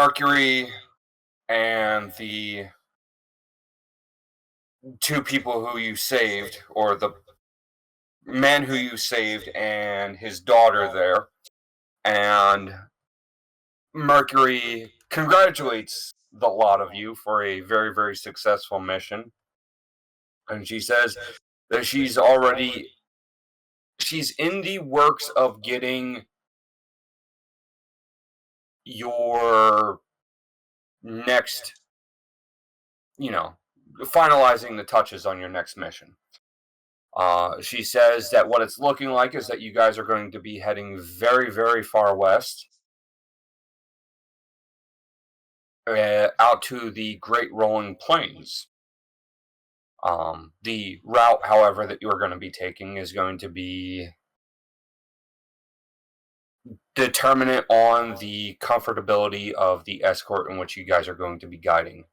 Mercury and the two people who you saved, or the man who you saved and his daughter there. And Mercury congratulates the lot of you for a very, very successful mission. And she says that she's in the works of getting your next, finalizing the touches on your next mission. She says that what it's looking like is that you guys are going to be heading very, very far west, out to the Great Rolling Plains. The route, however, that you're going to be taking is going to be determinant on the comfortability of the escort in which you guys are going to be guiding.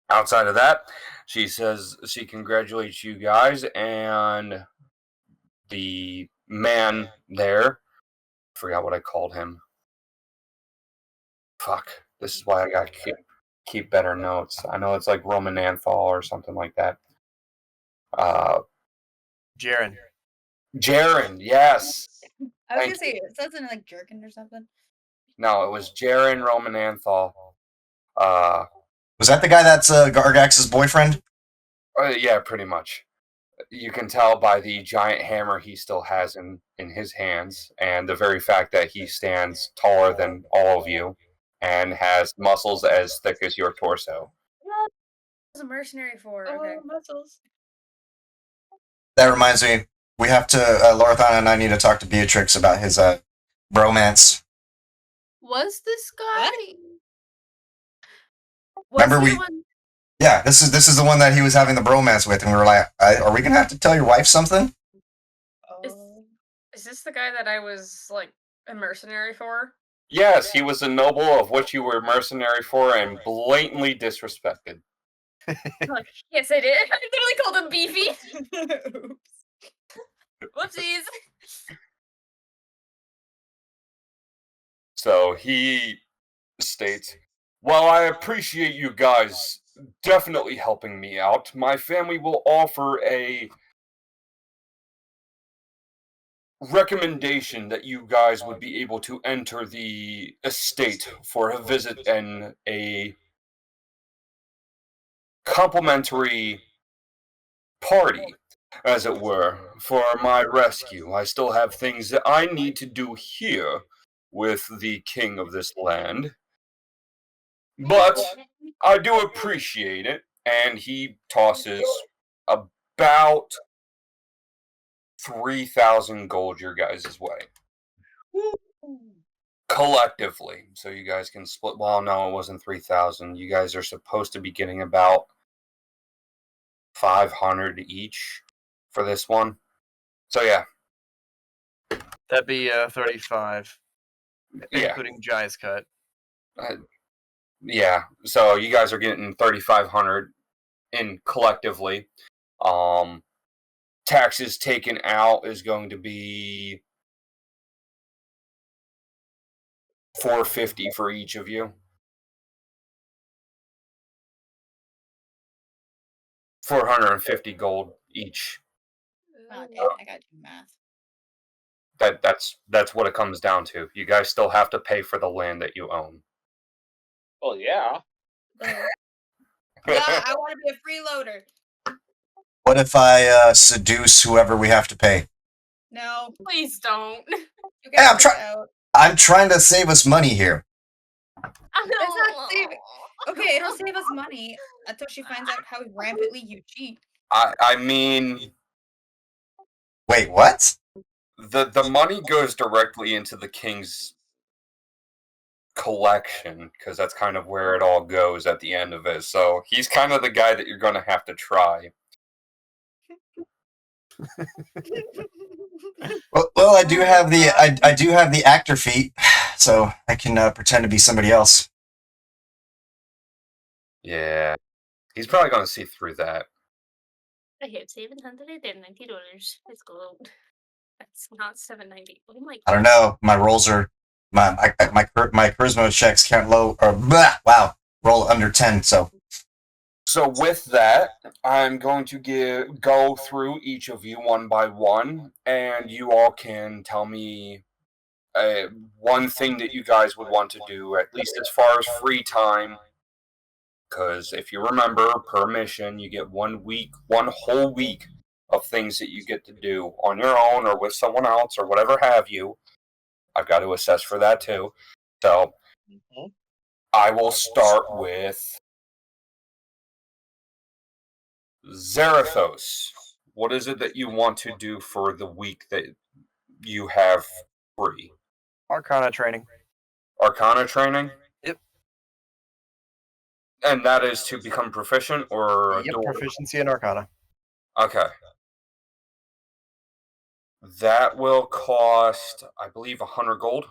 Outside of that, she says she congratulates you guys, and the man there, I forgot what I called him. Fuck. This is why I gotta keep better notes. I know it's like Roman Anthal or something like that. Jaren, yes. I was gonna say, it says in like Jerkin or something. No, it was Jaren Roman Anthal. Was that the guy that's Gargax's boyfriend? Yeah, pretty much. You can tell by the giant hammer he still has in his hands, and the very fact that he stands taller than all of you and has muscles as thick as your torso. What was a mercenary for? Okay. Muscles. That reminds me, we have to, Lorthana and I need to talk to Beatrix about his bromance. Was this guy? Remember Yeah, this is the one that he was having the bromance with, and we were like, are we gonna have to tell your wife something? Is this the guy that I was like a mercenary for? Yes, he was a noble of which you were mercenary for and blatantly disrespected. Like, yes, I did. I literally called him Beefy. Oops. Whoopsies. So he states, "While I appreciate you guys definitely helping me out, my family will offer a recommendation that you guys would be able to enter the estate for a visit and a complimentary party, as it were, for my rescue. I still have things that I need to do here with the king of this land, but I do appreciate it." And he tosses about 3,000 gold your guys' way. Collectively. So you guys can split. Well, no, it wasn't 3,000. You guys are supposed to be getting about 500 each for this one. So yeah. That'd be 35. Yeah. Including Jai's cut. Yeah. So you guys are getting 3,500 in collectively. Taxes taken out is going to be 450 for each of you. 450 gold each. Oh, damn, I gotta do math. That's what it comes down to. You guys still have to pay for the land that you own. Well, yeah. Yeah, I want to be a freeloader. What if I seduce whoever we have to pay? No, Please don't. you Hey, out. I'm trying to save us money here. It's not saving. Okay, it'll save us money until she finds out how rampantly you cheat. I mean, Wait, what? the money goes directly into the king's collection, because that's kind of where it all goes at the end of it. So he's kind of the guy that you're going to have to try. Well, I do have the actor feat, so I can pretend to be somebody else. Yeah, he's probably going to see through that. I hit $790. Let's go. That's not $790. Oh my god. I don't know. My rolls are my charisma checks can't roll under 10. So with that, I'm going to go through each of you one by one, and you all can tell me one thing that you guys would want to do, at least as far as free time. Because if you remember, per mission, you get 1 week, 1 whole week of things that you get to do on your own or with someone else or whatever have you. I've got to assess for that too. So I will start with Zarathos. What is it that you want to do for the week that you have free? Arcana training. Arcana training? Yep. And that is to become proficient or Yep, proficiency in Arcana. Okay. That will cost, I believe, 100 gold.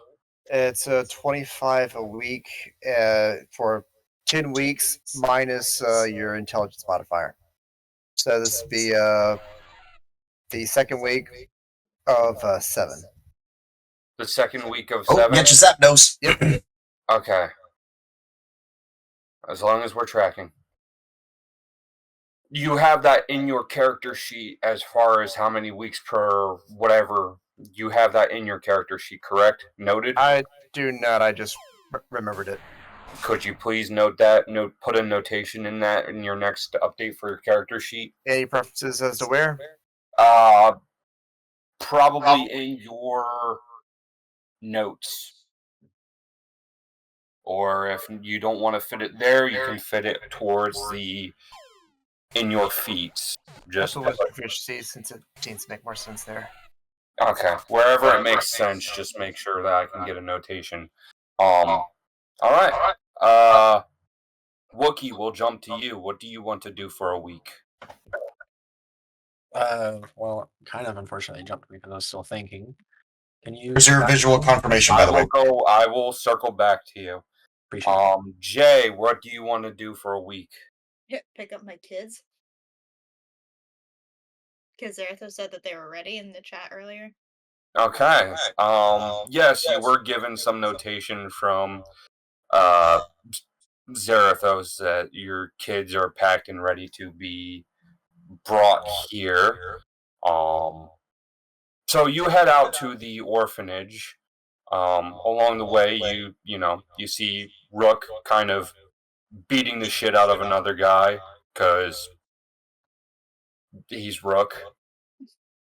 It's 25 a week for 10 weeks minus your intelligence modifier. So this would be the second week of 7. The second week of oh, 7? get your Zapdos. Yep. Okay. As long as we're tracking. You have that in your character sheet as far as how many weeks per whatever. You have that in your character sheet, correct? Noted? I do not. I just remembered it. Could you please note that? Put a notation in that in your next update for your character sheet. Any preferences as to where? Probably in your notes. Or if you don't want to fit it there, you can fit it towards in your feats. Just Just with proficiency, since it seems to make more sense there. okay. Wherever it makes sense, just make sure that I can get a notation. All right. Wookie, we'll jump to you. What do you want to do for a week? Well, kind of unfortunately jumped because I was still thinking. Can you? Here's your visual confirmation, by the way. I will circle back to you. Appreciate it. Jay, what do you want to do for a week? Pick up my kids. Because Zarathos said that they were ready in the chat earlier. Okay. Yes, you were given some notation from Zarathos that your kids are packed and ready to be brought here. So you head out to the orphanage. Along the way, you see Rook kind of beating the shit out of another guy because he's Rook.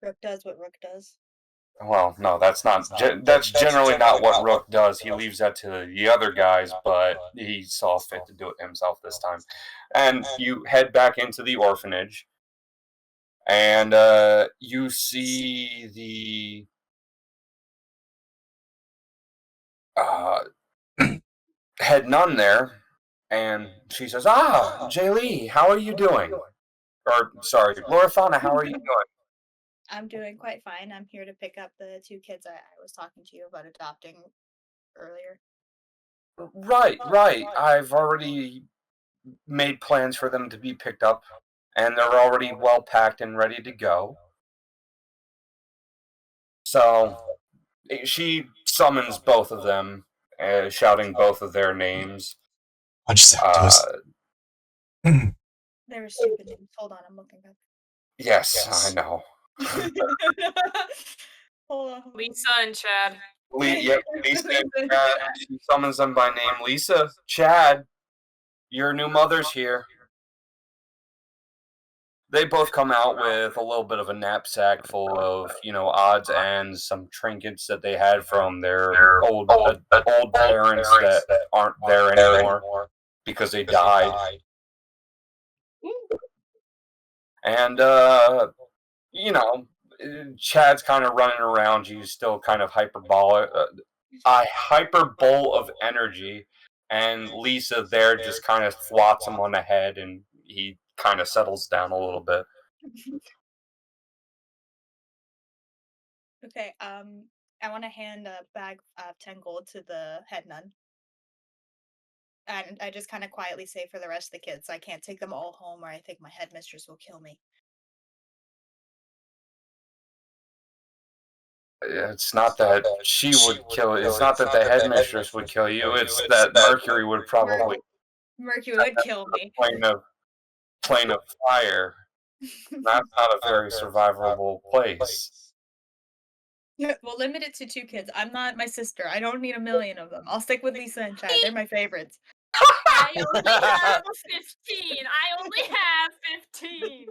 Rook does what Rook does. Well, no, that's not. That's generally not what Rook does. He leaves that to the other guys, but he saw fit to do it himself this time. And you head back into the orphanage, and you see the head nun there, and she says, Jaylee, how are you doing? Or, sorry, Lorithana, how are you doing? I'm doing quite fine. I'm here to pick up the 2 kids I was talking to you about adopting earlier. Right. I've already made plans for them to be picked up, and they're already well packed and ready to go. So, she summons both of them, shouting both of their names. I'll just Zapdos. They were stupid names. Hold on, I'm looking up. Yes, I know. Hold on. Lisa and Chad. Yep, Lisa and Chad. She summons them by name. Lisa, Chad, your new mother's here. They both come out with a little bit of a knapsack full of, odds and some trinkets that they had from their old parents that aren't there anymore because they died. And, Chad's kind of running around you, still kind of hyperbolic, a hyperbole of energy, and Lisa there just kind of flops him on the head, and he kind of settles down a little bit. Okay, I want to hand a bag of 10 gold to the head nun. And I just kind of quietly say for the rest of the kids, I can't take them all home or I think my headmistress will kill me. It's not that she would kill you. It's not that the headmistress would kill you. It's that Mercury would probably Mercury would kill me. plane of fire. That's not a very survivable place. We'll limit it to 2 kids. I'm not my sister. I don't need a million of them. I'll stick with Lisa and Chad. They're my favorites. I only have 15. I only have 15.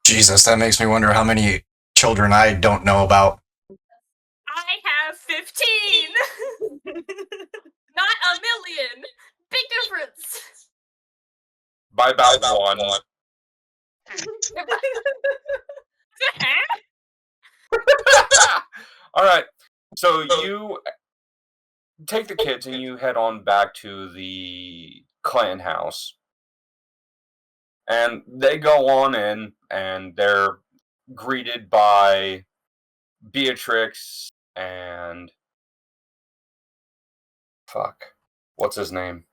Jesus, that makes me wonder how many children I don't know about. I have 15. Not a million. Big difference. By about one. All right. So you take the kids and you head on back to the clan house. And they go on in and they're greeted by Beatrix and fuck. What's his name?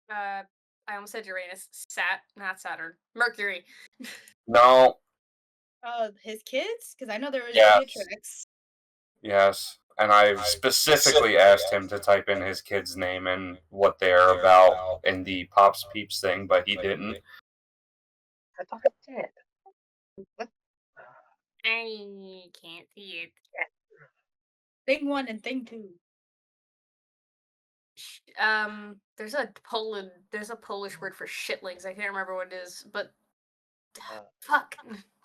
I almost said Uranus. Not Saturn. Mercury. No. His kids? Because I know there was Yes. Beatrix. Yes. And I specifically asked him to type in his kid's name and what they're about in the Pops Peeps thing, but he didn't. I thought I did. I can't see it. Thing 1 and thing 2. There's a Polish word for shitlings. I can't remember what it is, but fuck.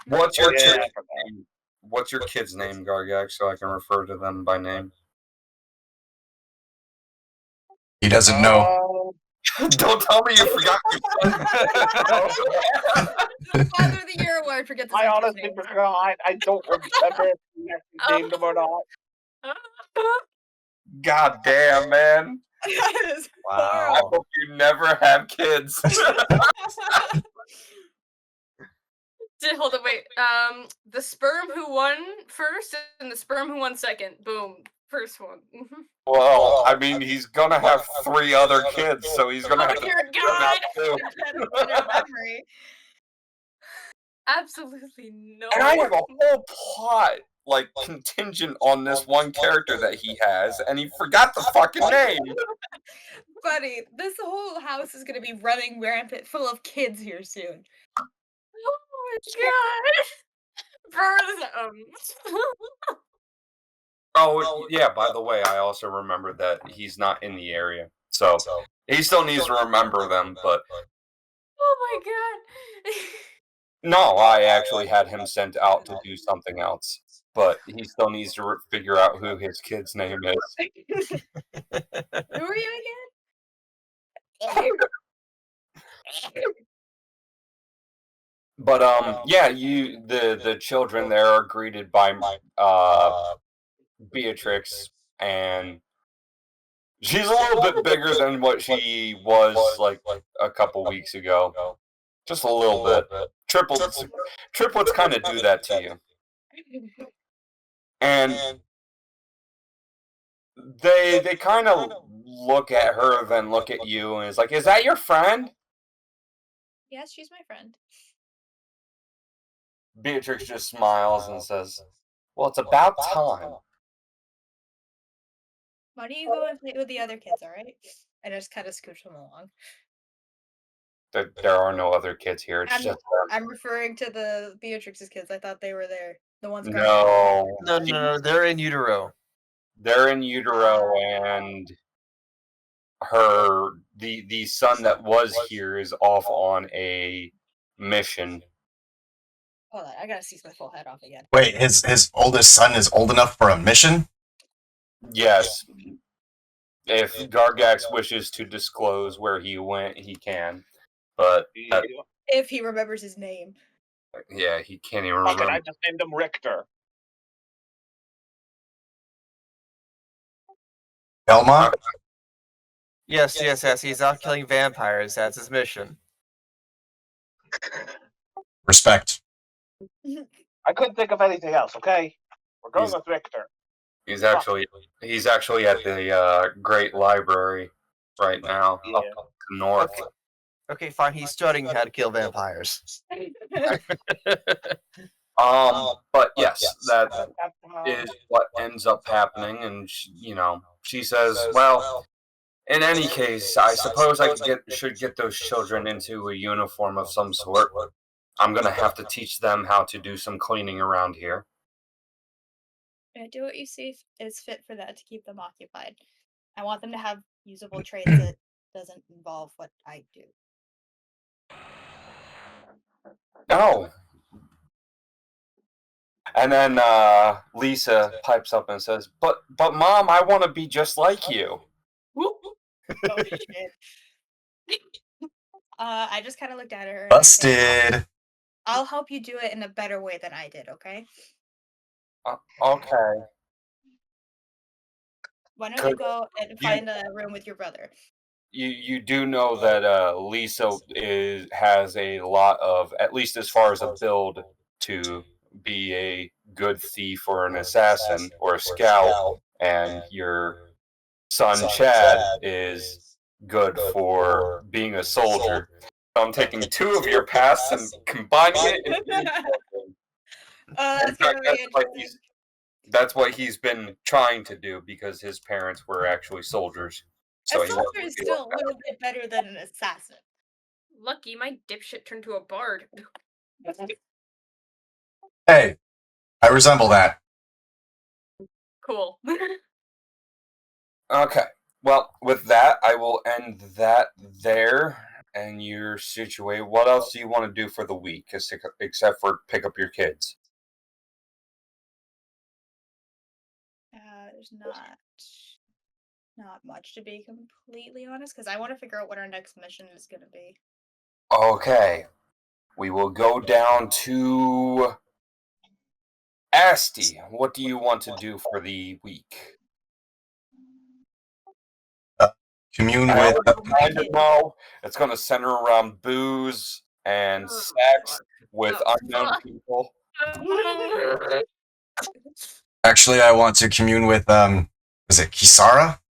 What's your Yeah, kid's name? What's your kid's name, Gargak, so I can refer to them by name? He doesn't know. Don't tell me you forgot your son. The Father of the Year award forget the I son's honestly name. forgot. I don't remember if you actually named him or not. God damn, man. That is I Wow. hope you never have kids. Hold on, wait. The sperm who won first and the sperm who won second. Boom. First one. Well, I mean, he's gonna have 3 other kids, so he's gonna Oh have dear to out God! too. Better memory. Absolutely no. And I have a whole plot, like, contingent on this one character that he has, and he forgot the fucking name. Buddy, this whole house is gonna be running rampant full of kids here soon. Oh my God! Oh, yeah, by the way, I also remembered that he's not in the area. So, he still needs to remember them, but Oh my God! no, I actually had him sent out to do something else. But he still needs to figure out who his kid's name is. Who are you again? But yeah, the children there are greeted by Beatrix, and she's a little bit bigger than what she was like a couple weeks ago. Just a little bit. Triplets kind of do that to you. And they kind of look at her, then look at you, and it's like, is that your friend? Yes, she's my friend. Beatrix just smiles and says, well, it's about time. Why don't you go and play with the other kids, alright? And just kind of scooch them along. There are no other kids here. It's just them. I'm referring to the Beatrix's kids. I thought they were there. The ones No. No, they're in utero. They're in utero, and the son that was here is off on a mission. Hold on, I gotta seize my full head off again. Wait, his oldest son is old enough for a mission? Yes. If Gargax wishes to disclose where he went, he can. But If he remembers his name. yeah, he can't even Fuck it, remember. I just named him Richter. Belmont? Yes. He's out killing vampires. That's his mission. Respect. I couldn't think of anything else, okay? We're going He's- with Richter. He's actually at the Great Library right now, Yeah. up north. Okay, fine. He's studying how to kill vampires. But yes, that is what ends up happening, and she says, "Well, in any case, I suppose I should get those children into a uniform of some sort. I'm gonna have to teach them how to do some cleaning around here." Do what you see is fit for that to keep them occupied. I want them to have usable traits that doesn't involve what I do. Oh. And then Lisa pipes up and says, "But Mom, I want to be just like you." Oh shit. I just kind of looked at her. And I said, Busted. I'll help you do it in a better way than I did, okay? Okay. Why don't you go and find a room with your brother? You do know that Lisa has a lot of, at least as far as a build, to be a good thief or an assassin or a scout, and your son Chad is good for being a soldier. So I'm taking two of your pasts and combining it into something. That's In gonna fact, be interesting. that's what he's been trying to do because his parents were actually soldiers. A So he soldier wanted to is be still like a little bit better than an assassin. Lucky my dipshit turned to a bard. Hey, I resemble that. Cool. Okay. Well, with that, I will end that there. And you're situated. What else do you want to do for the week, except for pick up your kids? There's not much, to be completely honest, because I want to figure out what our next mission is gonna be. Okay. We will go down to Asti. What do you want to do for the week? Commune I with. already kind of know it's going to center around booze and Oh, sex fuck. with Oh, unknown fuck. people. Actually, I want to commune with. Is it Kisara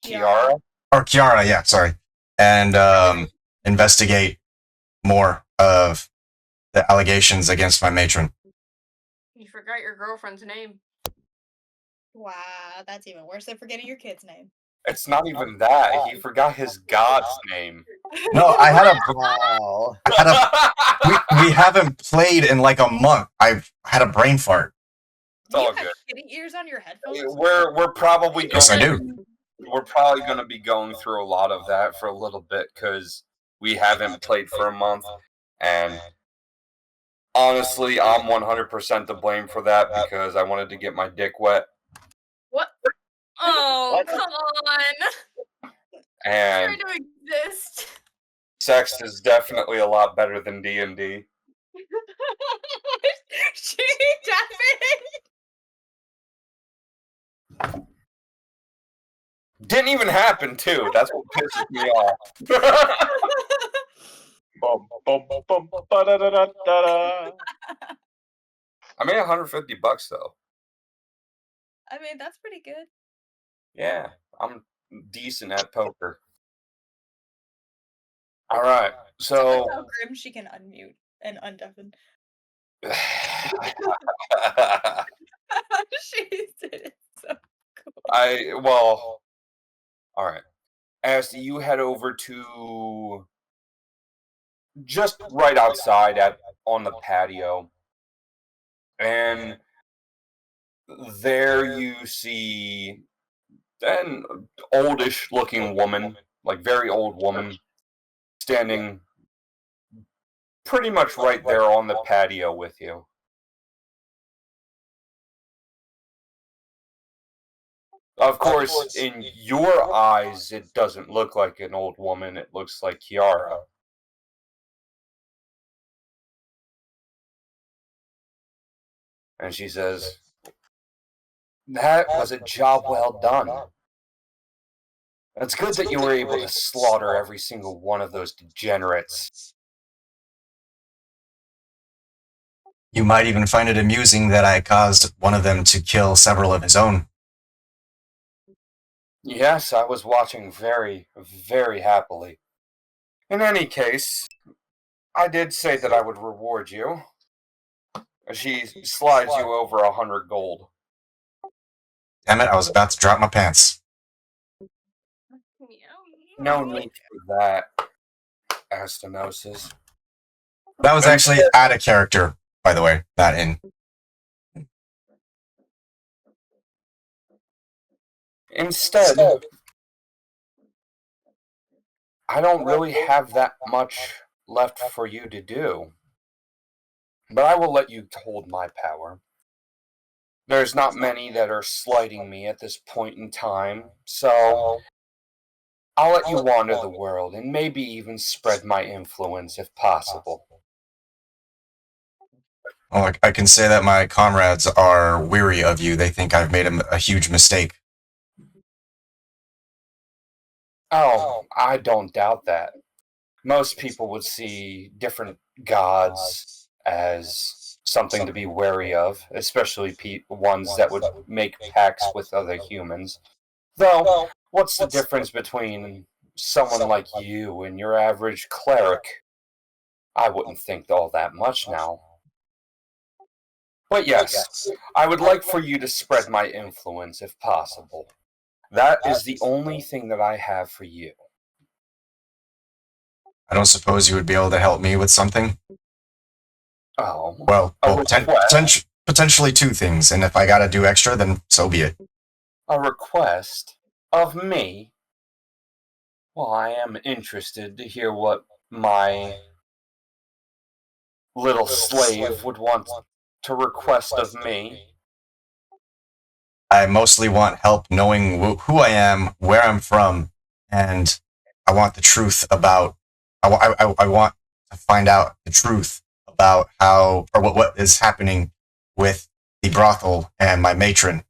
Kiara? or Kiara? Yeah, sorry, and investigate more of the allegations against my matron. You forgot your girlfriend's name. Wow, that's even worse than forgetting your kid's name. It's not even that. He forgot his god's name. No, I had a. Wow. We haven't played in like a month. I've had a brain fart. It's Do you all have good. kitty ears on your headphones? We're probably going Yes, I do. We're probably going to be going through a lot of that for a little bit because we haven't played for a month, and honestly, I'm 100% to blame for that because I wanted to get my dick wet, What? Oh, What? come on. and Try to exist. sex is definitely a lot better than D&D. She tapping. Didn't even happen too. That's what pisses me off. Bum, bum, bum, ba-da-da-da-da-da. I made $150 though. I mean, that's pretty good. Yeah, I'm decent at poker. All right, So so how grim she can unmute and undeafen. She did it so cool. all right. As you head over to just right outside on the patio, and there you see an oldish looking woman, like very old woman, standing pretty much right there on the patio with you. Of course, in your eyes, it doesn't look like an old woman. It looks like Kiara. And she says, "That was a job well done. It's good that you were able to slaughter every single one of those degenerates." You might even find it amusing that I caused one of them to kill several of his own. Yes, I was watching very, very happily. In any case, I did say that I would reward you. She slides you over 100 gold. Damn it, I was about to drop my pants. No need for that, Astinosis. That was actually out of character, by the way, not in. Instead, I don't really have that much left for you to do. But I will let you hold my power. There's not many that are slighting me at this point in time, so I'll let you wander the world and maybe even spread my influence if possible. Well, I can say that my comrades are weary of you. They think I've made a huge mistake. Oh, I don't doubt that. Most people would see different gods as something to be wary of, especially ones that would make pacts with other humans. Though, what's the difference between someone like you and your average cleric? I wouldn't think all that much now. But yes, I would like for you to spread my influence if possible. That is the only thing that I have for you. I don't suppose you would be able to help me with something? Oh, Well, potentially two things, and if I gotta do extra, then so be it. a request of me? Well, I am interested to hear what my little slave would want to request of me. I mostly want help knowing who I am, where I'm from, and I want the truth about. I want to find out the truth about how or what is happening with the brothel and my matron,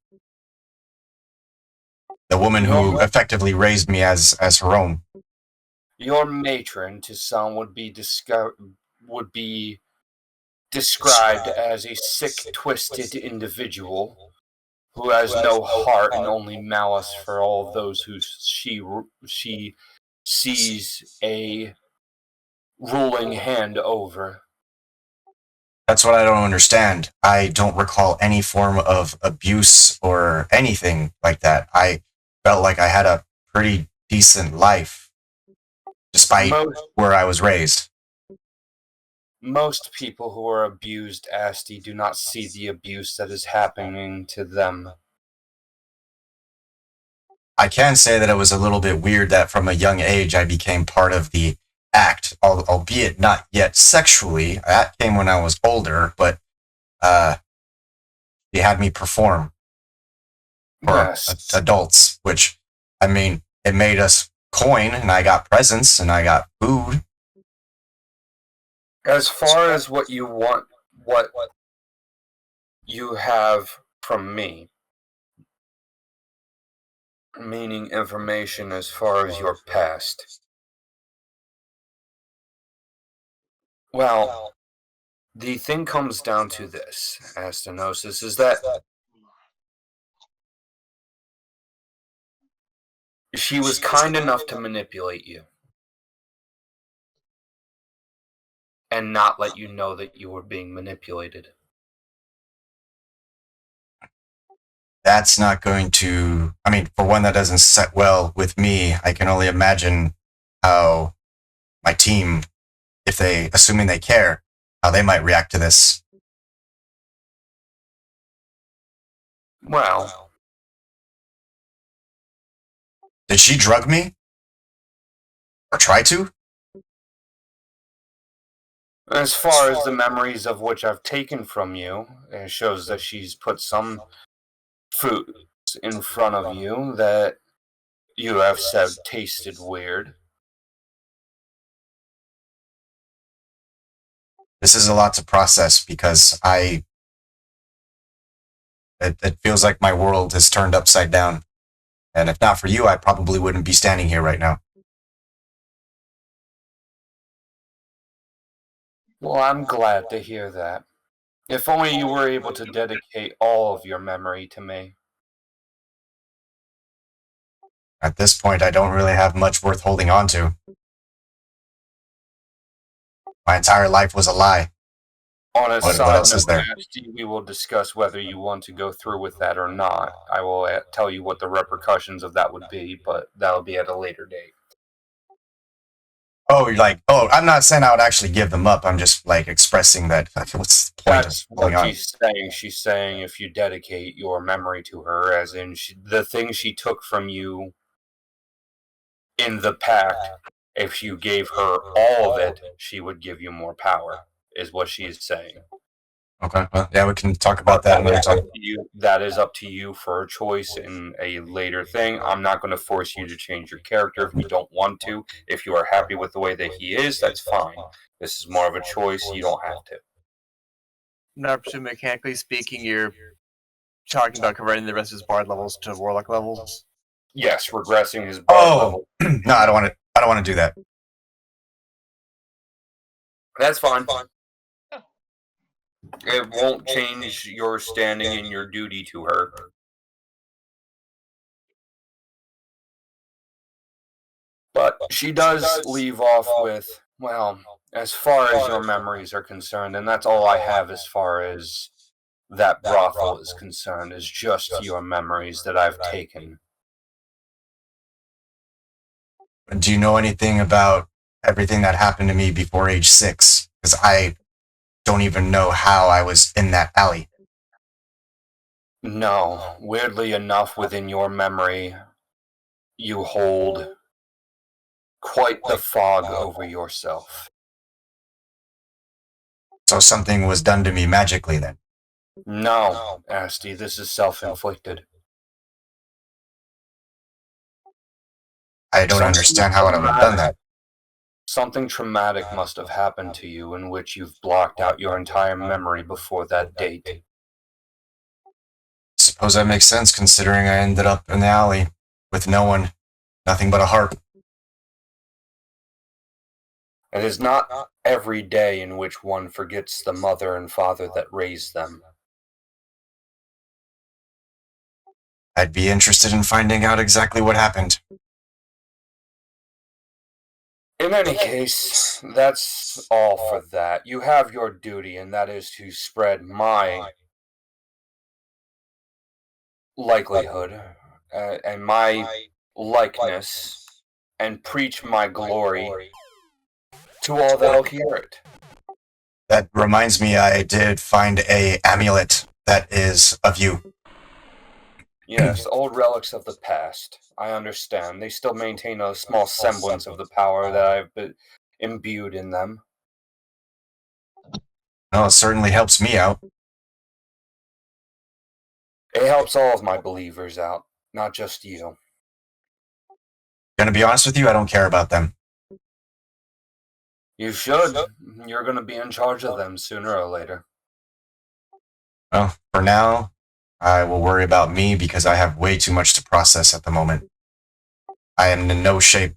the woman who effectively raised me as her own. Your matron to some would be described as a sick, twisted individual who has no heart and only malice for all of those who she sees a ruling hand over. That's what I don't understand. I don't recall any form of abuse or anything like that. I felt like I had a pretty decent life, despite where I was raised. Most people who are abused, Asti, do not see the abuse that is happening to them. I can say that it was a little bit weird that from a young age I became part of the act, albeit not yet sexually. That came when I was older, but they had me perform for adults, which, I mean, it made us coin, and I got presents, and I got food. As far as what you want, what you have from me, meaning information as far as your past. Well, the thing comes down to this, Astinosis, is that she was kind enough to manipulate you and not let you know that you were being manipulated. That's not going to, I mean, for one, that doesn't set well with me. I can only imagine how my team, if they, assuming they care, how they might react to this. Well, did she drug me? Or try to? As far as the memories of which I've taken from you, it shows that she's put some foods in front of you that you have said tasted weird. This is a lot to process because it feels like my world has turned upside down. And if not for you, I probably wouldn't be standing here right now. Well, I'm glad to hear that. If only you were able to dedicate all of your memory to me. At this point, I don't really have much worth holding on to. My entire life was a lie. On a What side else is note, there? Nasty, we will discuss whether you want to go through with that or not. I will tell you what the repercussions of that would be, but that'll be at a later date. Oh, you're like, oh, I'm not saying I would actually give them up. I'm just like expressing that. What's the point That's of going what on? she's saying. She's saying if you dedicate your memory to her, as in the thing she took from you in the pact, if you gave her all of it, she would give you more power, is what she is saying. Okay, well, yeah, we can talk about that another time. That is up to you for a choice in a later thing. I'm not going to force you to change your character if you don't want to. If you are happy with the way that he is, that's fine. This is more of a choice. You don't have to. Now, mechanically speaking, you're talking about converting the rest of his bard levels to warlock levels. Yes, regressing his bard level. No, I don't want to. I don't want to do that. That's fine. It won't change your standing and your duty to her. But she does leave off with, well, as far as your memories are concerned, and that's all I have as far as that brothel is concerned, is just your memories that I've taken. Do you know anything about everything that happened to me before age 6? Because I don't even know how I was in that alley. No, weirdly enough, within your memory, you hold quite the fog over yourself. So something was done to me magically then. No, Asti, this is self-inflicted. I don't understand how I would have done that. Something traumatic must have happened to you in which you've blocked out your entire memory before that date. Suppose that makes sense considering I ended up in the alley with no one, nothing but a harp. It is not every day in which one forgets the mother and father that raised them. I'd be interested in finding out exactly what happened. In any case, that's all for that. You have your duty, and that is to spread my likelihood and my likeness and preach my glory to all that'll hear it. That reminds me, I did find a amulet that is of you. Yes, old relics of the past. I understand. They still maintain a small semblance of the power that I've been imbued in them. No, it certainly helps me out. It helps all of my believers out, not just you. Gonna be honest with you, I don't care about them. You should. You're going to be in charge of them sooner or later. Well, for now, I will worry about me because I have way too much to process at the moment. I am in no shape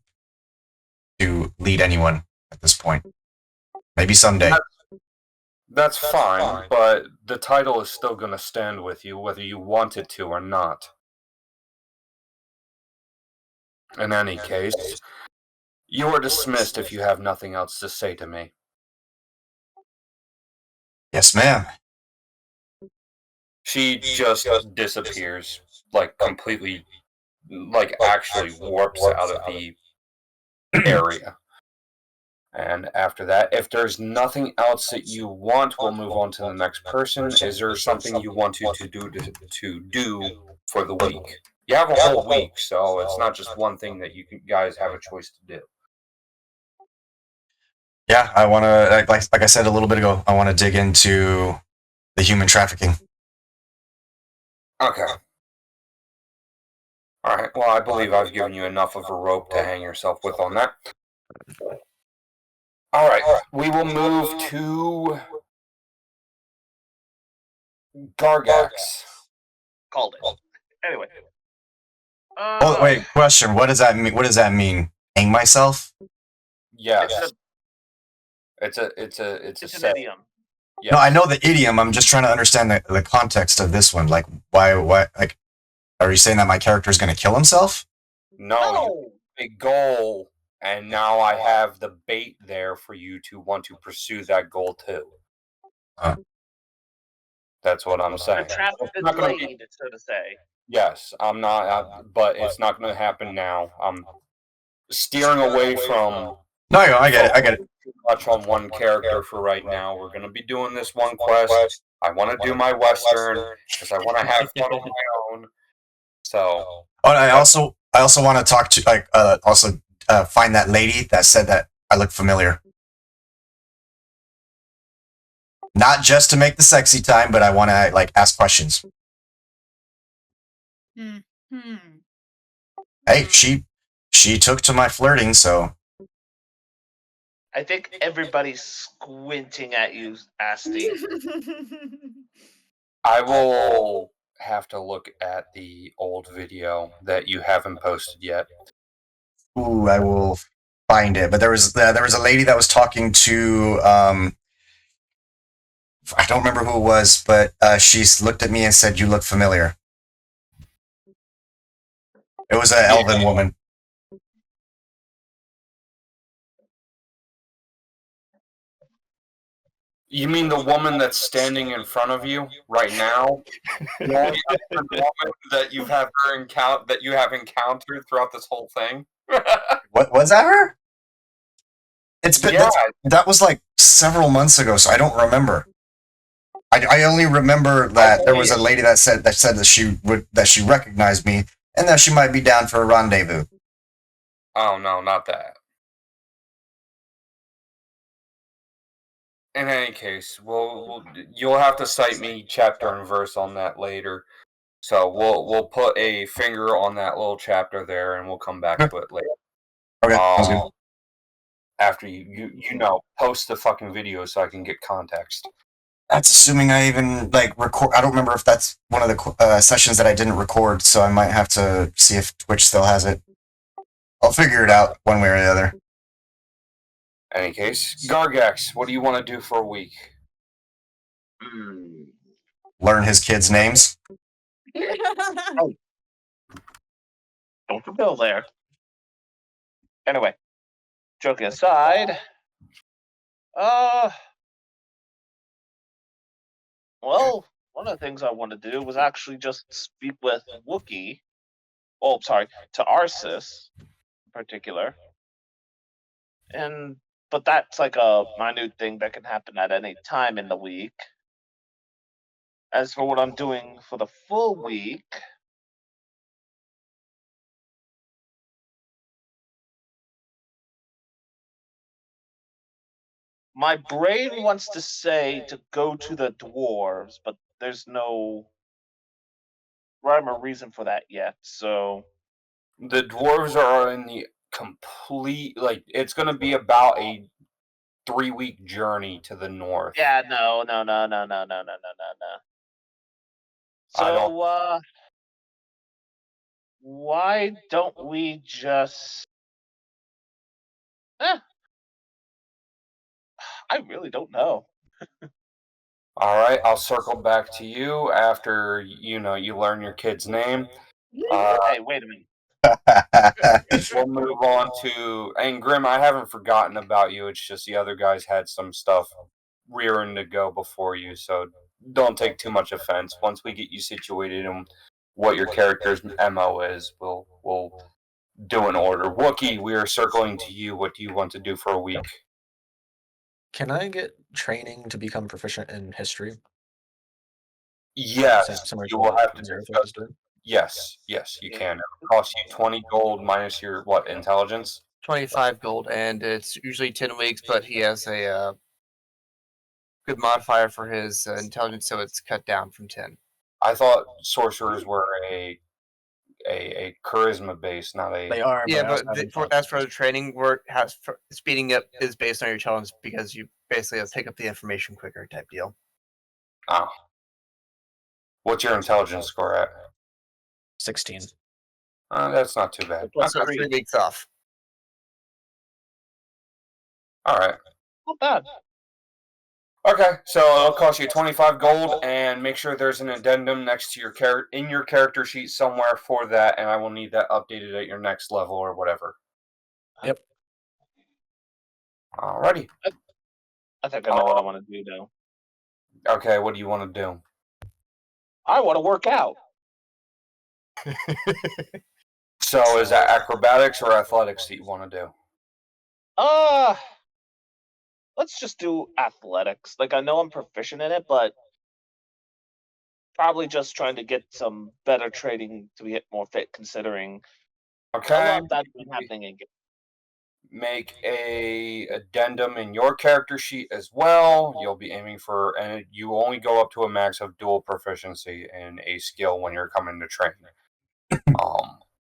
to lead anyone at this point. Maybe someday. That's fine, but the title is still going to stand with you whether you want it to or not. In any case, you are dismissed if you have nothing else to say to me. Yes, ma'am. She just disappears, like completely, like actually warps out of the area. And after that, if there's nothing else that you want, we'll move on to the next person. Is there something you want to do for the week? You have a whole week, so it's not just one thing that you guys have a choice to do. Yeah, I want to, like I said a little bit ago, I want to dig into the human trafficking. Okay. Alright, well, I believe I've given you enough of a rope to hang yourself with on that. Alright, we will move to Gargax. Called it. Anyway. Oh, wait, question. What does that mean? What does that mean? Hang myself? Yes. It's an idiom. Yes. No, I know the idiom. I'm just trying to understand the context of this one. Like, why, like, are you saying that my character is going to kill himself? No, a goal and now I have the bait there for you to want to pursue that goal too. That's what I'm The saying. trap's It's been not gonna be- laid, so to say. Yes, I'm not, but it's not going to happen now. I'm steering away from No, I get it. I get it. too much on one character for right now. We're going to be doing this one quest. I want to do my Western because I want to have fun on my own. So, Oh, and I also want to talk to find that lady that said that I look familiar. Not just to make the sexy time, but I want to like ask questions. Hey, she took to my flirting, so I think everybody's squinting at you, Asti. I will have to look at the old video that you haven't posted yet. ooh, I will find it. But there was a lady that was talking to I don't remember who it was, but she looked at me and said, "You look familiar." It was an elven woman. You mean the woman that's standing in front of you right now? The only other woman that you have encountered throughout this whole thing? What was that? Her? It's been Yeah. that was like several months ago, so I don't remember. I only remember that there was a lady that said that she recognized me and that she might be down for a rendezvous. Oh no, not that. In any case, you'll have to cite me chapter and verse on that later. So we'll put a finger on that little chapter there, and we'll come back to it later. Okay, sounds good. After you post the fucking video so I can get context. That's assuming I even like record. I don't remember if that's one of the sessions that I didn't record, so I might have to see if Twitch still has it. I'll figure it out one way or the other. Any case, Gargax, what do you want to do for a week? Learn his kids' names. Don't you go there. Anyway, joking aside, well, one of the things I wanted to do was actually just speak with Wookiee. Oh, sorry, to Arsis in particular. But that's like a minute thing that can happen at any time in the week. As for what I'm doing for the full week, my brain wants to say to go to the dwarves, but there's no rhyme or reason for that yet. So the dwarves are in the complete it's going to be about a 3-week journey to the north. yeah, no. So why don't we just? I really don't know. All right, I'll circle back to you after you learn your kid's name. Hey, wait a minute. We'll move on to and Grim. I haven't forgotten about you. It's just the other guys had some stuff rearing to go before you, so don't take too much offense. Once we get you situated in what your character's MO is, we'll do an order. Wookie, we are circling to you. What do you want to do for a week? Can I get training to become proficient in history? Yes, Similar you to will what have to Zareth discuss. was doing? Yes, you can. It'll cost you 20 gold minus your intelligence? 25 gold, and it's usually 10 weeks, but he has a good modifier for his intelligence, so it's cut down from 10. I thought sorcerers were a charisma base, not They a. are, Yeah, I also but haven't fought as for the training work, speeding up is based on your intelligence because you basically pick up the information quicker type deal. Oh. What's your intelligence score at? 16. That's not too bad. Plus 3 weeks off. All right. Not bad. Okay, so it'll cost you 25 gold, and make sure there's an addendum next to your character sheet somewhere for that, and I will need that updated at your next level or whatever. Yep. Alrighty. I think I know what I want to do now. Okay, what do you want to do? I want to work out. So is that acrobatics or athletics that you want to do? Let's just do athletics. Like, I know I'm proficient in it, but probably just trying to get some better training to get more fit, considering a Okay. lot that's been happening in game. Make a addendum in your character sheet as well. You'll be aiming for, and you only go up to a max of dual proficiency in a skill when you're coming to train.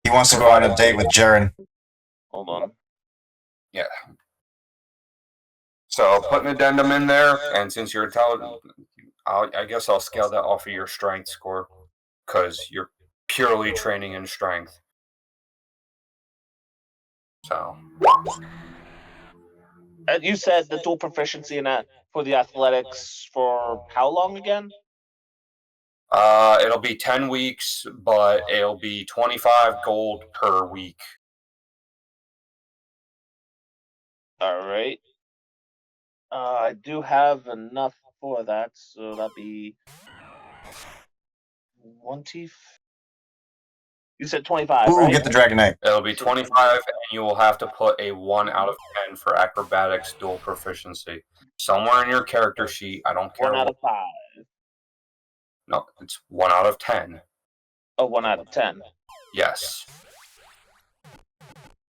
He wants to go on a date with Jaren. Hold on. Yeah. So put an addendum in there, and since you're intelligent, I guess I'll scale that off of your strength score, because you're purely training in strength. So. And you said the dual proficiency in that for the athletics for how long again? It'll be 10 weeks, but it'll be 25 gold per week. All right. I do have enough for that, so that'd be 20. You said 25, Ooh, right? get the Dragon Knight. It'll be 25, and you will have to put a 1 out of 10 for acrobatics dual proficiency. Somewhere in your character sheet, I don't care. 1 out of 5. No, it's 1 out of 10. Oh, 1 out of 10. Yes.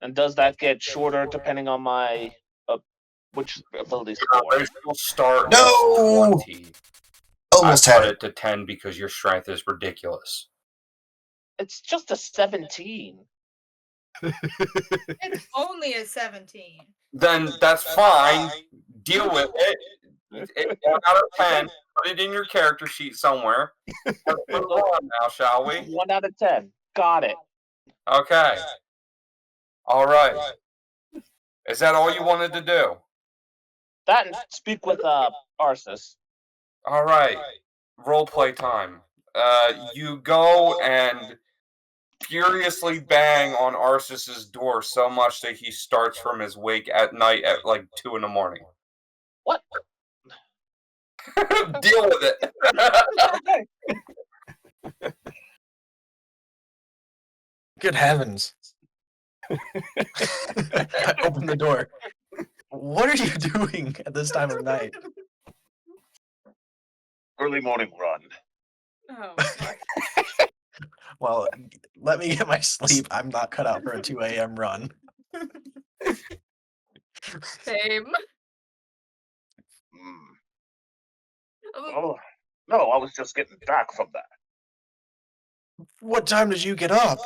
And does that get shorter depending on my which ability score? Your original start No! was 20. Almost I had put it. it to 10 because your strength is ridiculous. It's just a 17. It's only a 17. Then that's fine. Deal with it. It's 1 out of 10. Put it in your character sheet somewhere. Let's move on now, shall we? 1 out of 10. Got it. Okay. All right. Is that all you wanted to do? That and speak with Arsis. All right. Role play time. You go and furiously bang on Arsis's door so much that he starts from his wake at night at like 2 in the morning. What? Deal with it. Okay. Good heavens. I opened the door. What are you doing at this time of night? Early morning run. Oh, Well, let me get my sleep. I'm not cut out for a 2 a.m. run. same. Oh, no, I was just getting back from that. What time did you get up?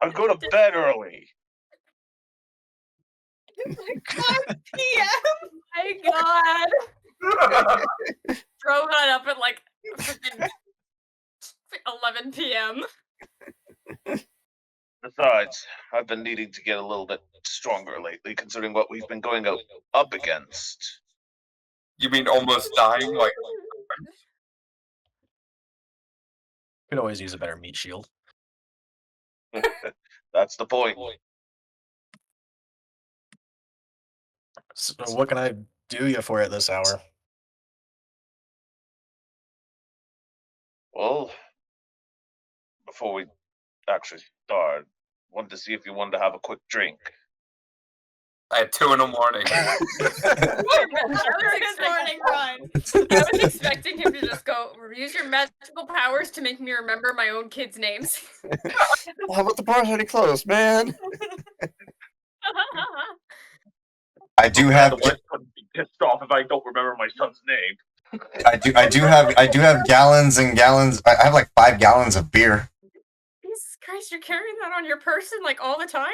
I go to bed early. 5 p.m. My God. Bro got up at like freaking 11 p.m. Besides, I've been needing to get a little bit stronger lately, considering what we've been going up against. You mean almost dying? Like, Could always use a better meat shield. That's the point. So what can I do you for at this hour? Well, before we actually start, wanted to see if you wanted to have a quick drink. at 2 in the morning. I Good morning, Ron. was expecting him to just go, use your magical powers to make me remember my own kids' names. Well, how about the bar's already closed, man? I do have. The wife couldn't be pissed off if I don't remember my son's name. I do have gallons and gallons. I have like 5 gallons of beer. Jesus Christ, you're carrying that on your person like all the time?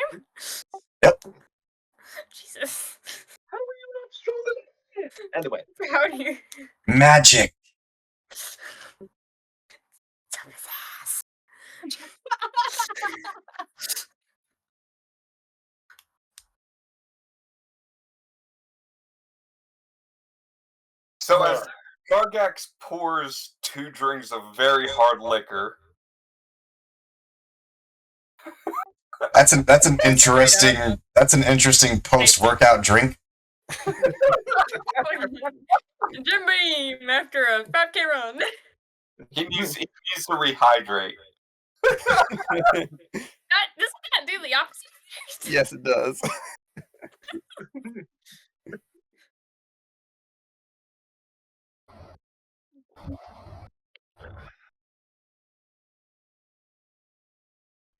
Yep. Jesus. How are you not stronger? Anyway. How do you? Magic. So as Gargax pours 2 drinks of very hard liquor, That's an interesting post-workout drink. Jim Beam after a 5K run. He needs to rehydrate. Doesn't that do the opposite? Yes, it does.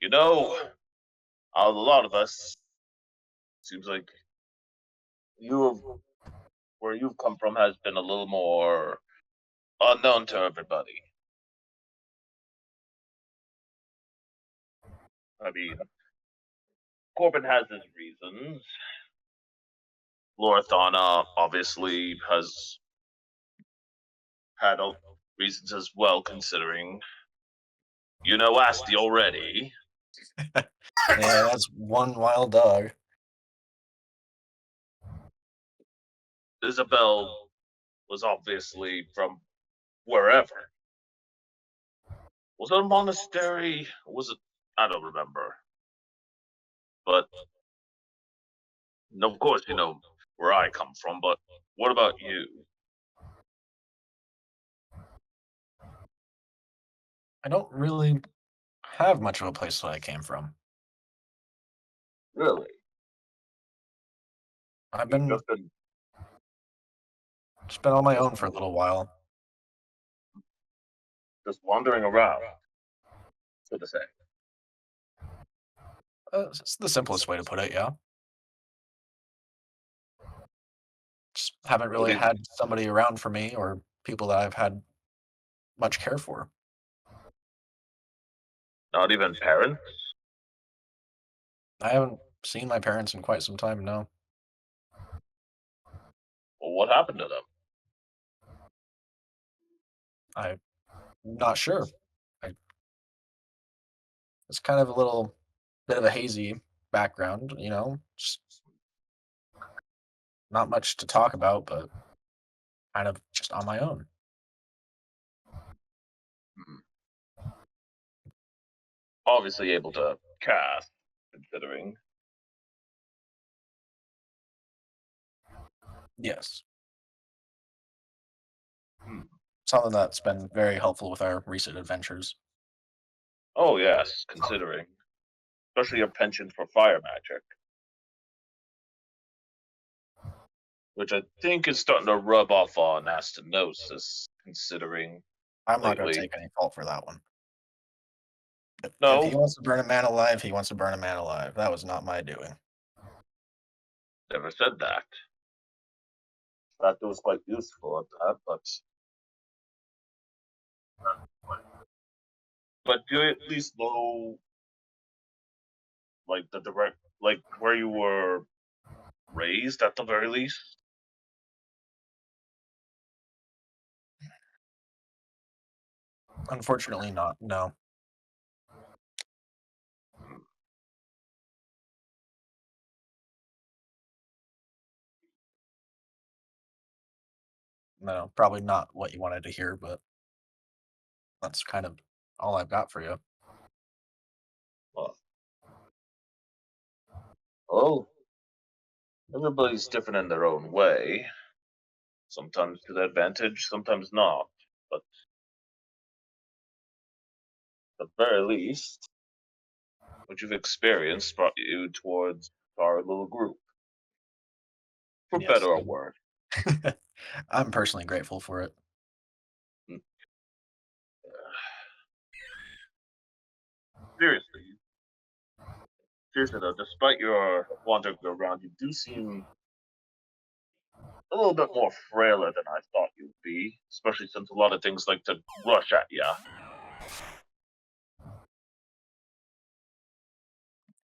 You know, a lot of us, seems like where you've come from has been a little more unknown to everybody. I mean, Corbin has his reasons. Lorthana obviously has had reasons as well, considering you know Asti already. Yeah, that's one wild dog. Isabel was obviously from wherever. Was it a monastery? Was it? I don't remember. But of course, you know where I come from. But what about you? I don't really have much of a place that I came from. Really? I've You've been just on my own for a little while. just wandering around, so to say. It's the simplest way to put it, yeah. Just haven't really had somebody around for me or people that I've had much care for. Not even parents? I haven't seen my parents in quite some time now. Well, what happened to them? I'm not sure. It's kind of a little bit of a hazy background, you know, just not much to talk about, but kind of just on my own. Obviously able to cast, considering. Yes. Hmm. Something that's been very helpful with our recent adventures. Oh yes, considering. Especially your penchant for fire magic. Which I think is starting to rub off on Astinosis, considering I'm not going to lately. take any fault for that one. If No. he wants to burn a man alive, he wants to burn a man alive. That was not my doing. Never said that. That was quite useful at that, but do you at least know, like, the direct, like, where you were raised at the very least? Unfortunately not, no. No, probably not what you wanted to hear, but that's kind of all I've got for you. Well, everybody's different in their own way. Sometimes to their advantage, sometimes not. But at the very least, what you've experienced brought you towards our little group. For Yes. better or worse. I'm personally grateful for it. Seriously though, despite your wandering around, you do seem a little bit more frailer than I thought you'd be, especially since a lot of things like to rush at ya.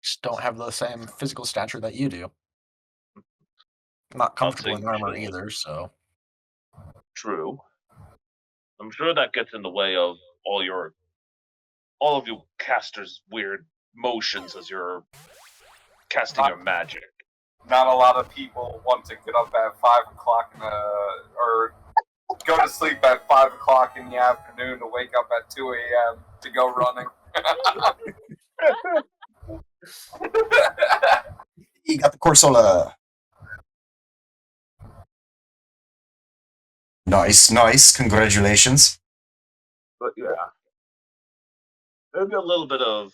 Just don't have the same physical stature that you do. Not comfortable in armor either, so. True. I'm sure that gets in the way of all of you casters' weird motions as you're casting your magic. Not a lot of people want to get up at 5 o'clock or go to sleep at 5 o'clock in the afternoon to wake up at 2 a.m. to go running. You got the Corsola. Nice. Congratulations. But yeah, maybe a little bit of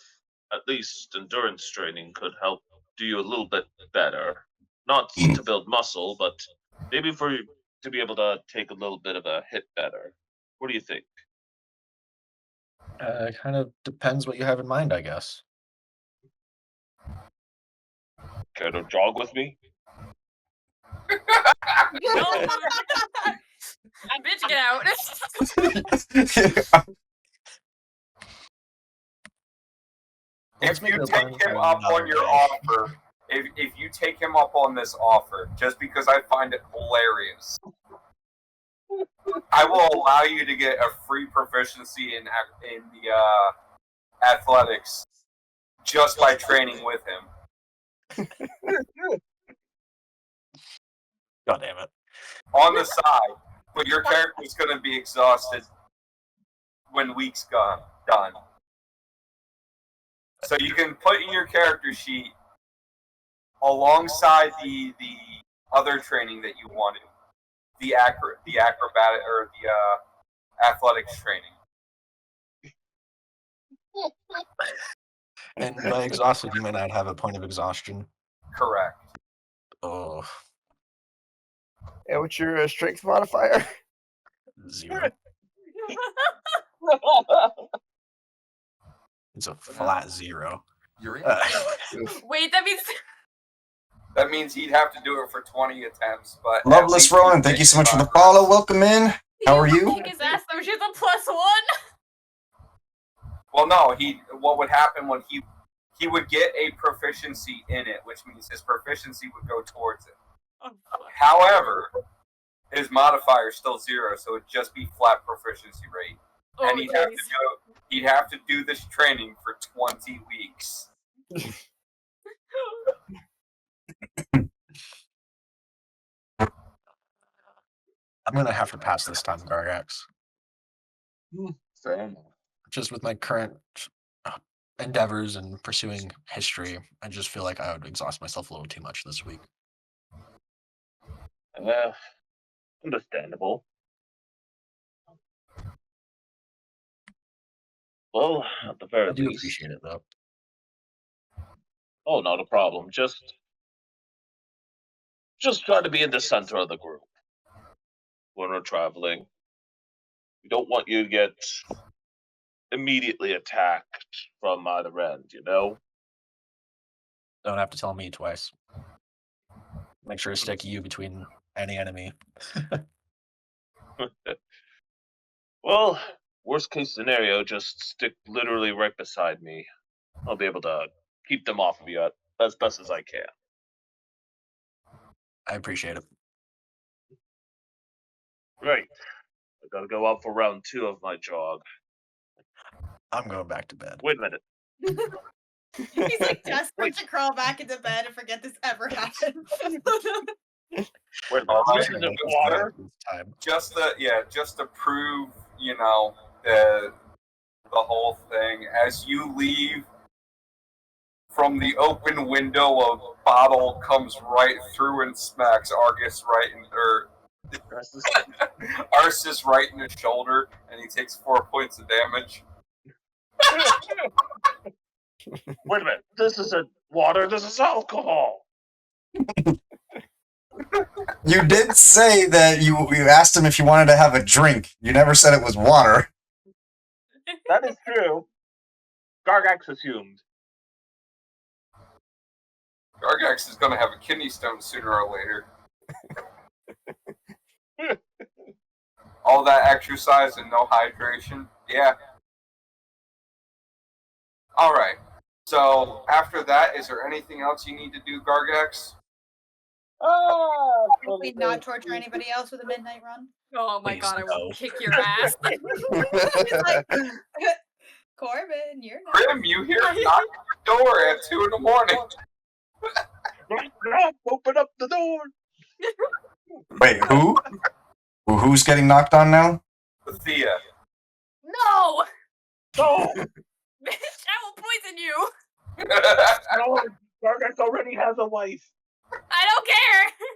at least endurance training could help do you a little bit better. Not to build muscle, but maybe for you to be able to take a little bit of a hit better. What do you think? Kind of depends what you have in mind, I guess. Care to jog with me? No. Bitch, get out. Let's If make you it a take point him for up another on your day. offer, if you take him up on this offer, just because I find it hilarious, I will allow you to get a free proficiency in the athletics just by training with him. God damn it. On the side, but your character's going to be exhausted when week's done. So you can put in your character sheet alongside the other training that you wanted, the acrobatic or the athletics training. And by exhausted, you may not have a point of exhaustion. Correct. Oh, And what's your strength modifier? 0. It's a flat 0. You're in. Wait, that means That means he'd have to do it for 20 attempts. But Loveless Rowan, thank you so much for the follow. Welcome in. How are you? kick his ass though. She's a +1. Well, no. What would happen when he would get a proficiency in it, which means his proficiency would go towards it. Oh, fuck. However, his modifier is still 0, so it'd just be flat proficiency rate. Oh, And he'd have to do this training for 20 weeks. I'm going to have to pass this time, Gargax. Fair enough. Just with my current endeavors and pursuing history, I just feel like I would exhaust myself a little too much this week. Understandable. Well, at the very I do least. appreciate it, though. Oh, not a problem. Just try to be in the center of the group when we're traveling. We don't want you to get immediately attacked from either end, you know? Don't have to tell me twice. Make sure to stick you between any enemy. Well, worst case scenario, just stick literally right beside me. I'll be able to keep them off of you as best as I can. I appreciate it. Right. I gotta go out for round 2 of my jog. I'm going back to bed. Wait a minute. He's like desperate to crawl back into bed and forget this ever happened. Wait a minute. Alright. This isn't water? Time. Just to prove, the whole thing. As you leave, from the open window, a bottle comes right through and smacks Argus Arceus right in the shoulder, and he takes 4 points of damage. Wait a minute. This isn't water. This is alcohol. You did say that you asked him if you wanted to have a drink. You never said it was water. That is true. Gargax assumed. Gargax is going to have a kidney stone sooner or later. All that exercise and no hydration. Yeah. Alright. So, after that, is there anything else you need to do, Gargax? Hopefully not torture anybody else with a midnight run. Oh my Please, god, I will no. kick your ass. He's like, Corbin, you're not. Grim, you hear a knock at your door at 2 in the morning. Open up the door. Wait, who? Who's getting knocked on now? Thea. No! No. Bitch, I will poison you! No, Gargax already has a wife. I don't care.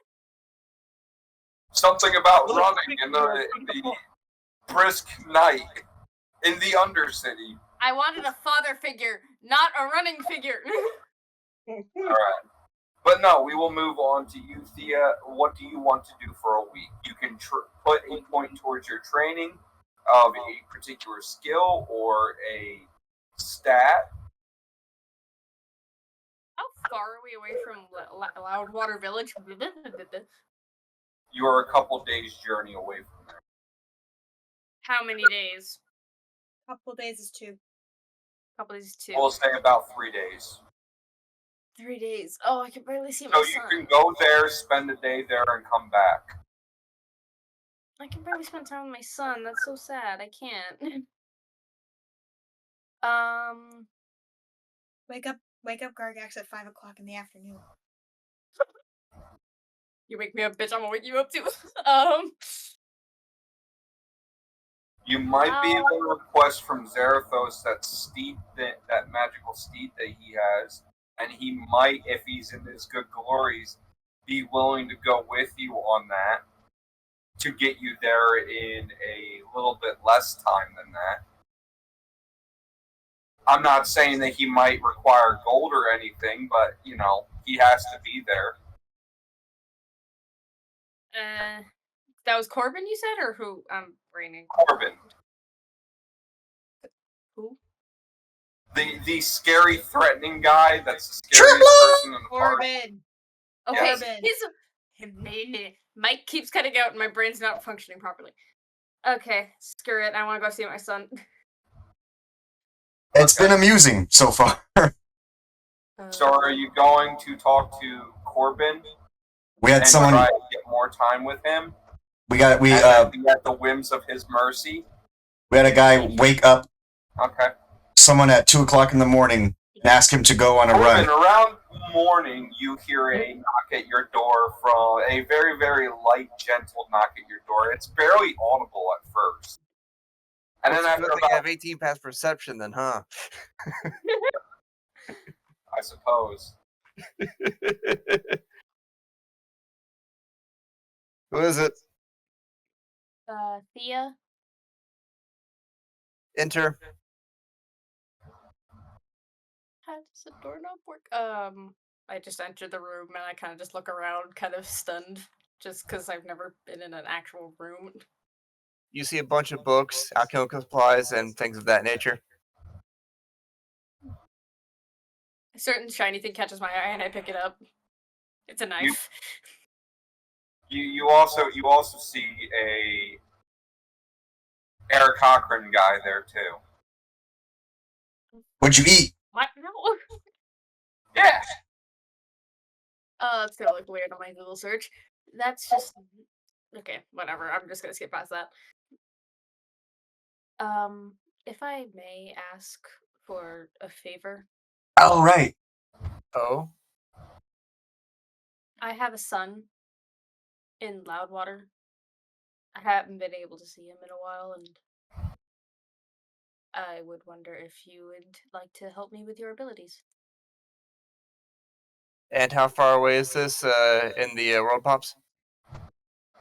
Something about Look, running speak in to her, the speak to her. brisk night in the Undercity. I wanted a father figure, not a running figure. Alright. But no, we will move on to you, Thea. What do you want to do for a week? You can put a point towards your training of a particular skill or a stat. How far are we away from Loudwater Village? You are a couple days' journey away from there. How many days? Couple days is 2. Couple days, 2. We'll say about 3 days. 3 days. Oh, I can barely see So my you son. can go there, spend a day there, and come back. I can barely spend time with my son. That's so sad. I can't. Wake up, Gargax at 5 o'clock in the afternoon. You wake me up, bitch. I'm gonna wake you up too. You might be able to request from Zarathos that steed, that magical steed that he has, and he might, if he's in his good glories, be willing to go with you on that to get you there in a little bit less time than that. I'm not saying that he might require gold or anything, but, you know, he has to be there. That was Corbin, you said, or who? I'm braining. Corbin. Who? The scary, threatening guy that's the scariest person in the party. Corbin. Okay, Corbin. Mike keeps cutting out and my brain's not functioning properly. Okay, screw it. I want to go see my son. It's been amusing so far. So are you going to talk to Corbin We had and someone. try to get more time with him? We And be at the whims of his mercy? had a guy wake up Okay. someone at 2:00 in the morning and ask him to go on a Corbin, run. around morning, you hear a knock at your door from a very, very light, gentle knock at your door. It's barely audible at first. And Well, then it's a after good thing I about, have 18 past perception, then, huh? I suppose. Who is it? Thea? Enter. How does the doorknob work? I just enter the room and I kind of just look around, kind of stunned, just because I've never been in an actual room. You see a bunch of books, alchemical supplies, and things of that nature. A certain shiny thing catches my eye and I pick it up. It's a knife. You also see a Eric Cochran guy there too. What'd you eat? What? No. Yeah. It's gonna look weird on my Google search. That's just okay. Whatever. I'm just gonna skip past that. If I may ask for a favor, All right. Oh? I have a son in Loudwater. I haven't been able to see him in a while, and I would wonder if you would like to help me with your abilities. And how far away is this in the World Pops?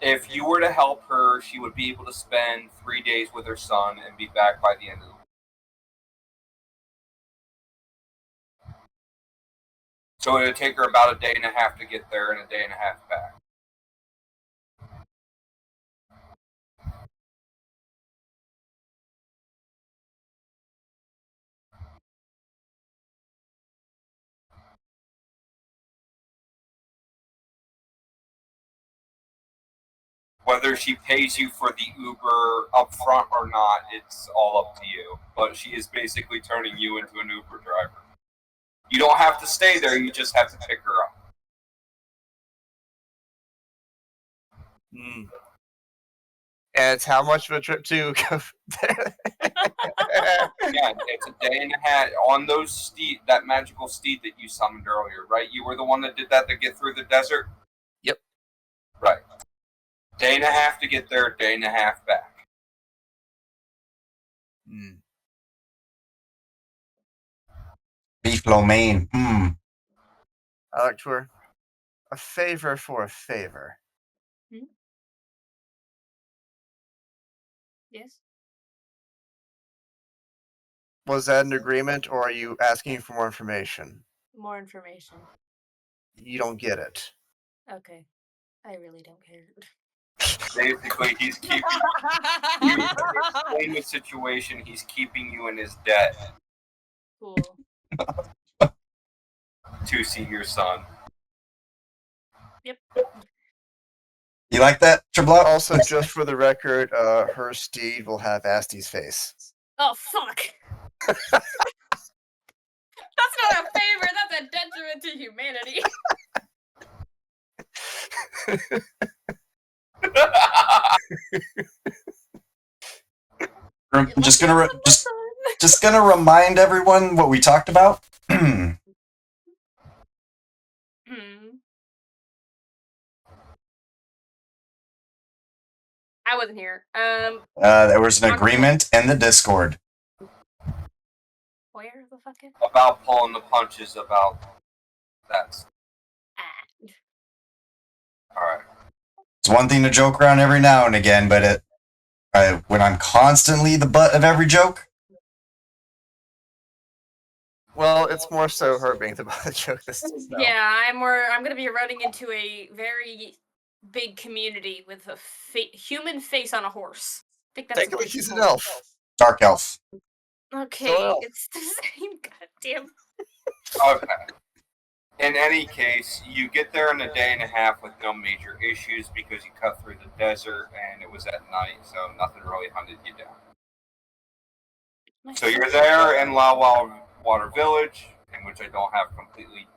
If you were to help her, she would be able to spend 3 days with her son and be back by the end of the week. So it would take her about a day and a half to get there and a day and a half back. Whether she pays you for the Uber up front or not, it's all up to you. But she is basically turning you into an Uber driver. You don't have to stay there, you just have to pick her up. Hmm. And it's how much of a trip to go there? Yeah, it's a day and a half on those steed, that magical steed that you summoned earlier, right? You were the one that did that to get through the desert? Yep. Right. Day and a half to get there, day and a half back. Hmm. Beef lo mein. I like to her. A favor for a favor. Yes. Was that an agreement, or are you asking for more information? More information. You don't get it. Okay. I really don't care. Basically, he's keeping. Explain the situation. He's keeping you in his debt Cool. to see your son. Yep. You like that, Triblot? Also, just for the record, her steed will have Asti's face. Oh fuck! That's not a favor. That's a detriment to humanity. Just gonna remind everyone what we talked about. I wasn't here. There was an agreement in the Discord. Where the fuck is? About pulling the punches about that. Alright. It's one thing to joke around every now and again, but when I'm constantly the butt of every joke. Well, it's more so her being the butt of the joke this time. Yeah, I'm gonna be running into a very big community with a human face on a horse. I think that's Technically, she's an elf. Dark elf. Okay, So it's the same goddamn. Okay. In any case, you get there in a day and a half with no major issues because you cut through the desert and it was at night, so nothing really hunted you down. So you're there in Water Village, in which I don't have completely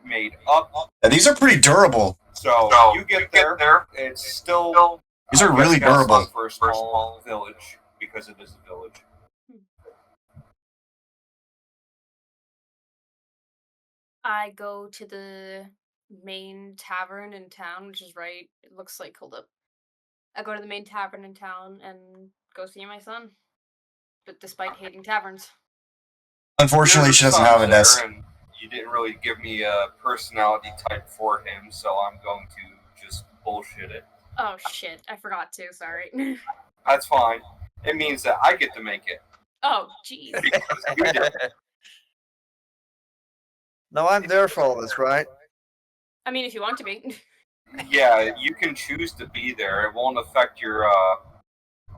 made up. Yeah, these are pretty durable. So you get there. It's still. These are really durable for a small village because it is a village. I go to the main tavern in town, which is right. It looks like, hold up. I go to the main tavern in town and go see my son. But despite hating taverns. Unfortunately, she doesn't have a desk. And you didn't really give me a personality type for him, so I'm going to just bullshit it. Oh shit, I forgot to, sorry. That's fine. It means that I get to make it. Oh, jeez. Because you did it. No, I'm there for all this, right? I mean, if you want to be. Yeah, you can choose to be there. It won't affect your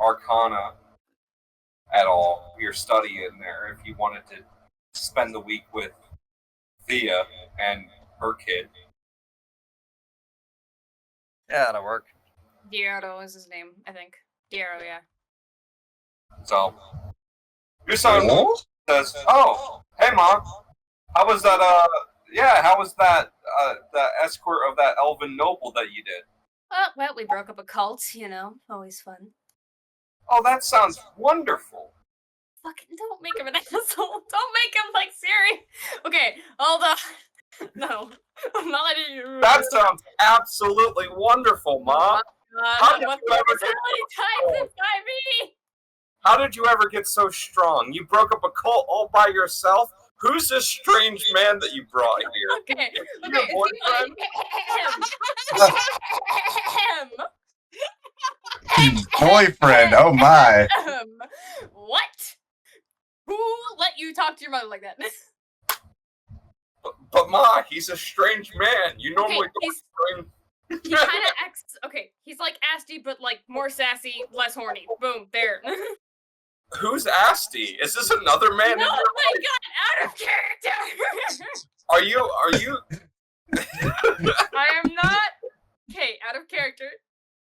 arcana at all. Your study in there. If you wanted to spend the week with Thea and her kid. Yeah, that'll work. Diardo is his name, I think. Diardo, yeah. So, your son says, "Oh, hey, Mom. How was that, how was that, the escort of that elven noble that you did?" Oh, well, we broke up a cult, you know. Always fun. Oh, that sounds wonderful. Fucking don't make him an asshole. Don't make him like Siri. Okay, hold on. No, I'm not letting you. That sounds absolutely wonderful, Mom. How did you ever get so strong? You broke up a cult all by yourself? Who's this strange man that you brought here? Okay, Your boyfriend? Boyfriend, oh my. What? Who let you talk to your mother like that? But Ma, he's a strange man. You normally he kind of acts. Okay, he's like Asti, but like more sassy, less horny. Boom, there. Who's Asti? Is this another man? No, my God, out of character. Are you? I am not. Okay, out of character.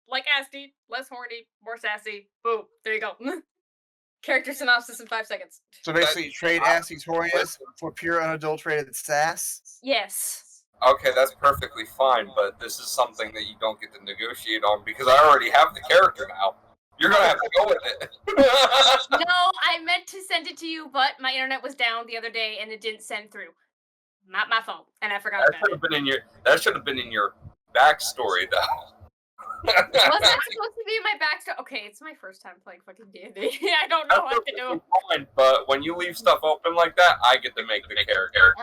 Like Asti, less horny, more sassy. Boom, there you go. Character synopsis in 5 seconds. So basically, trade Asti's horniness for pure unadulterated sass? Yes. Okay, that's perfectly fine, but this is something that you don't get to negotiate on because I already have the character now. You're gonna have to go with it. No, I meant to send it to you, but my internet was down the other day and it didn't send through. Not my fault, and I forgot about it. That should have been in your backstory, though. Wasn't supposed to be my backstory. Okay, it's my first time playing fucking D&D. I don't know what to do. Fine, but when you leave stuff open like that, I get to make the character.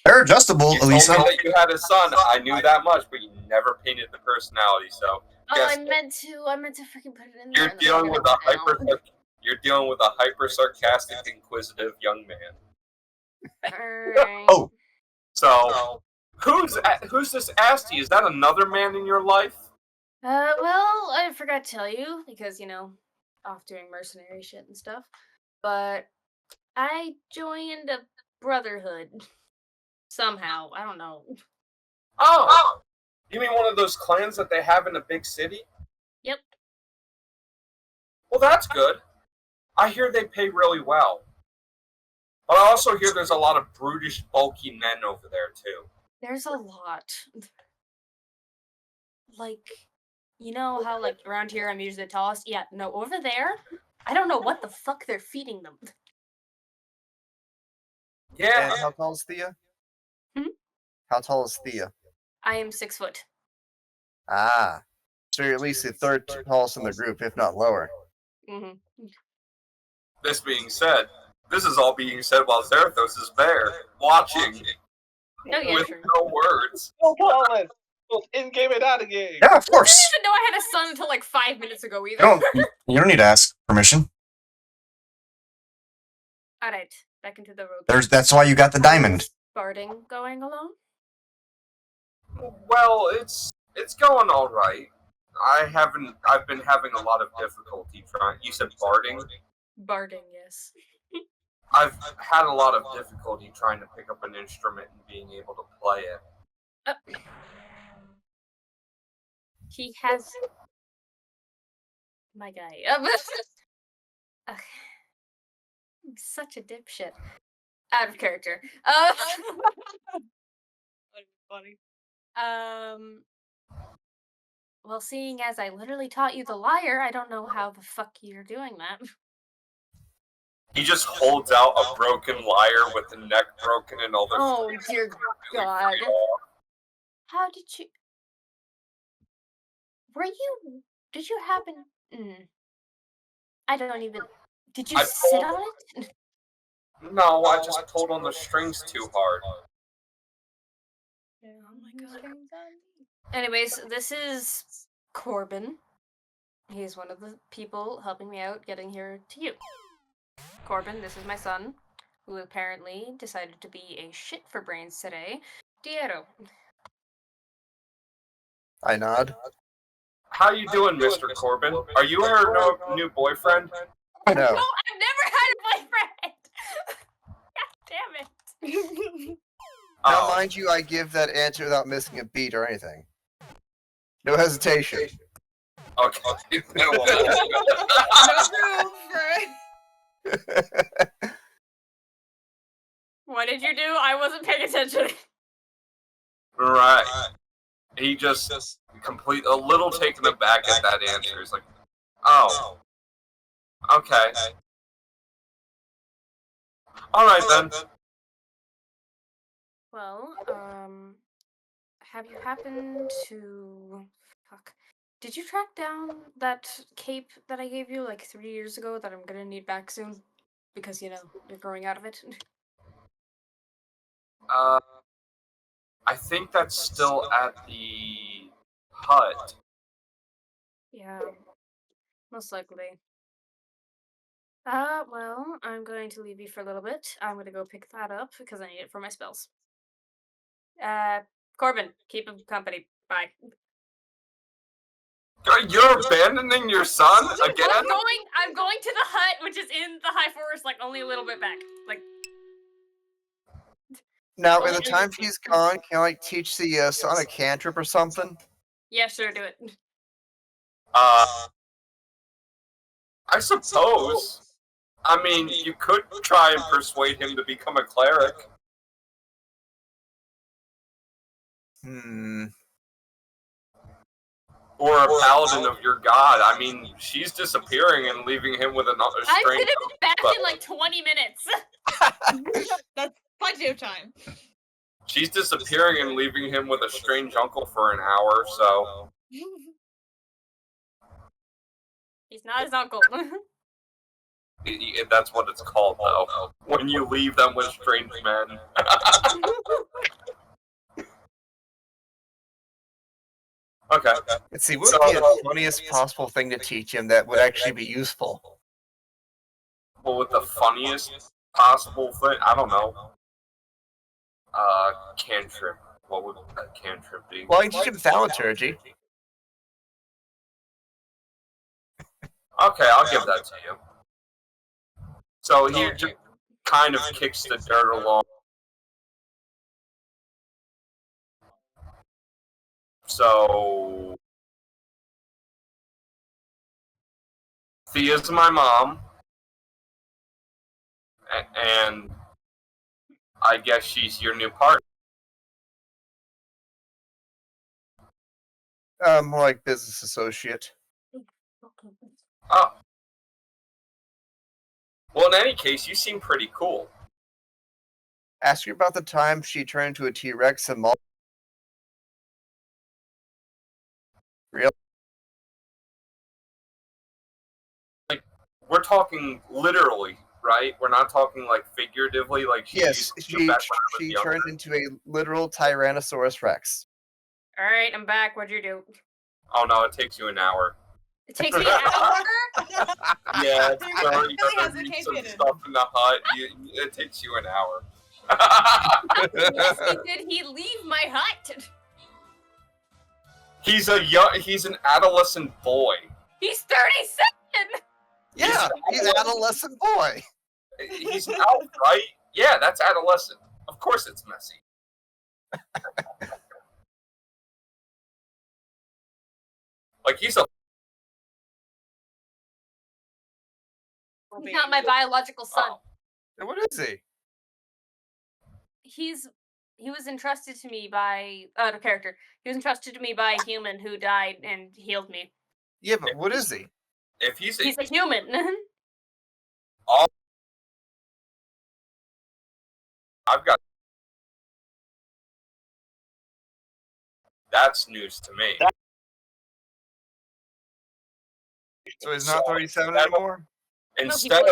They're adjustable, You told Elisa. me that you had a son. I knew that much, but you never painted the personality. So Oh, guess I meant to freaking put it in there. you're and then dealing I with got a it down. You're dealing with a hyper sarcastic, inquisitive young man. Alright. Oh, So who's this Asti? Is that another man in your life? Well, I forgot to tell you because off doing mercenary shit and stuff. But I joined a Brotherhood somehow. I don't know. Oh, you mean one of those clans that they have in a big city? Yep. Well, that's good. I hear they pay really well. But I also hear there's a lot of brutish, bulky men over there, too. There's a lot. Like, you know how, like, around here I'm usually the tallest? Yeah, no, over there, I don't know what the fuck they're feeding them. Yeah. And how tall is Thea? Hmm? How tall is Thea? I am 6 foot. Ah. So you're at least the third tallest in the group, if not lower. Mm-hmm. This being said, this is all being said while Zarathos is there, watching, Oh, yeah, with true. no words. No comment. Both in game and out of game. yeah, of I course. didn't even know I had a son until like 5 minutes ago You either. you don't need to ask permission. Alright, back into the road. That's why you got the diamond. Barding going along? Well, it's going all right. I've been having a lot of difficulty trying. You said barding? Barding, yes. I've had a lot of difficulty trying to pick up an instrument and being able to play it. He has... My guy. Okay. I'm such a dipshit. Out of character. Funny. Well, seeing as I literally taught you the lyre, I don't know how the fuck you're doing that. He just holds out a broken lyre with the neck broken and all the Oh, strings dear really God. free off. How did you... Did you happen... I don't even... Did you I sit pulled- on it? No, I just pulled on the strings too hard. Oh my God. Anyways, this is Corbin. He's one of the people helping me out getting here to you. Corbin, this is my son, who apparently decided to be a shit for brains today. Diero. I nod. How you doing, Mr. Corbin? Are you her new boyfriend? No. No, I've never had a boyfriend! God damn it. Now, Oh, mind you, I give that answer without missing a beat or anything. No hesitation. okay. No room for What did you do? I wasn't paying attention. Right. He just a little taken aback at that answer. He's like, oh, okay. All right then. Well, have you happened to... Fuck. Did you track down that cape that I gave you like 3 years ago that I'm gonna need back soon? Because, you're growing out of it? I think that's still at the hut. Yeah, most likely. Well, I'm going to leave you for a little bit. I'm gonna go pick that up because I need it for my spells. Corbin, keep him company. Bye. You're abandoning your son again? I'm going to the hut, which is in the high forest, like only a little bit back. Like, Now, in the time she's gone, can I like teach the son a cantrip or something? yeah, sure, do it. I suppose. I mean, you could try and persuade him to become a cleric. Or a paladin of your god. I mean, she's disappearing and leaving him with a I'm strange... gonna be back in like 20 minutes. That's plenty of time. She's disappearing and leaving him with a strange uncle for an hour, so... He's not his uncle. That's what it's called, though. When you leave them with strange men. Okay. Let's see, what would be the funniest possible thing to teach him that would actually be useful? Well, with the funniest possible thing, I don't know. Cantrip. What would a cantrip be? Well, I can teach him thaumaturgy. Okay, I'll give that to you. So he just kind of kicks the dirt along. So Thea's my mom, and I guess she's your new partner. More like business associate. Oh. Well, in any case, you seem pretty cool. Ask her about the time she turned into a T-Rex and Really? Like, we're talking literally, right? We're not talking like figuratively. Like Yes, she she turned into a literal Tyrannosaurus Rex. All right, I'm back. What'd you do? Oh no, it takes you an hour. It takes me an hour. Yeah, He so really you gotta hasn't read some camped in. stuff in the hut. It takes you an hour. Yes, did he leave my hut? He's an adolescent boy. He's 37. Yeah, he's an adolescent boy. He's an elf, right? Yeah, that's adolescent. Of course it's messy. Like, he's a... He's not my biological son. And what is he? He was entrusted to me by the character. He was entrusted to me by a human who died and healed me. Yeah, but what is he? If he's a human. I've got... That's news to me. So he's not 37 anymore? Instead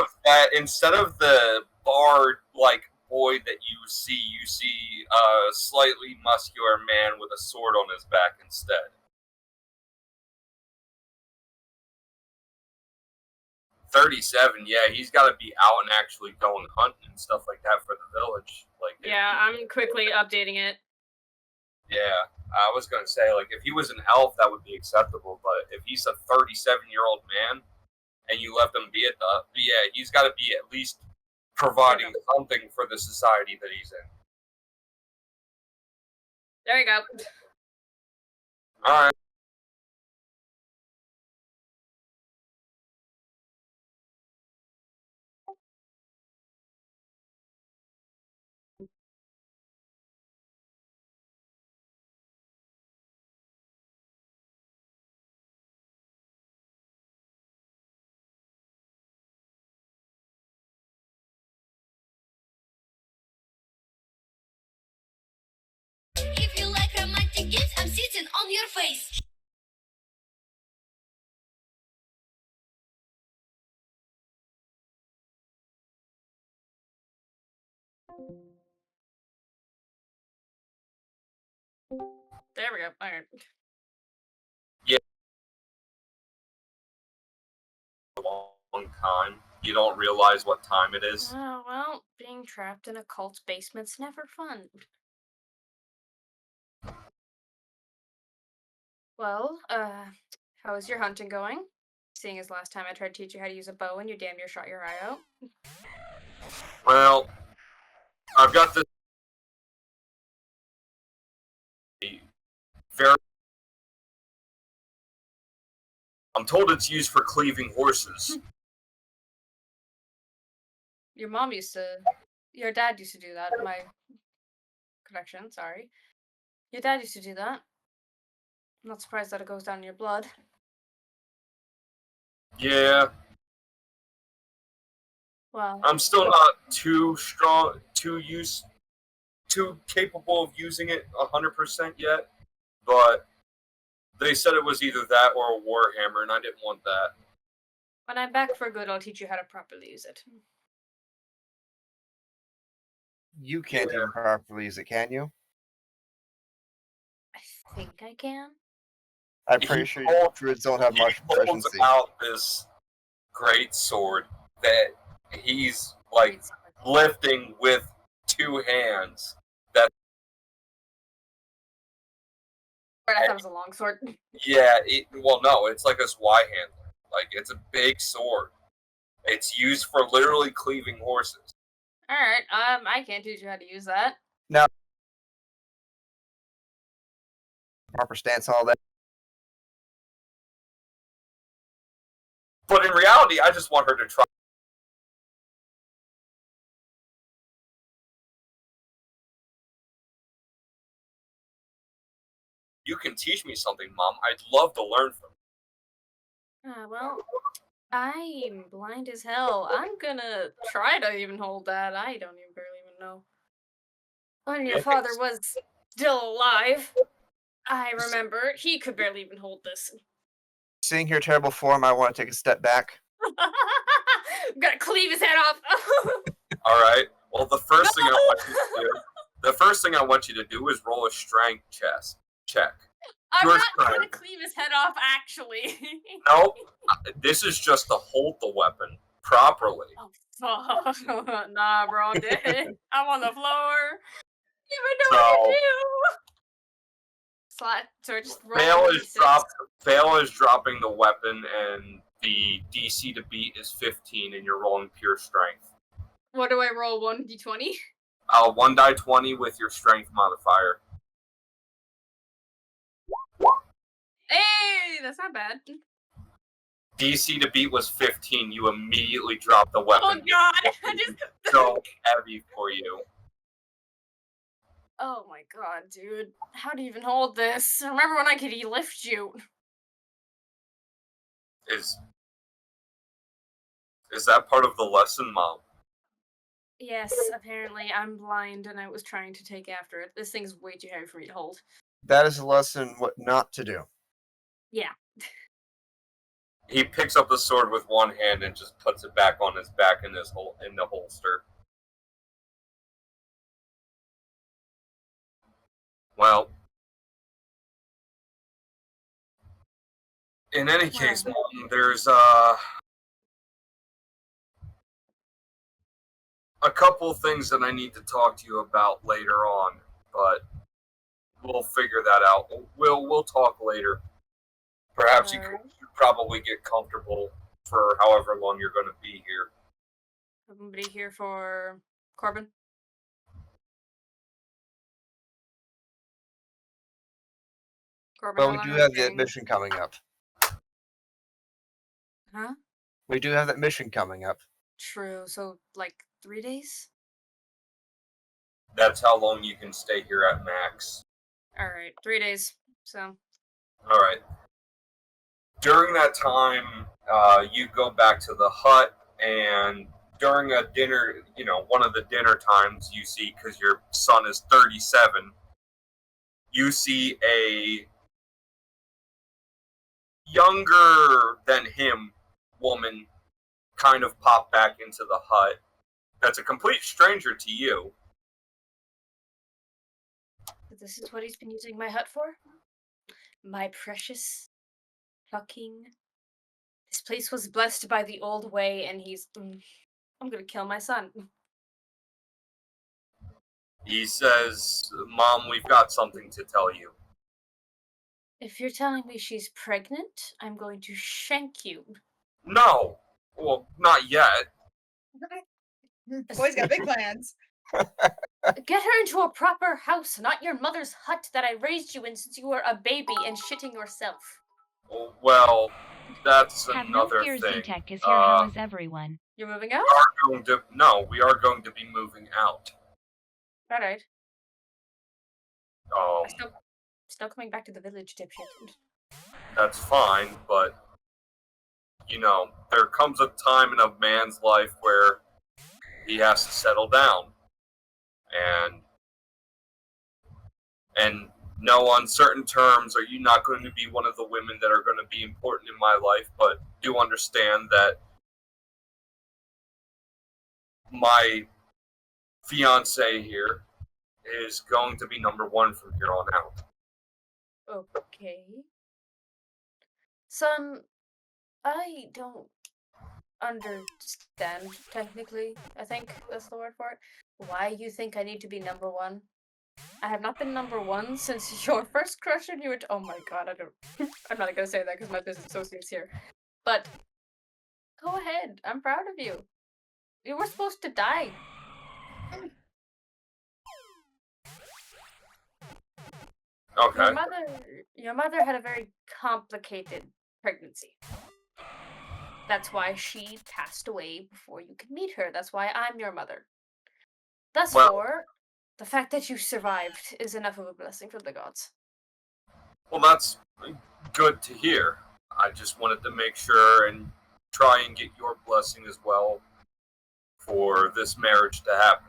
of the bard like boy that you see a slightly muscular man with a sword on his back instead. 37, yeah, he's got to be out and actually going hunting and stuff like that for the village. Like, yeah, I'm quickly updating it. Yeah, I was gonna say, like, if he was an elf, that would be acceptable. But if he's a 37-year-old man and you let him be yeah, he's got to be at least providing something for the society that he's in. There you go. All right. If you like romantic gifts, I'm sitting on your face. There we go. All right. Yeah. A long time. You don't realize what time it is. Oh, well, being trapped in a cult's basement's never fun. Well, how is your hunting going? Seeing as last time I tried to teach you how to use a bow and you damn near shot your eye out. Well, I've got this very... I'm told it's used for cleaving horses. Your dad used to do that. My correction, sorry. Your dad used to do that. I'm not surprised that it goes down in your blood. Yeah. Well, I'm still not too strong, too capable of using it 100% yet, but they said it was either that or a warhammer, and I didn't want that. When I'm back for good, I'll teach you how to properly use it. You can't even properly use it, can you? I think I can. I'm pretty sure druids don't have much He holds proficiency. out this great sword that he's like Read something. lifting with 2 hands. I thought it was a long sword. Yeah, well, no, it's like a Y handler. Like, it's a big sword. It's used for literally cleaving horses. Alright, I can't teach you how to use that. Proper stance, all that. But in reality, I just want her to try. You can teach me something, Mom. I'd love to learn from you. Well, I'm blind as hell. I'm gonna try to even hold that. I don't even barely even know. When your father was still alive, I remember he could barely even hold this. Seeing your terrible form, I want to take a step back. I'm gonna cleave his head off. All right. Well, the first thing I want you to do is roll a strength check. I'm Your not strength. gonna cleave his head off, actually. Nope. This is just to hold the weapon properly. Oh, fuck. Nah, bro, I'm dead. I'm on the floor. You even know what to do. So I just roll Fail is dropping the weapon, and the DC to beat is 15, and you're rolling pure strength. What do I roll? 1d20? 1 die 20 with your strength modifier. Hey, that's not bad. DC to beat was 15. You immediately drop the weapon. Oh god! I just so heavy for you. Oh my god, dude. How do you even hold this? Remember when I could lift you? Is that part of the lesson, Mom? Yes, apparently I'm blind and I was trying to take after it. This thing's way too heavy for me to hold. That is a lesson what not to do. Yeah. He picks up the sword with one hand and just puts it back on his back in the holster. Well, in any case, Mom, there's a couple things that I need to talk to you about later on, but we'll figure that out. We'll talk later. Perhaps you could probably get comfortable for however long you're going to be here. Somebody here for Corbin? Corbin, Well, we do have the mission coming up. Huh? We do have that mission coming up. True. So, like, 3 days? That's how long you can stay here at max. Alright, 3 days. So. Alright. During that time, you go back to the hut, and during a dinner, one of the dinner times you see, because your son is 37, you see a younger than him woman kind of pop back into the hut. That's a complete stranger to you. This is what he's been using my hut for? My precious fucking. This place was blessed by the old way, and he's. I'm gonna kill my son. He says, Mom, we've got something to tell you. If you're telling me she's pregnant, I'm going to shank you. No. Well, not yet. Boy's got big plans. Get her into a proper house, not your mother's hut that I raised you in since you were a baby and shitting yourself. Well, that's Have another no fears, thing. Z-Tech is here. How is everyone? You're moving out? We are going to be moving out. Alright. Still coming back to the village, dipshit. That's fine, but there comes a time in a man's life where he has to settle down. And no uncertain terms are you not going to be one of the women that are going to be important in my life, but do understand that my fiance here is going to be number one from here on out. Okay. Son, I don't understand, technically. I think that's the word for it. Why you think I need to be number one? I have not been number one since your first crush and you were. Oh my god, I don't. I'm not gonna say that because my business associate's here. But go ahead. I'm proud of you. You were supposed to die. Okay. Your mother had a very complicated pregnancy. That's why she passed away before you could meet her. That's why I'm your mother. Thus Well, the fact that you survived is enough of a blessing from the gods. well, that's good to hear. I just wanted to make sure and try and get your blessing as well for this marriage to happen.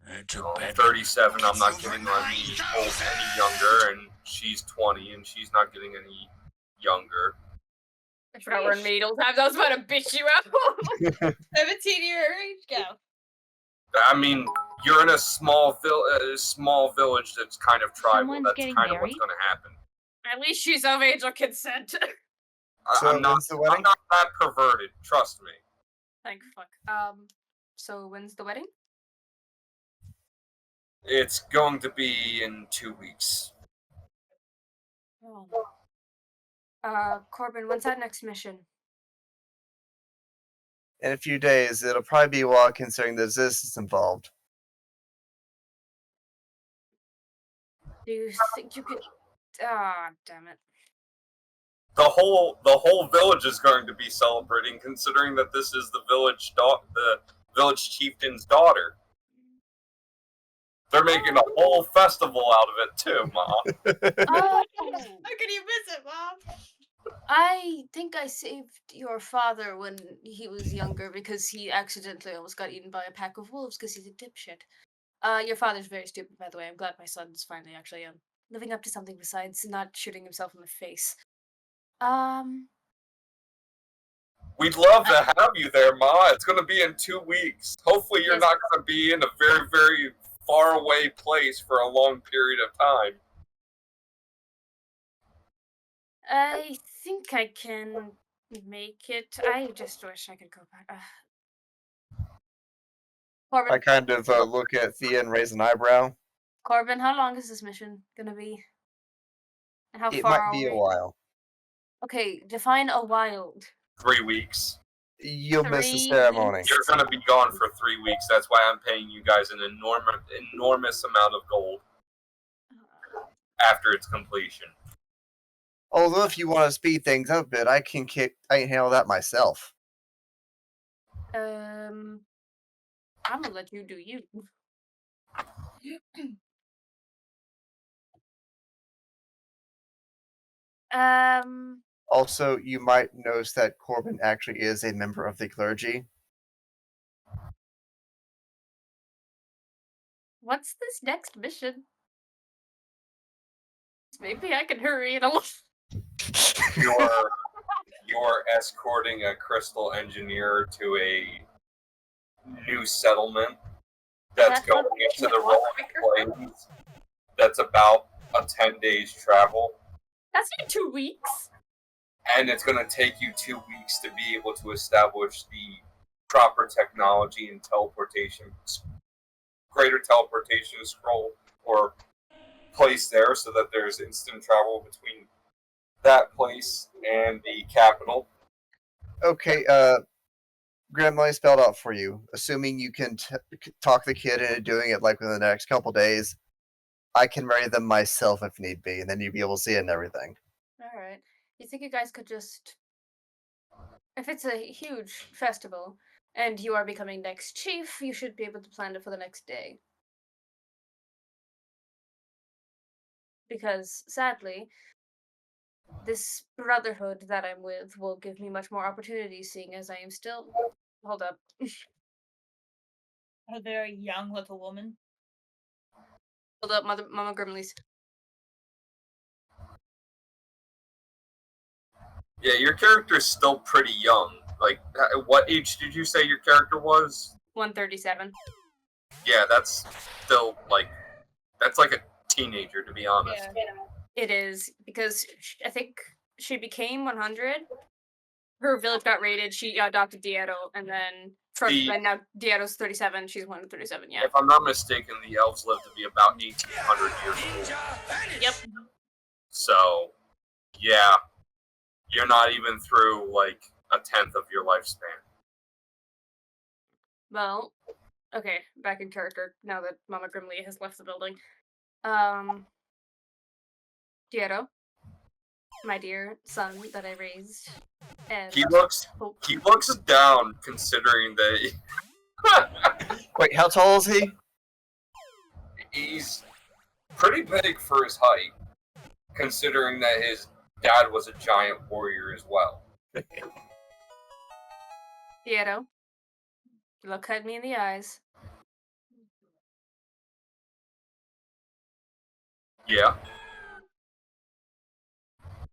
I'm 37. I'm not getting any younger, and she's 20, and she's not getting any younger. I forgot we're in medieval times. I was about to bitch you out. 17-year age gap. I mean, you're in a small village that's kind of tribal. Someone's That's getting kind of what's married? going to happen. At least she's of age or consent. So I'm not. when's the wedding? I'm not that perverted. Trust me. Thank fuck. So when's the wedding? It's going to be in 2 weeks. Oh. Corbin, when's that next mission? In a few days, it'll probably be a while considering the resistance involved. Do you think you could? Ah, damn it. The whole village is going to be celebrating, considering that this is the village chieftain's daughter. They're making a whole festival out of it too, Mom. Oh, How could you miss it, Mom? I think I saved your father when he was younger because he accidentally almost got eaten by a pack of wolves because he's a dipshit. Your father's very stupid, by the way. I'm glad my son's finally actually living up to something besides not shooting himself in the face. We'd love to have you there, Ma. It's going to be in 2 weeks. Hopefully, you're Yes. not going to be in a very, very far away place for a long period of time. I think I can make it. I just wish I could go back. Corbin, I kind of look at Thea and raise an eyebrow. Corbin, how long is this mission gonna be? And how It far might are be a we? while. Okay, define a wild. 3 weeks. You'll miss the 3 ceremony. weeks. You're going to be gone for 3 weeks. That's why I'm paying you guys an enormous amount of gold after its completion. Although, if you want to speed things up a bit, I can handle that myself. I'm gonna let you do you. Also, you might notice that Corbin actually is a member of the clergy. What's this next mission? Maybe I can hurry it along. You're escorting a crystal engineer to a new settlement that's going into the Rolling Plains. That's about a 10 days travel. That's in 2 weeks. And it's going to take you 2 weeks to be able to establish the proper technology and greater teleportation scroll or place there so that there's instant travel between that place and the capital. Okay, Graham, let me spell it out for you. Assuming you can talk the kid into doing it like within the next couple days, I can marry them myself if need be, and then you'll be able to see it and everything. Alright. You think you guys could just... If it's a huge festival, and you are becoming next chief, you should be able to plan it for the next day. Because, sadly, this brotherhood that I'm with will give me much more opportunities, seeing as I am still... Hold up. A very young little woman. Hold up, Mama Grimleys. Yeah, your character's still pretty young. Like, what age did you say your character was? 137. Yeah, that's still like, that's like a teenager, to be honest. Yeah. It is because I think she became 100. Her village got raided. She adopted Dieto, and then and now Dieto's 37. She's 137. Yeah. If I'm not mistaken, the elves live to be about 1,800 years old. Yep. So, yeah, you're not even through like a tenth of your lifespan. Well, okay, back in character now that Mama Grimly has left the building. Dieto, my dear son that I raised. And He looks down, considering that Wait, how tall is he? he's pretty big for his height, considering that his dad was a giant warrior as well. Dieto, look at me in the eyes. Yeah.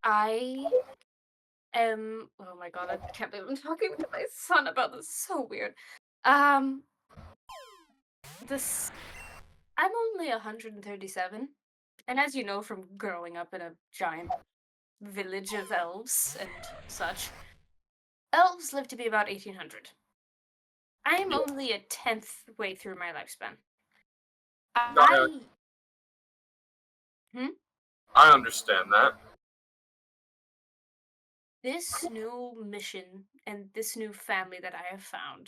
I am. Oh my god, I can't believe I'm talking to my son about this. So weird. This. I'm only 137, and as you know from growing up in a giant village of elves and such, elves live to be about 1800. I am only a 10th way through my lifespan. I understand that. This new mission and this new family that I have found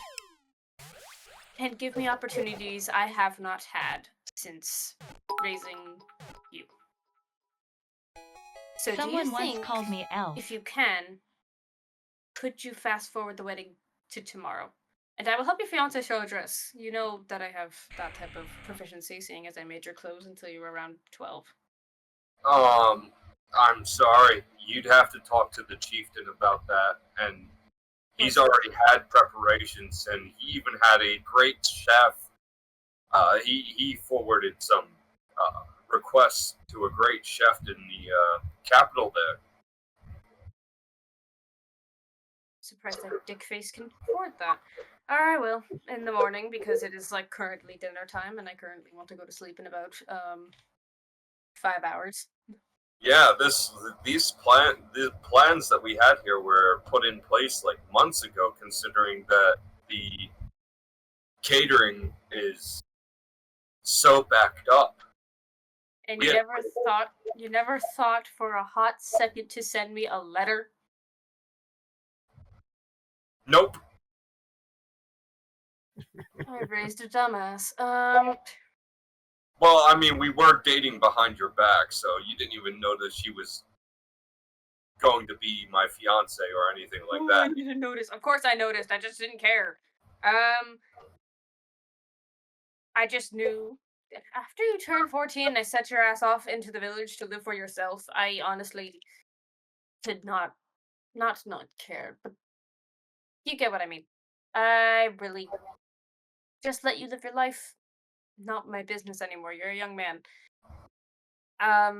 can give me opportunities I have not had since raising you. So Someone do you once think, called me elf. if you can, could you fast forward the wedding to tomorrow? And I will help your fiance show a dress. You know that I have that type of proficiency, seeing as I made your clothes until you were around 12. I'm sorry. You'd have to talk to the chieftain about that, and he's already had preparations, and he even had a great chef. He forwarded some requests to a great chef in the capital there. Surprised that Dickface can afford that. Alright, well, in the morning, because it is like currently dinner time, and I currently want to go to sleep in about 5 hours. Yeah, the plans that we had here were put in place like months ago, considering that the catering is so backed up. And you never thought for a hot second to send me a letter? Nope. I raised a dumbass. Well, I mean, we were dating behind your back, so you didn't even know that she was going to be my fiance or anything like I that. didn't notice. Of course I noticed. I just didn't care. I just knew that after you turned 14 and I set your ass off into the village to live for yourself, I honestly did not care. But you get what I mean. I really just let you live your life. Not my business anymore. You're a young man. I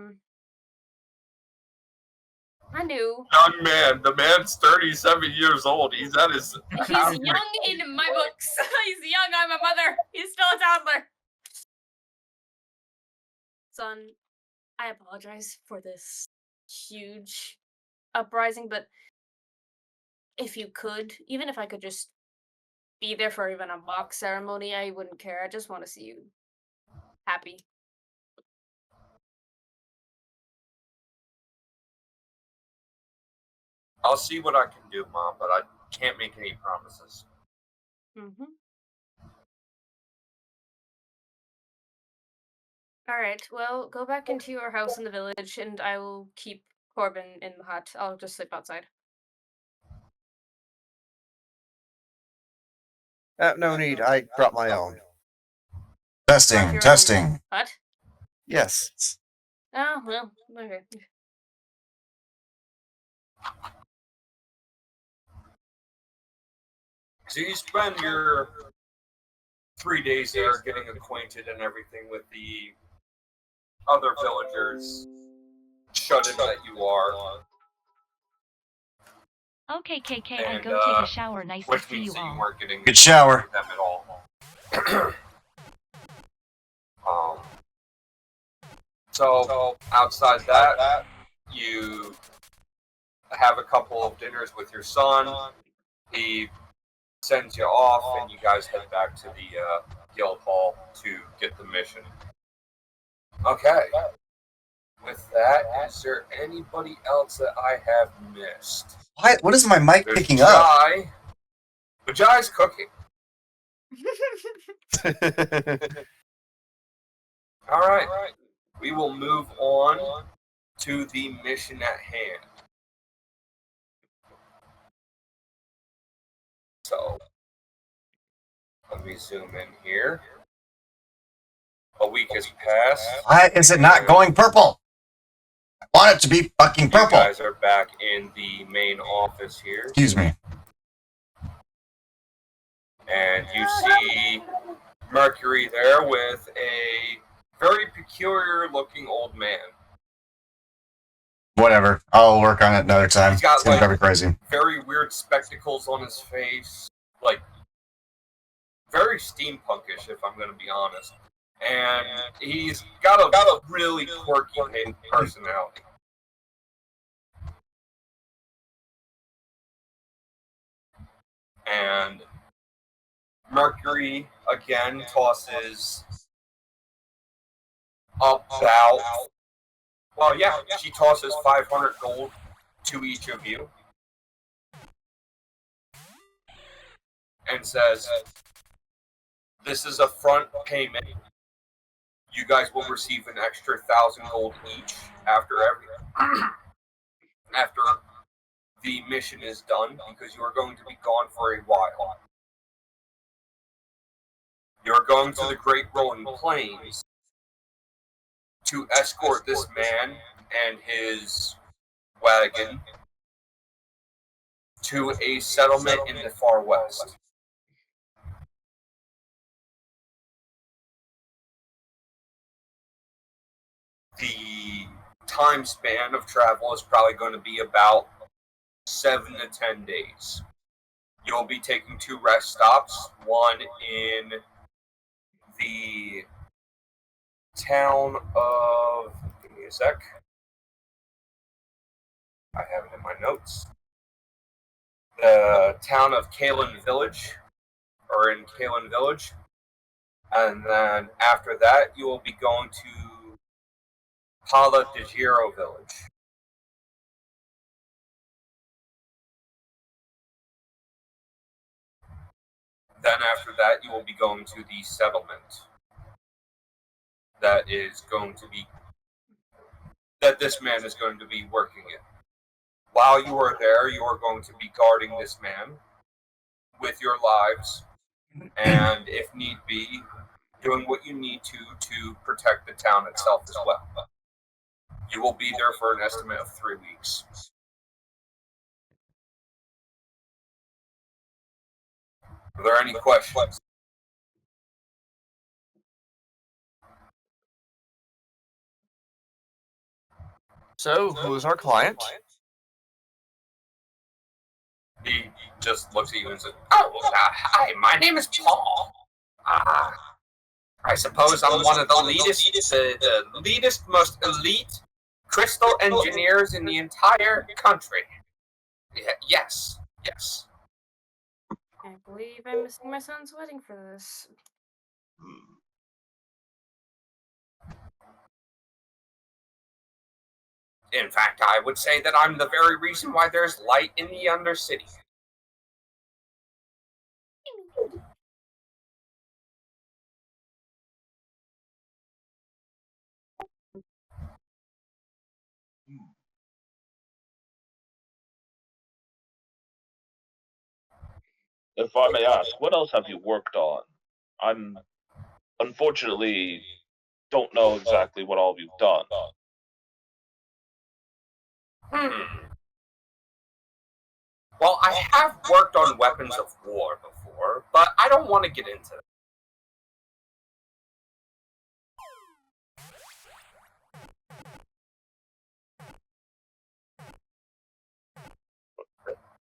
knew. Young man, the man's 37 years old. He's at his. He's young in my books. He's young. I'm a mother. He's still a toddler. Son, I apologize for this huge uprising, but if you could, even if I could just be there for even a mock ceremony, I wouldn't care. I just want to see you happy. I'll see what I can do, Mom, but I can't make any promises. Mm-hmm. Alright, well, go back into your house in the village, and I will keep Corbin in the hut. I'll just sleep outside. No need. I brought my own. Brought Testing, your testing. own hut? Yes. Oh, well, okay. So you spend your 3 days there getting acquainted and everything with the other villagers, shut in that you are. Okay, KK, I And, go take a shower. Nice to which see means you that you all. weren't getting Good shower. with them at all. So outside that, you have a couple of dinners with your son. He sends you off, and you guys head back to the guild hall to get the mission. Okay. With that, is there anybody else that I have missed? What is my mic There's picking up? Jai. But Jai's cooking. All right. We will move on to the mission at hand. So, let me zoom in here. A week has passed. Why is it not going purple? I want it to be fucking You purple. guys are back in the main office here. Excuse me. And you see Mercury there with a very peculiar looking old man. Whatever. I'll work on it another time. He's got, It's gonna like, drive me crazy. very weird spectacles on his face. Like, very steampunkish, if I'm going to be honest. And he's got a really quirky personality. And Mercury, again, tosses about... Well, yeah, she tosses 500 gold to each of you. And says, this is a front payment. You guys will receive an extra 1,000 gold each after the mission is done, because you are going to be gone for a while. You're going to the Great Rolling Plains to escort this man and his wagon to a settlement in the far west. The time span of travel is probably going to be about 7 to 10 days. You'll be taking 2 rest stops, one in the town of... Give me a sec. I have it in my notes. The town of Kalen Village, or in Kalen Village. And then after that, you will be going to Pala de Giro Village. Then after that, you will be going to the settlement that this man is going to be working in. While you are there, you are going to be guarding this man with your lives, and if need be, doing what you need to protect the town itself as well. You will be there for an estimate of 3 weeks. Are there any questions? So, who is our client? He just looks at you and says, hi, my name is Paul. I suppose I'm one of the leadest, most elite crystal engineers in the entire country. Yes. I believe I'm missing my son's wedding for this. In fact, I would say that I'm the very reason why there's light in the Undercity. If I may ask, what else have you worked on? I'm unfortunately don't know exactly what all you've done. Well, I have worked on weapons of war before, but I don't want to get into that.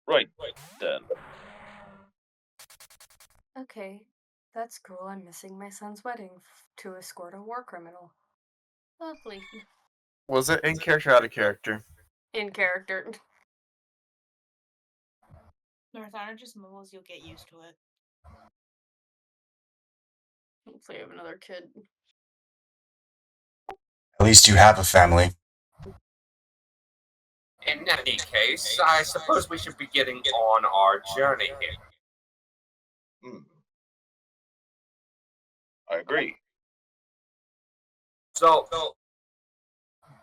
Right then. Okay, that's cool. I'm missing my son's wedding to escort a war criminal. Lovely. Was it in character or out of character? In character. Northana just mumbles, you'll get used to it. Hopefully I have another kid. At least you have a family. In any case, I suppose we should be getting on our journey here. Hmm. I agree. So,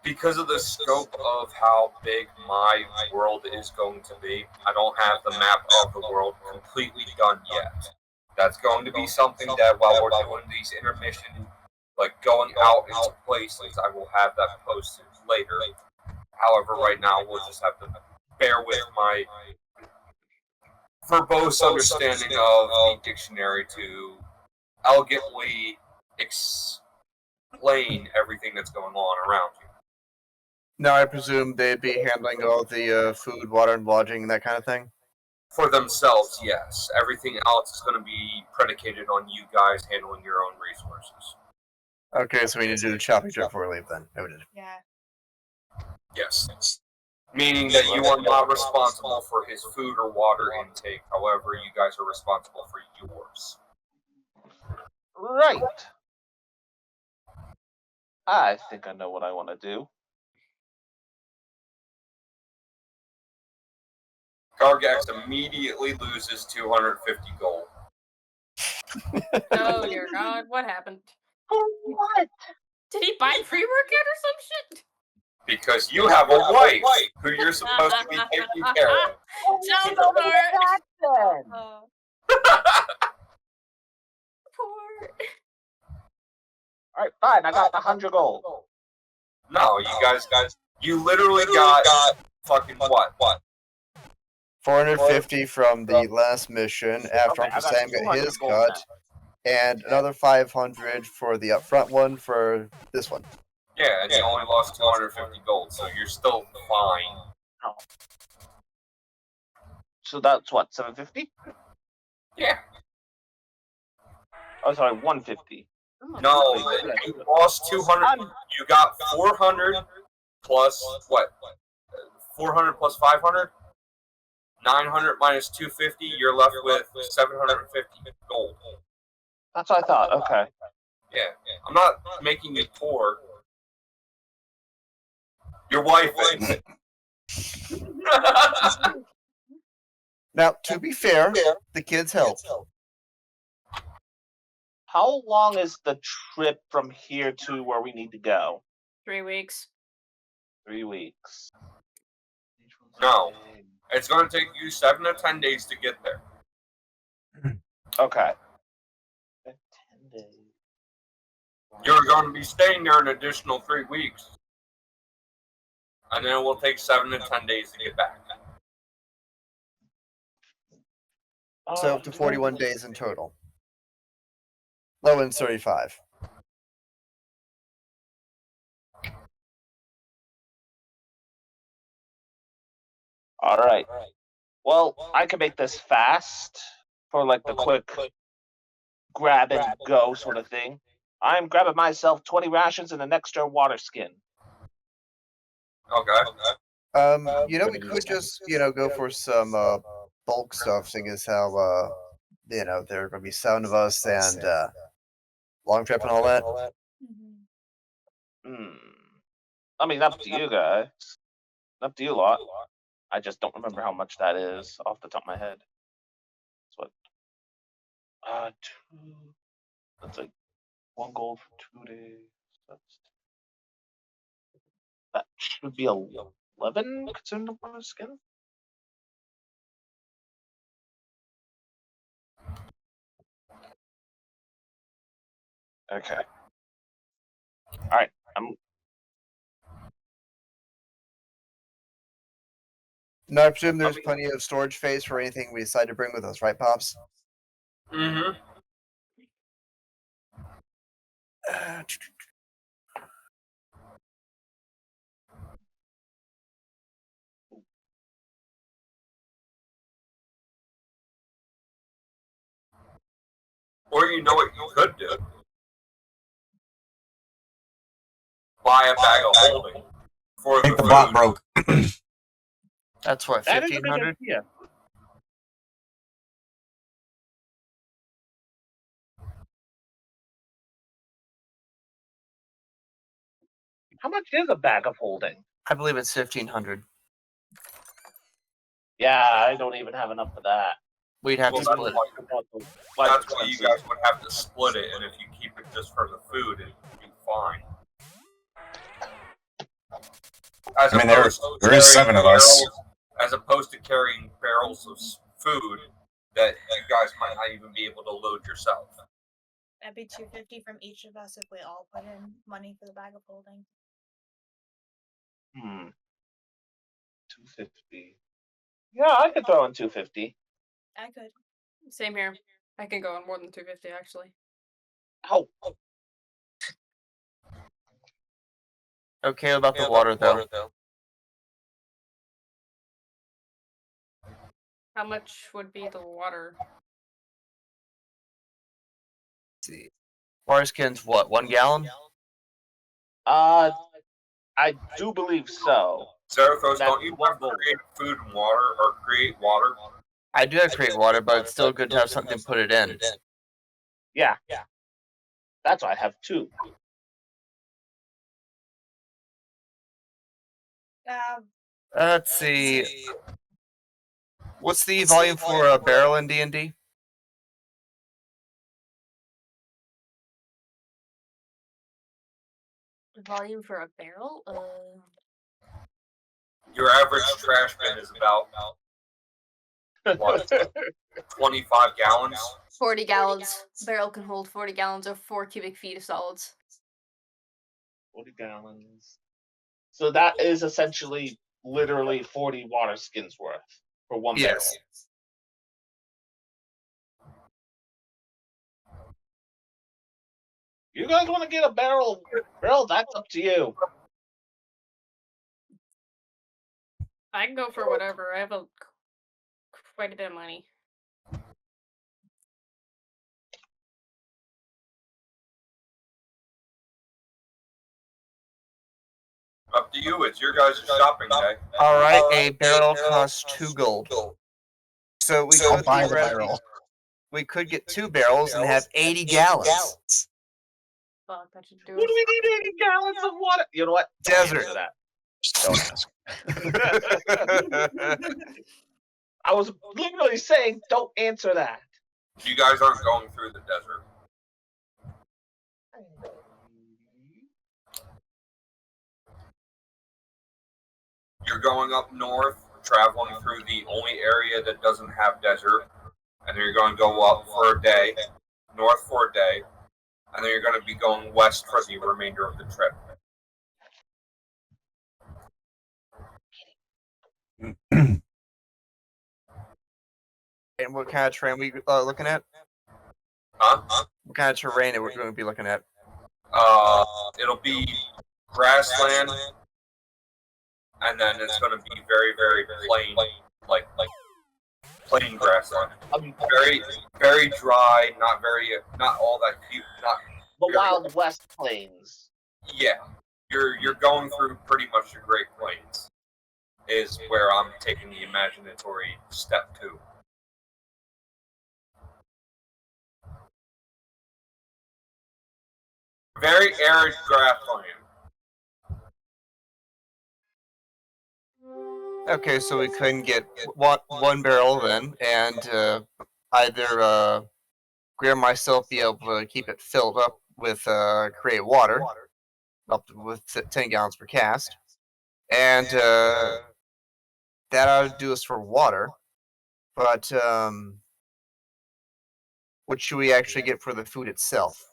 because of the scope of how big my world is going to be, I don't have the map of the world completely done yet. That's going to be something that while we're doing these intermission, like going out into places, I will have that posted later. However, right now we'll just have to bear with my verbose understanding of the dictionary to elegantly explain everything that's going on around you. Now, I presume they'd be handling all the food, water, and lodging, and that kind of thing? For themselves, yes. Everything else is going to be predicated on you guys handling your own resources. Okay, so we need to do the shopping trip before we leave then. Noted. Yeah. Yes. Meaning that you are not responsible for his food or water intake. However, you guys are responsible for yours. Right. I think I know what I want to do. Gargax immediately loses 250 gold. Oh dear God, what happened? For what? Did he buy pre-workout or some shit? Because you have a wife who you're supposed to be taking care of. Child support. Then. Poor. All right, fine. I got 100 gold. No, you literally got fucking what? 450 from the last mission after Okay, I Uncle got Sam got 200 his gold cut, and another 500 for the upfront one for this one. Yeah, and you only lost 250 gold, so you're still fine. Oh. So that's what, 750? Yeah. Oh, sorry, 150. No, you lost 200. You got 400 plus what? 400 plus 500? 900 minus 250, you're left with 750 gold. That's what I thought. Okay. Yeah, I'm not making you poor. Your wife is. Now, to be fair, the kids help. How long is the trip from here to where we need to go? 3 weeks. 3 weeks. No, it's going to take you 7 to 10 days to get there. Okay. 10 days. You're going to be staying there an additional 3 weeks. And then it will take 7 to 10 days to get back. So up to 41 days in total. Low end 35. All right. Well, I can make this fast for like the quick grab and go sort of thing. I'm grabbing myself 20 rations and an extra water skin. Okay. We could just, go for some bulk stuff, seeing as how, there are going to be 7 of us and long trip and all that. I mean, up to you guys. Up to you lot. I just don't remember how much that is off the top of my head. That's what? 2. That's like 1 gold for 2 days. That should be 11 considering the water skin. Okay. All right. No, I presume there's plenty of storage space for anything we decide to bring with us, right, Pops? Mm-hmm. Or you know what you could do? Buy a bag of holding for I think the the bot food. broke. That's what, That is a 1,500? big idea. How much is a bag of holding? I believe it's 1,500. Yeah, I don't even have enough for that. We'd have Well, to that's split it. why, that's why you guys would have to split it, and if you keep it just for the food, it'd be fine. As I mean, there opposed to is carrying 7 of us. barrels- As opposed to carrying barrels of food that you guys might not even be able to load yourself. That'd be 250 from each of us if we all put in money for the bag of holding. 250. Yeah, I could throw in 250. I could. Same here. I can go on more than 250 actually. Oh, Okay, about the water, though. How much would be the water? Let's see. Water skins, what, 1 gallon? I do believe so. Zarathos, That's don't you one have goal. create food and water, or create water? I do have create water, but it's still good to have something to put it in. Yeah. That's why I have 2. Let's see. What's the volume for a barrel in D&D? Volume for a barrel? Your average trash bin is about what, 25 gallons? 40 gallons. Barrel can hold 40 gallons or 4 cubic feet of solids. 40 gallons. So that is essentially literally 40 water skins worth for 1 barrel. Yes. You guys want to get a barrel? That's up to you. I can go for whatever. I have quite a bit of money. Up to you. It's your guys' shopping day. All right, a barrel costs 2 gold. So we I'll could buy the theoretically- barrel. We could get 2 barrels and have 80 gallons. Fuck, that should do What do it. we need 80 gallons of water? You know what? Don't Desert. answer that. Don't ask. I was literally saying, don't answer that. You guys aren't going through the desert. You're going up north, traveling through the only area that doesn't have desert, and then you're going to go up for a day, north for a day, and then you're going to be going west for the remainder of the trip. And what kind of terrain we looking at? Huh? What kind of terrain are we going to be looking at? It'll be grassland, and then it's going to be very, very plain, like plain grassland. Very, very dry. Not all that cute. Not The Wild West Plains. yeah. You're going through pretty much the Great Plains. Is where I'm taking the imaginatory step to. Very arid grassland. Okay, so we couldn't get 1 barrel then, and either Greer or myself be able to keep it filled up with create water, up with 10 gallons per cast, and that ought to do us for water. But what should we actually get for the food itself?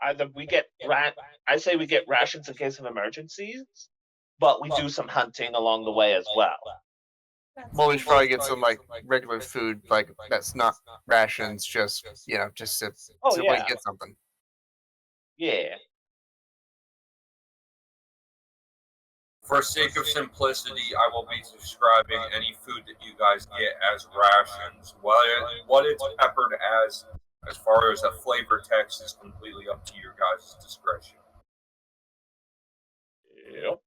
Either we get I say we get rations in case of emergencies, but we do some hunting along the way as well. Well, we should probably get some like regular food, like that's not rations, just just so we yeah. can get something. Yeah. For sake of simplicity, I will be describing any food that you guys get as rations. What it's peppered as far as a flavor text, is completely up to your guys' discretion. Yep.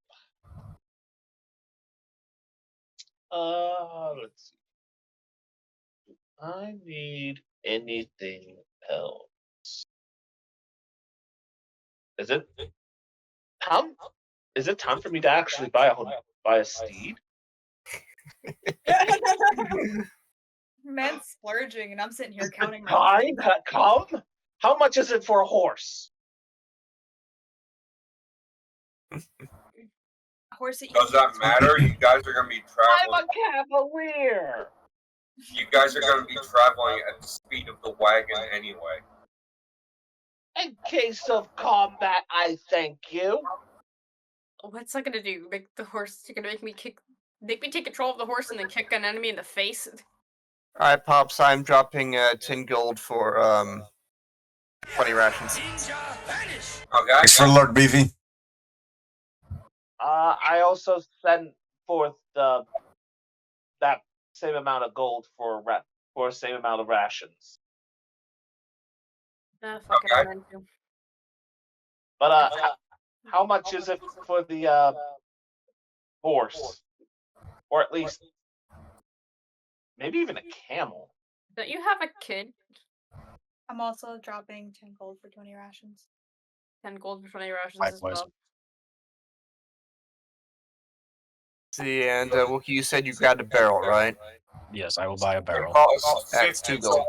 Let's see. Do I need anything else? Is it time? Is it time for me to actually buy a steed? Man's splurging, and I'm sitting here Is the counting my time coins. come? How much is it for a horse? A horse that you Does can that matter? You guys are going to be I'm traveling. a cavalier. You guys are going to be traveling at the speed of the wagon anyway. In case of combat, I thank you. What's that gonna do? Make the horse? You're gonna make me take control of the horse and then kick an enemy in the face? Alright, Pops, I'm dropping 10 gold for 20 rations. Okay. Thanks for Lord Beefy. I also sent forth that same amount of gold for the same amount of rations. Fuck it, Okay. I'm going to. But how much is it for the horse, or at least maybe even a camel? Don't you have a kid? I'm also dropping 10 gold for 20 rations. 10 gold for 20 rations as Likewise. well. See, and Wookie, you said you grabbed a barrel, right? Yes, I will buy a It barrel. costs That's 50 2 gold.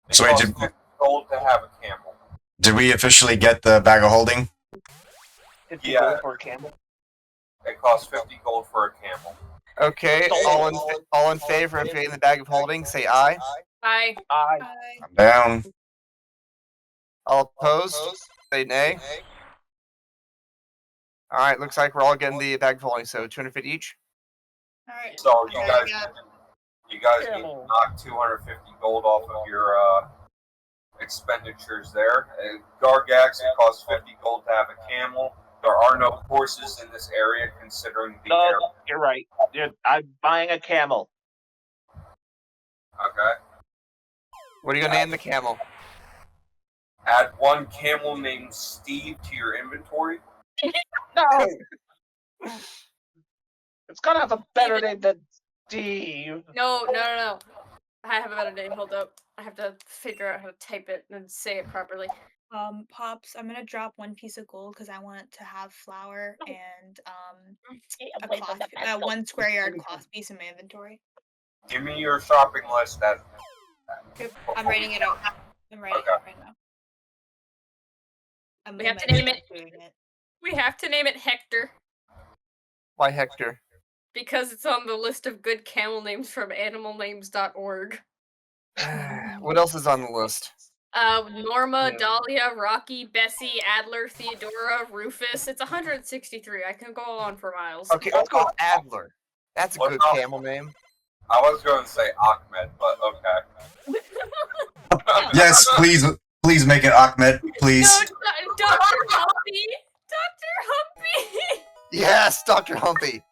It So wait, costs did- 50 gold to have a camel. Did we officially get the bag of holding? 50 Yeah. gold for a camel. It costs 50 gold for a camel. Okay, all in favor of getting the bag of holding, say aye. Aye. I I'm down. All opposed, say nay. Alright, looks like we're all getting the bag of holding, so 250 each. Alright. So you There guys, you go. need to knock 250 gold off of your expenditures there. Gargax, it costs 50 gold to have a camel. There are no horses in this area, considering the no, area. you're right. I'm buying a camel. Okay. What are you gonna name the camel? Add one camel named Steve to your inventory. No, it's gotta have a better name than Steve. No. I have a better name. Hold up. I have to figure out how to type it and say it properly. Pops, I'm gonna drop 1 piece of gold because I want to have flour and a cloth, 1 square yard cloth piece in my inventory. Give me your shopping list. I'm writing it out. I'm writing it out right now. We have to name it. Doing it. We have to name it Hector Why Hector? because it's on the list of good camel names from animalnames.org. What else is on the list? Norma, Yeah. Dahlia, Rocky, Bessie, Adler, Theodora, Rufus. It's 163. I can go on for miles. Okay, let's go with Adler. That's a What good about- camel name. I was going to say Ahmed, but okay. Yes, please make it Ahmed, please. No, Dr. Humpy! Dr. Humpy! Yes, Dr. Humpy.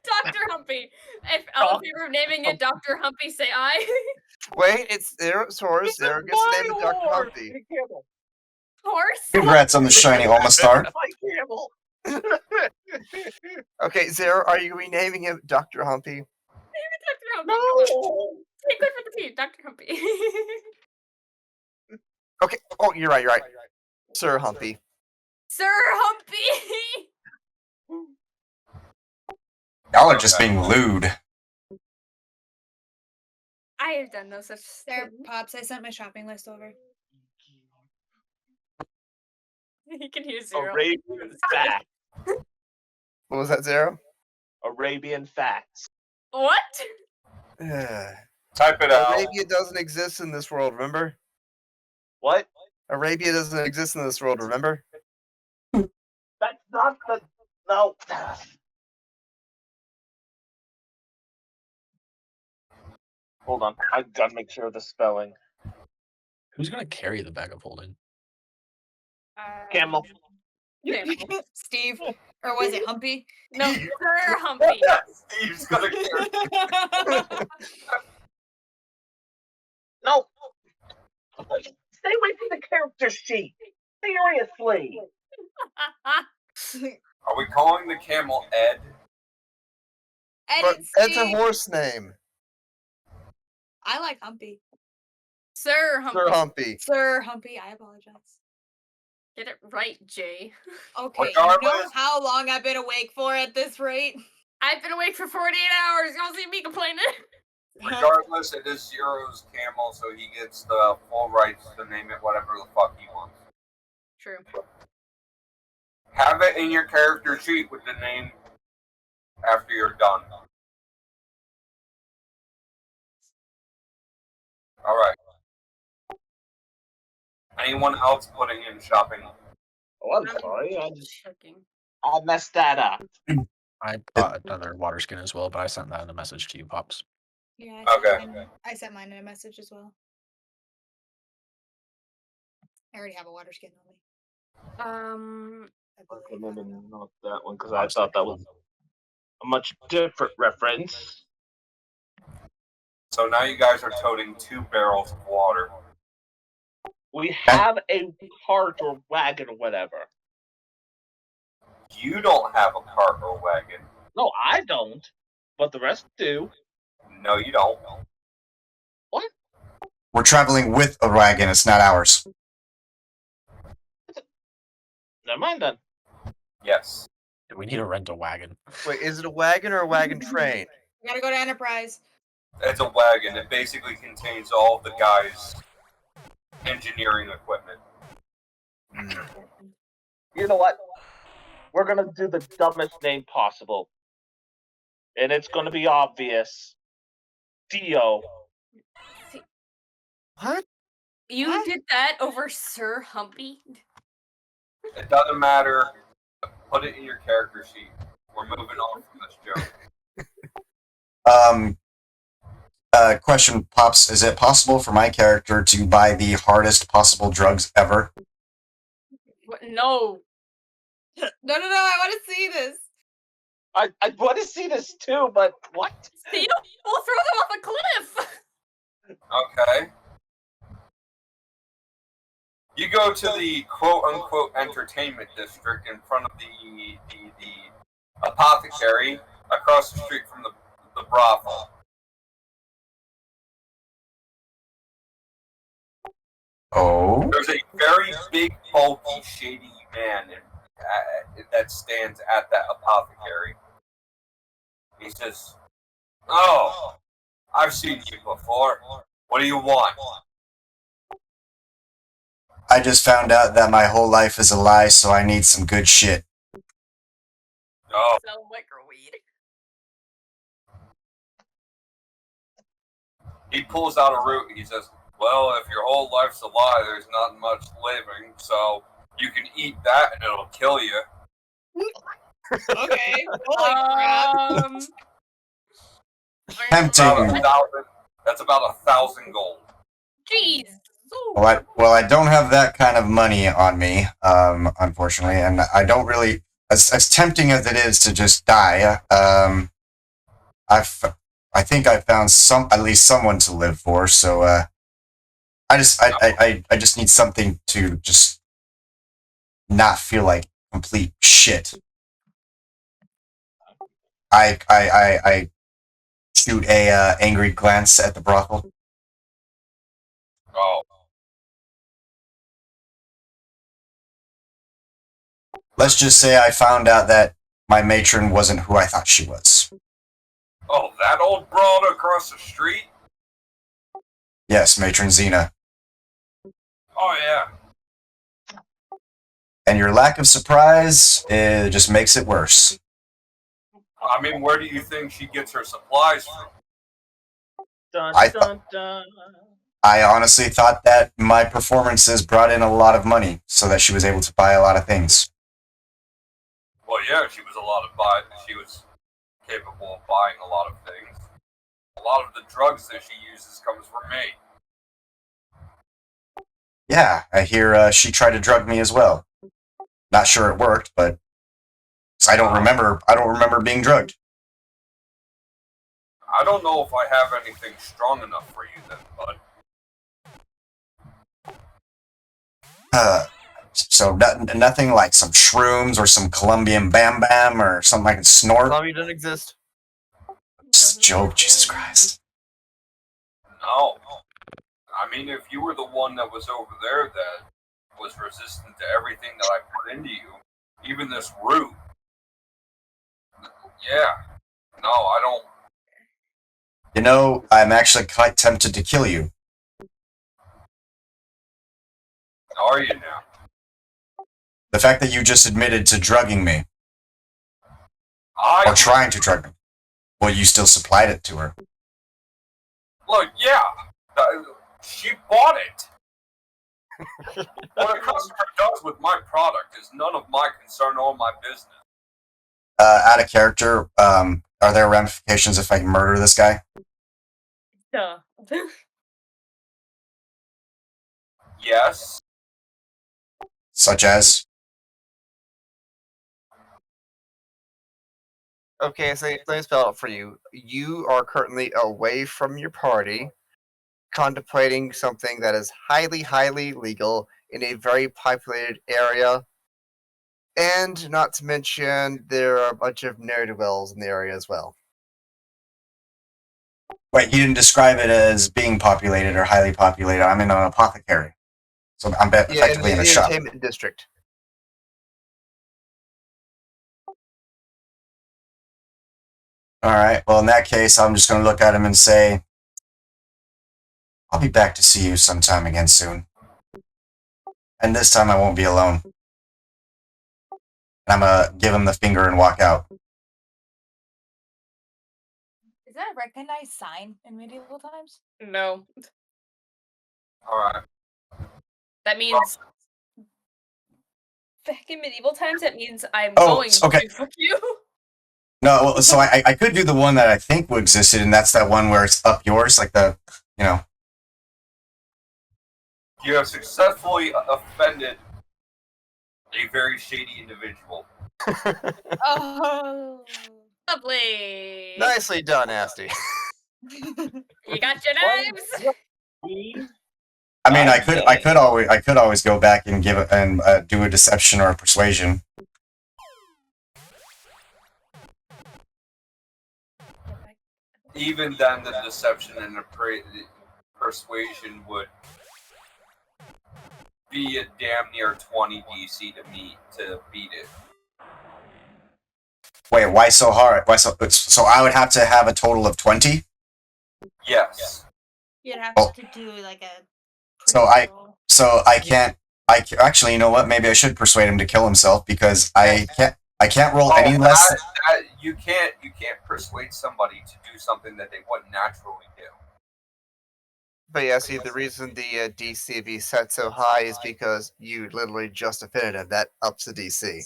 Dr. Humpy! If all of you are naming it Dr. Humpy, say aye. Wait, it's their source. There gets the name of Dr. Humpy. Camel. Horse? Congrats on the shiny Alma star. My camel. Okay, Zara, are you renaming him Dr. Humpy? Name it Dr. Humpy. No. Take good for the tea, Dr. Humpy. Okay, oh, you're right. Sir Humpy. Sir Humpy! Y'all are just being lewd. I have done no such There, thing. Pops, I sent my shopping list over. You can use 0. Arabian facts. What was that, Zara? Arabian facts. What? Type it out. Arabia doesn't exist in this world, remember? What? Arabia doesn't exist in this world, remember? That's not the. No. Hold on. I gotta make sure of the spelling. Who's gonna carry the bag of holding? Camel. Steve, or was it Humpy? No, Sir Humpy. Steve's gonna care. No. Stay away from the character sheet. Seriously. Are we calling the camel Ed? But Edit that's a Steve. horse name. I like Humpy. Sir Humpy. Sir Humpy. Sir Humpy, I apologize. Get it right, Jay. Okay, you know Regardless- how long I've been awake for at this rate? I've been awake for 48 hours. Y'all see me complaining? Regardless, it is Zero's camel, so he gets the full rights to name it whatever the fuck he wants. True. Have it in your character sheet with the name after you're done. Alright. Anyone else putting in shopping? Oh, I'm sorry. Checking. I messed that up. I bought another water skin as well, but I sent that in a message to you, Pops. Yeah, Okay. I sent mine in a message as well. I already have a water skin on me. I believe. Okay, maybe not that one because I thought that was a much different reference. So now you guys are toting 2 barrels of water. We have a cart or wagon or whatever. You don't have a cart or wagon. No, I don't. But the rest do. No, you don't. What? We're traveling with a wagon. It's not ours. Never mind then. Yes. We need to rent a wagon. Wait, is it a wagon or a wagon train? We gotta go to Enterprise. It's a wagon. It basically contains all of the guys' engineering equipment. You know what? We're gonna do the dumbest name possible. And it's gonna be obvious. Dio. What? You What? did that over Sir Humpy? It doesn't matter. Put it in your character sheet. We're moving on from this joke. Question, Pops. Is it possible for my character to buy the hardest possible drugs ever? What? No. No, I want to see this. I want to see this too, but what? Theo, we'll throw them off a cliff. Okay. You go to the quote-unquote entertainment district in front of the apothecary across the street from the brothel. Oh. There's a very big, bulky, shady man that stands at that apothecary. He says, "Oh, I've seen you before. What do you want?" I just found out that my whole life is a lie, so I need some good shit. Oh, Sound like a weed. he pulls out a root. He says, "Well, if your whole life's a lie, there's not much living, so you can eat that and it'll kill you." Okay. Holy crap. Tempting. That's about 1,000 gold. Jeez. Well, I don't have that kind of money on me, unfortunately, and I don't really. As tempting as it is to just die, I think I found at least someone to live for. So I just need something to just not feel like complete shit. I shoot a angry glance at the brothel. Oh, Let's just say I found out that my matron wasn't who I thought she was. oh, that old broad across the street? Yes, Matron Xena. Oh, yeah. And your lack of surprise, it just makes it worse. I mean, where do you think she gets her supplies from? Dun, I dun, dun. I honestly thought that my performances brought in a lot of money so that she was able to buy a lot of things. Well, yeah, she was capable of buying a lot of things. A lot of the drugs that she uses comes from me. Yeah, I hear she tried to drug me as well. Not sure it worked, but I don't remember being drugged. I don't know if I have anything strong enough for you then, bud. So nothing like some shrooms or some Colombian Bam Bam or something I can snort. Zombie doesn't exist. It's a joke, Jesus Christ. No. I mean, if you were the one that was over there that was resistant to everything that I put into you, even this root. Yeah. No, I don't. You know, I'm actually quite tempted to kill you. Are you now? The fact that you just admitted to drugging me. Or trying to drug me. Well, you still supplied it to her. Look, yeah. She bought it. What a customer does with my product is none of my concern or my business. Out of character, are there ramifications if I murder this guy? Duh. Yes. Such as? Okay, so let me spell it for you. You are currently away from your party, contemplating something that is highly, highly legal in a very populated area. And not to mention, there are a bunch of ne'er-do-wells in the area as well. Wait, he didn't describe it as being populated or highly populated. I'm in an apothecary. So I'm effectively in a shop. Entertainment district. Alright, well in that case, I'm just going to look at him and say, I'll be back to see you sometime again soon. And this time I won't be alone. And I'm going to give him the finger and walk out. Is that a recognized sign in medieval times? No. Alright. That means back in medieval times, that means I'm Oh, going okay. to fuck you. No, well, so I could do the one that I think existed, and that's that one where it's up yours, like the, you know. You have successfully offended a very shady individual. Oh. Lovely. Nicely done, Asti. You got your knives. I mean, I could always go back and do a deception or a persuasion. Even then, the deception and the persuasion would be a damn near 20 DC to beat it. Wait, why so hard? So I would have to have a total of 20? Yes. You'd have Oh. to do like a. So I can't. Actually, you know what? Maybe I should persuade him to kill himself because I can't roll any less. You can't persuade somebody to do something that they wouldn't naturally do. But yeah, see, the reason the DCV set so high is because you literally just offended him. That ups the DC.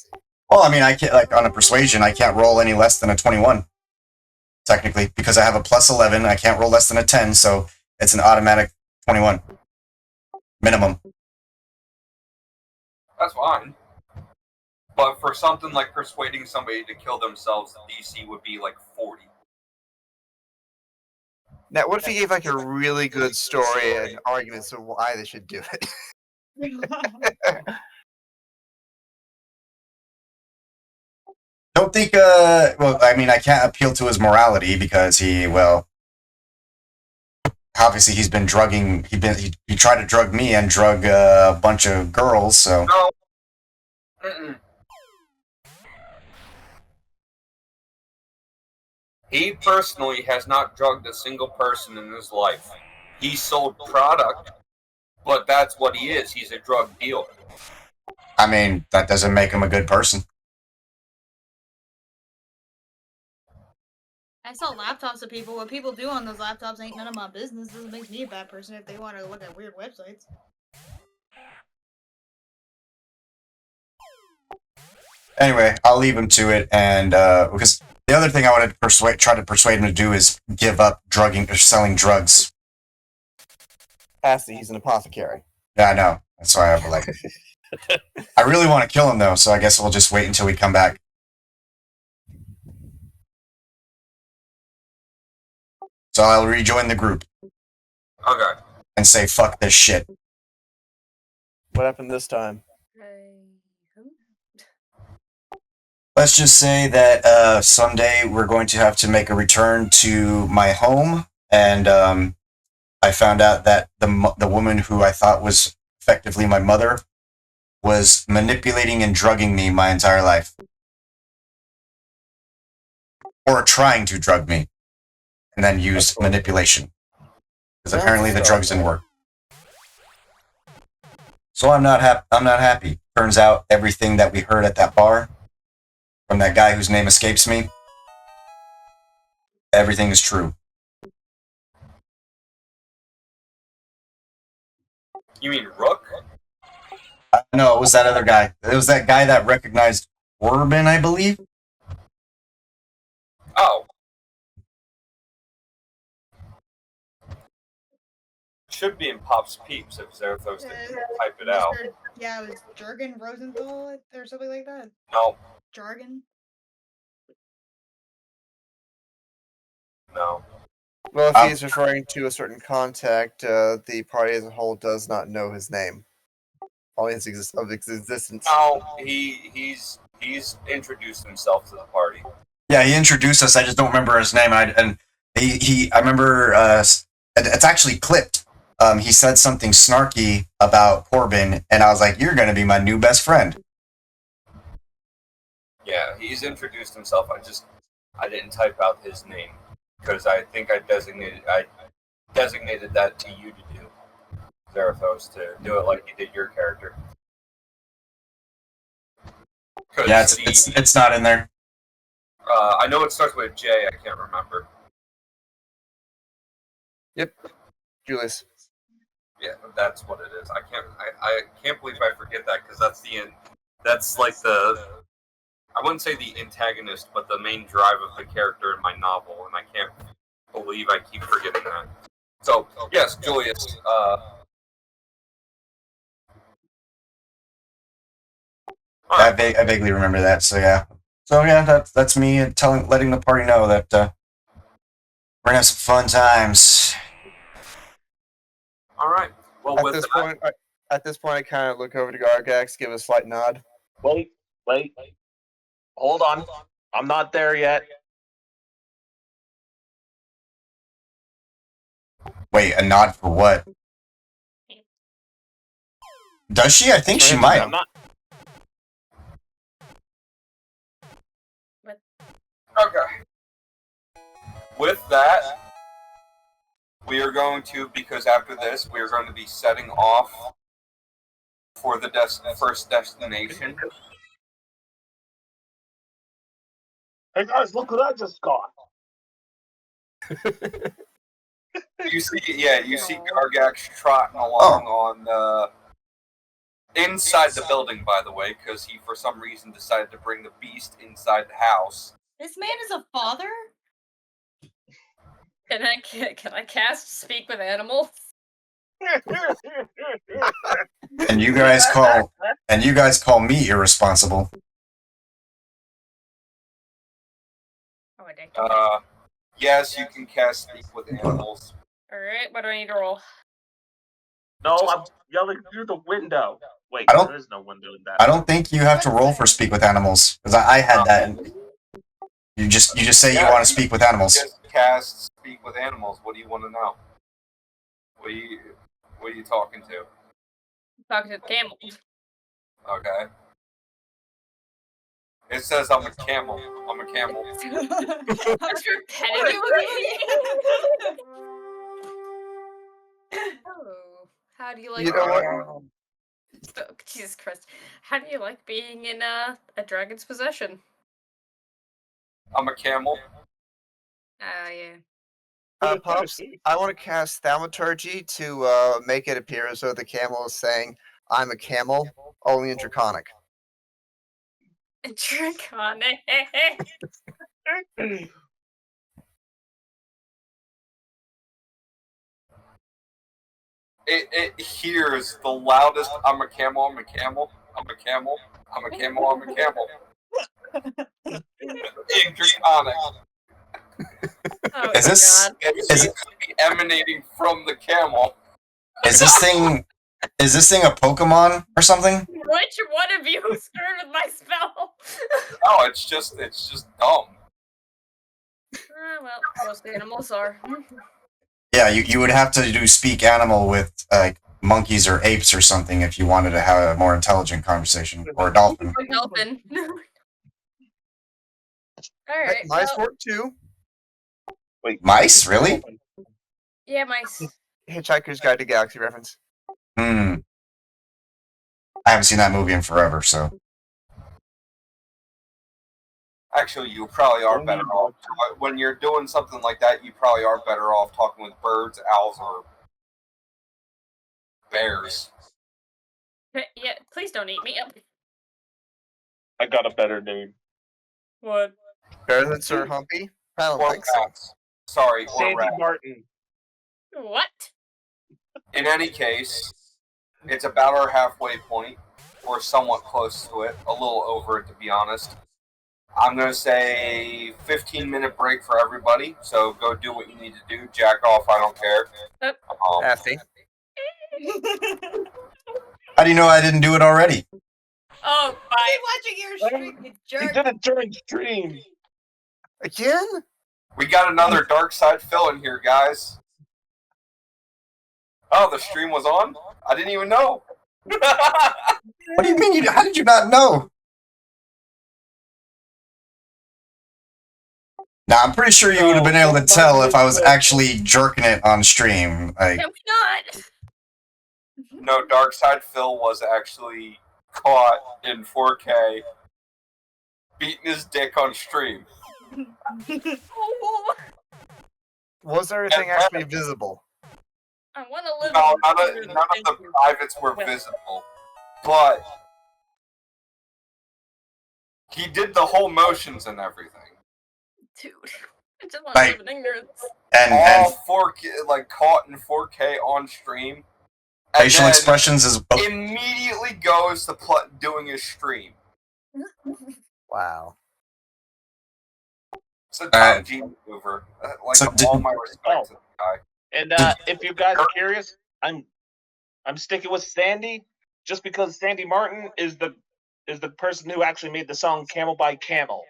Well, I mean, I can't, like, on a persuasion, I can't roll any less than a 21. Technically, because I have a plus 11, I can't roll less than a 10, so it's an automatic 21. Minimum. That's fine. But for something like persuading somebody to kill themselves, the DC would be like 40. Now, what if he gave like a really good story and arguments of why they should do it? Don't think, well, I mean, I can't appeal to his morality because obviously he's been drugging, he tried to drug me and drug a bunch of girls, so. No. Mm-mm. He personally has not drugged a single person in his life. He sold product, but that's what he is. He's a drug dealer. I mean, that doesn't make him a good person. I sell laptops to people. What people do on those laptops ain't none of my business. Doesn't make me a bad person if they want to look at weird websites. Anyway, I'll leave him to it, and because the other thing I wanted to try to persuade him to do is give up drugging or selling drugs. Asti, he's an apothecary. Yeah, I know. That's why I have like. I really want to kill him though, so I guess we'll just wait until we come back. So I'll rejoin the group Okay. and say fuck this shit. What happened this time? Let's just say that someday we're going to have to make a return to my home, and I found out that the woman who I thought was effectively my mother was manipulating and drugging me my entire life. Or trying to drug me, and then use manipulation. Because apparently the drugs didn't work. So I'm not happy. Turns out everything that we heard at that bar from that guy whose name escapes me, everything is true. You mean Rook? No, it was that other guy. It was that guy that recognized Corbin, I believe. Oh. Should be in Pop's Peeps if Zarathos didn't type it out. Yeah, it was Jurgen Rosenthal or something like that. No. Jargon? No. Well, if he's referring to a certain contact, the party as a whole does not know his name. Only his existence. No, he's introduced himself to the party. Yeah, he introduced us. I just don't remember his name. I remember. It's actually clipped. He said something snarky about Corbin, and I was like, "You're going to be my new best friend." Yeah, he's introduced himself. I didn't type out his name because I think I designated that to you to do, Zarathos, to do it like you did your character. Yeah, it's not in there. I know it starts with J. I can't remember. Yep, Julius. Yeah, that's what it is. I can't believe I forget that because that's like the, I wouldn't say the antagonist, but the main drive of the character in my novel, and I can't believe I keep forgetting that. So yes, Julius. I vaguely remember that. So yeah. That's me letting the party know that we're gonna have some fun times. All right. Well, at this point, I kind of look over to Gargax, give a slight nod. Wait. Hold on. I'm not there yet. Wait, a nod for what? Does she? I think she might. I'm not. Okay. With that, we are going to, because after this, we are going to be setting off for the first destination. Hey guys, look what I just got. You see Gargax trotting along on inside the building, by the way, because he for some reason decided to bring the beast inside the house. This man is a father? Can I cast Speak with Animals? And you guys call me irresponsible. Oh, Yes, you can cast Speak with Animals. Alright, what do I need to roll? No, I'm yelling through the window. Wait, there is no window in that. I don't think you have to roll for Speak with Animals, because I had that. And you just say you want to speak with animals. Just cast Speak with Animals. What do you want to know? What are you talking to? I'm talking to the camel. Okay. It says I'm a camel. I'm a camel. That's repetitive. Oh, how do you like? You know what? Oh, Jesus Christ! How do you like being in a dragon's possession? I'm a camel. Yeah. Pops, I want to cast Thaumaturgy to make it appear as though the camel is saying, "I'm a camel," only in Draconic. Draconic. it hears the loudest I'm a camel, I'm a camel, I'm a camel, I'm a camel, I'm a camel. In Draconic. Oh Is this- god. It Is seems to be emanating from the camel. Is this thing a Pokemon or something? Which one of you screwed with my spell? No, it's just dumb. Well, most animals are. Yeah, you would have to do speak animal with like monkeys or apes or something if you wanted to have a more intelligent conversation, or a dolphin. Or dolphin. Hey, Alright. mice Well, work too. Wait, Mice, really? yeah, mice. Hitchhiker's Guide to Galaxy reference. I haven't seen that movie in forever, so Actually, you probably are better off when you're doing something like that. You probably are better off talking with birds, owls, or bears. Yeah, please don't eat me up. I got a better name. What? Better than Sir Humpy? I don't Or think so. rats. Sorry, or Sandy rats. Martin. What? In any case, it's about our halfway point, or somewhat close to it, a little over it to be honest. I'm going to say 15-minute break for everybody, so go do what you need to do. Jack off, I don't care. Nasty. how do you know I didn't do it already? Oh, Keep bye. watching your stream, you He jerk. did it during stream. Again? We got another dark side fill in here, guys. Oh, the stream was on? I didn't even know. What do you mean? How did you not know? Now, I'm pretty sure you would have been able to tell if I was actually jerking it on stream. Like, Can we not? No, Dark Side Phil was actually caught in 4K beating his dick on stream. Oh, Was everything actually visible? I want to live. No, in none fear of the things privates were Well. visible, but he did the whole motions and everything. Dude, I just want to Like- live in ignorance. and All 4K, like caught in 4K on stream. And facial then expressions is immediately goes to doing his stream. Wow. It's a Tom G maneuver. Like So all my respect to the guy. And if you guys are curious, I'm sticking with Sandy just because Sandy Martin is the person who actually made the song "Camel by Camel."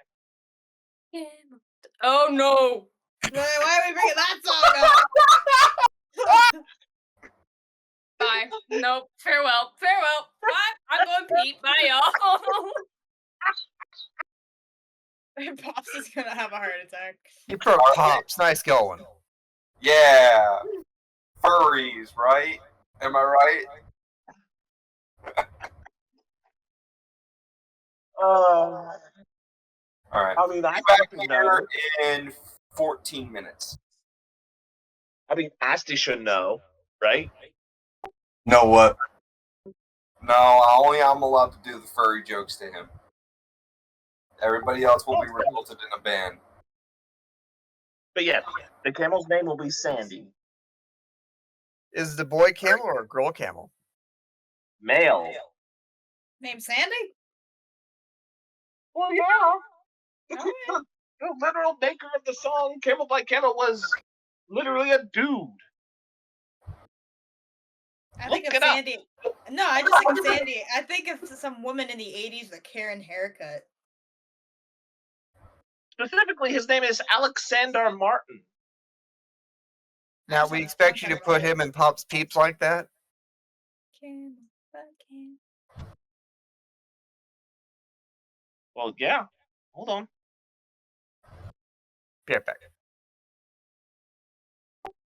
Oh no! Why are we bringing that song up? Bye. Nope. Farewell. Farewell. Bye. I'm going Pete. Bye, y'all. Pops is gonna have a heart attack. You broke Pops. Nice going. Yeah. Furries, right? Am I right? Alright. I mean, I Be back have to know. here in 14 minutes. I mean, Asti should know, right? know what? No, only I'm allowed to do the furry jokes to him. Everybody else will be resulted in a ban. But yeah, the camel's name will be Sandy. Is the boy camel or a girl camel? Male. Name Sandy? Well, yeah. The literal maker of the song "Camel by Camel" was literally a dude. I think Look of it up. Sandy. No, I just think of Sandy. I think of some woman in the 80s with a Karen haircut. Specifically, his name is Alexander Martin. Now we expect you to put him in Pop's peeps like that? Karen, but Karen. Well, yeah. Hold on. Be right back.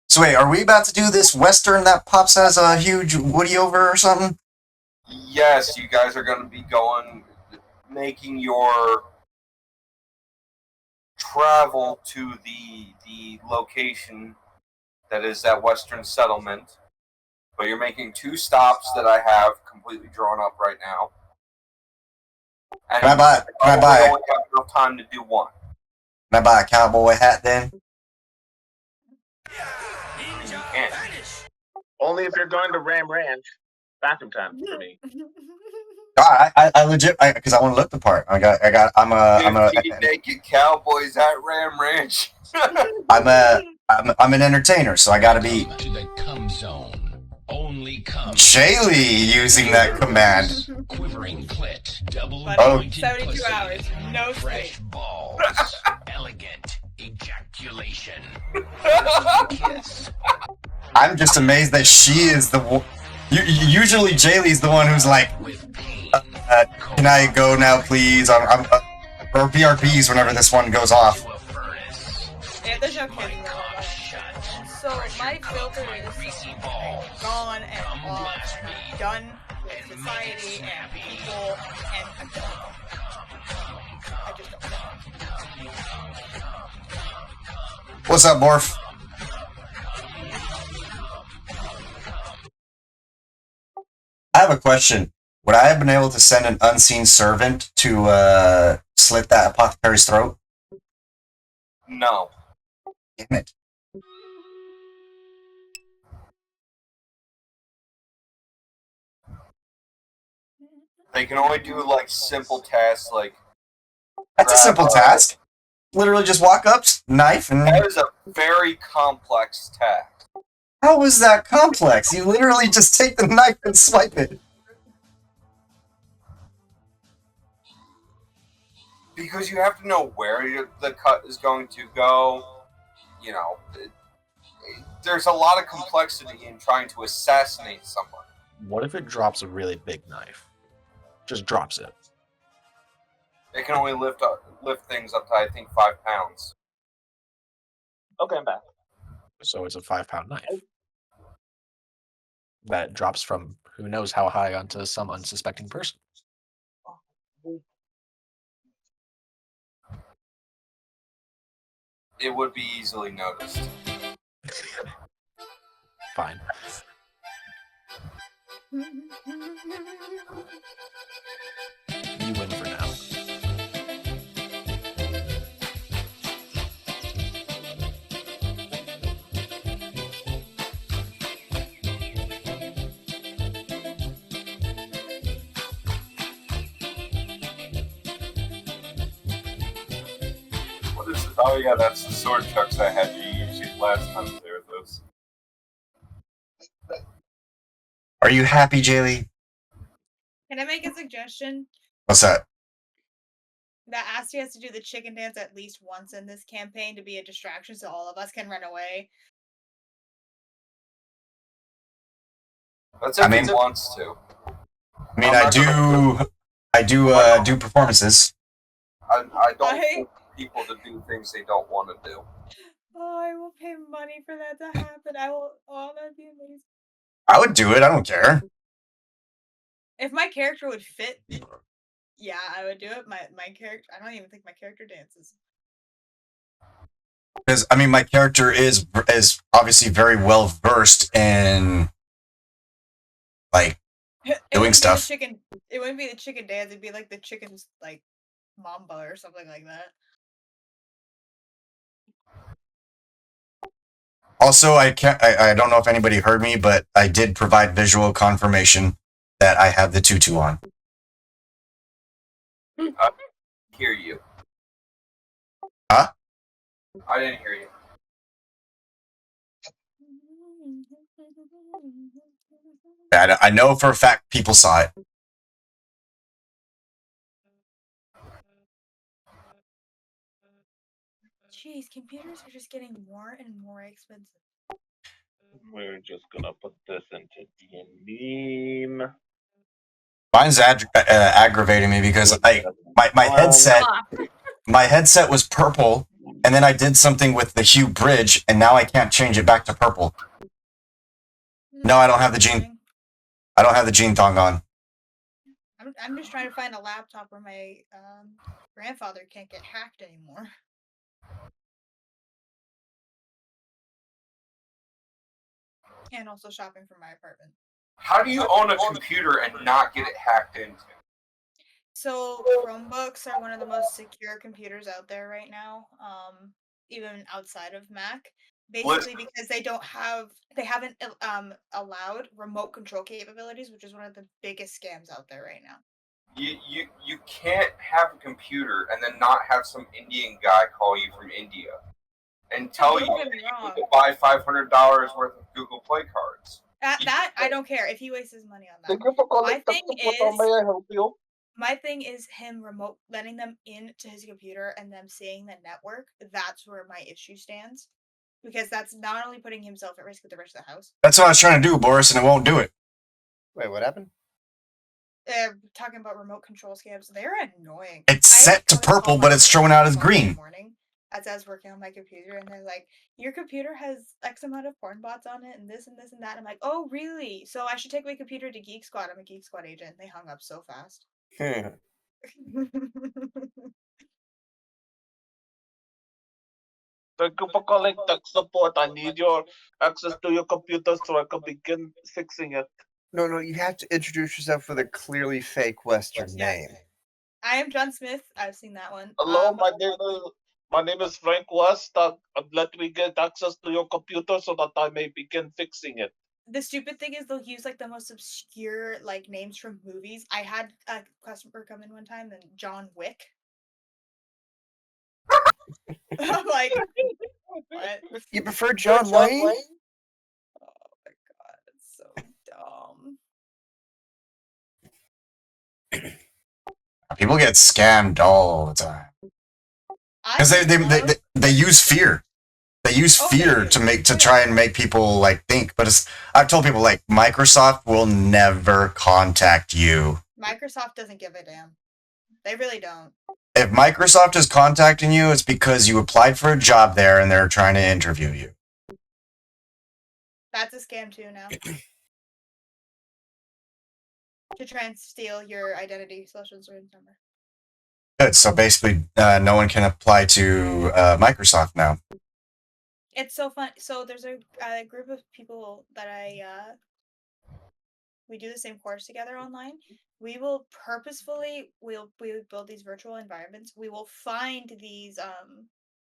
So wait, are we about to do this Western that Pops has a huge Woody over or something? Yes, you guys are going to be making your travel to the location that is that Western settlement. But you're making 2 stops that I have completely drawn up right now. And Can I buy you only have enough time to do 1. Can I buy a cowboy hat then? You can. Only if you're going to Ram Ranch. Bathroom time for me. I legit, because I want to look the part. I'm a 50 naked cowboys at Ram Ranch. I'm an entertainer, so I gotta be To the cum zone. Only cum. Shaylee using that command. Quivering clit. Double Buddy, Oh. 72 pussy. hours, no Fresh sleep. balls. Elegant ejaculation. Kiss. I'm just amazed that she is the one. Usually Jaylee's the one who's like, can I go now, please? Or PRPs whenever this one goes off. Yeah, there's no kidding. So my filter is gone and off, done with society and people, and I'm done. I just don't know. What's up, Morph? I have a question. Would I have been able to send an unseen servant to slit that apothecary's throat? No. Damn it. They can only do like simple tasks like That's a simple task. Literally just walk up, knife, and... That is a very complex task. How is that complex? You literally just take the knife and swipe it. Because you have to know where the cut is going to go. You know, there's a lot of complexity in trying to assassinate someone. What if it drops a really big knife? Just drops it. It can only lift things up to, I think, 5 pounds. Okay, I'm back. So it's a 5-pound knife that drops from who knows how high onto some unsuspecting person. It would be easily noticed. Fine. You win for now. What is it? Oh yeah, that's the sword chucks I had you use last time there, those. Are you happy, Jaylee? Can I make a suggestion? What's that? That Asti has to do the chicken dance at least once in this campaign to be a distraction so all of us can run away. That's if he wants to. I mean, I do performances. I don't want people to do things they don't want to do. Oh, I will pay money for that to happen. I will. Oh, that'd be amazing. I would do it. I don't care. If my character would fit, yeah, I would do it. My character. I don't even think my character dances. Because I mean, my character is obviously very well versed in like doing stuff. It wouldn't be the chicken dance. It'd be like the chicken's like mamba or something like that. Also, I don't know if anybody heard me, but I did provide visual confirmation that I have the tutu on. I hear you. Huh? I didn't hear you. I know for a fact people saw it. Jeez, computers are just getting more and more expensive. We're just gonna put this into D&D. Mine's aggravating me because my headset was purple, and then I did something with the hue bridge, and now I can't change it back to purple. No, I don't have the gene. I don't have the gene thong on. I'm just trying to find a laptop where my grandfather can't get hacked anymore. And also shopping for my apartment. How do you own a computer and not get it hacked into? So Chromebooks are one of the most secure computers out there right now, even outside of Mac. Basically, because they haven't allowed remote control capabilities, which is one of the biggest scams out there right now. You can't have a computer and then not have some Indian guy call you from India and tell you that you need to buy $500 worth of Google Play cards. That I don't care if he wastes his money on that. Thank you for calling. May I help you? My thing is him letting them into his computer and them seeing the network. That's where my issue stands, because that's not only putting himself at risk but the rest of the house. That's what I was trying to do, Boris, and it won't do it. Wait, what happened? Talking about remote control scams, they're annoying. It's set to purple, but it's showing out as green. As I was working on my computer, and they're like, "Your computer has X amount of porn bots on it, and this and this and that." And I'm like, "Oh, really? So I should take my computer to Geek Squad. I'm a Geek Squad agent." They hung up so fast. Thank you for calling tech support. I need your access to your computer so I can begin fixing it. No, you have to introduce yourself with a clearly fake Western name. I am John Smith. I've seen that one. Hello, my name is Frank West. Let me get access to your computer so that I may begin fixing it. The stupid thing is they'll use like the most obscure like names from movies. I had a customer come in one time and John Wick. I'm like, what? You prefer John Wayne? Oh my god, it's so dumb. People get scammed all the time because they use fear. They use fear to try and make people like think. But I've told people like Microsoft will never contact you. Microsoft doesn't give a damn. They really don't. If Microsoft is contacting you, it's because you applied for a job there and they're trying to interview you. That's a scam too now. To try and steal your identity, social insurance number. Good. So basically, no one can apply to Microsoft now. It's so fun. So there's a group of people that we do the same course together online. We will purposefully we build these virtual environments. We will find these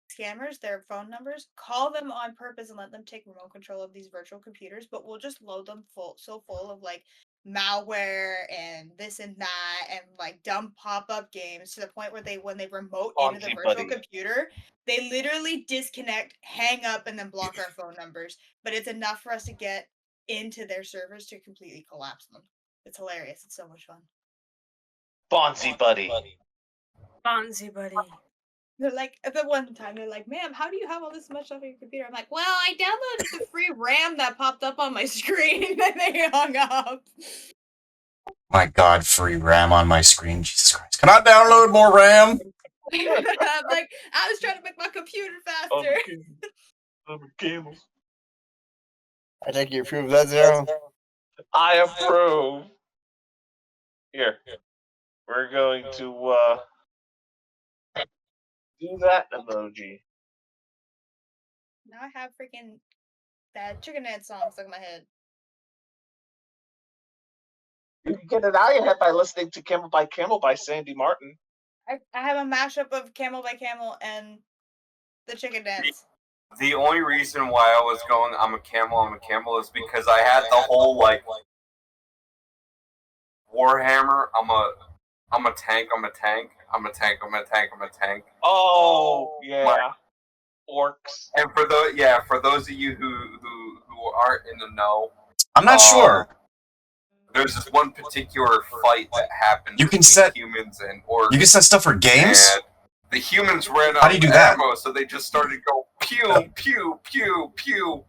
scammers, their phone numbers, call them on purpose and let them take remote control of these virtual computers, but we'll just load them full of like malware and this and that and like dumb pop-up games to the point where when they remote into the virtual computer, they literally disconnect, hang up, and then block our phone numbers. But it's enough for us to get into their servers to completely collapse them. It's hilarious. It's so much fun. Bonzi buddy. Bonzi buddy. They're like, the one time they're like, "Ma'am, how do you have all this much stuff on your computer?" I'm like, "Well, I downloaded the free RAM that popped up on my screen," and they hung up. My God, free RAM on my screen. Jesus Christ. Can I download more RAM? I'm like, I was trying to make my computer faster. Cables. I think you approve that, Zero. I approve. Here. We're going to do that emoji. Now I have freaking that Chicken Head song stuck in my head. You can get it out of your head by listening to Camel by Sandy Martin. I have a mashup of Camel by Camel and the Chicken Dance. The only reason why I was going, I'm a camel, is because I had the whole, like, Warhammer, I'm a tank. Oh, yeah. Orcs. And for those of you who aren't in the know, I'm not sure. There's this one particular fight that happened between humans and orcs. You can set stuff for games? And the humans ran out of ammo, so they just started to go pew, pew, pew, pew.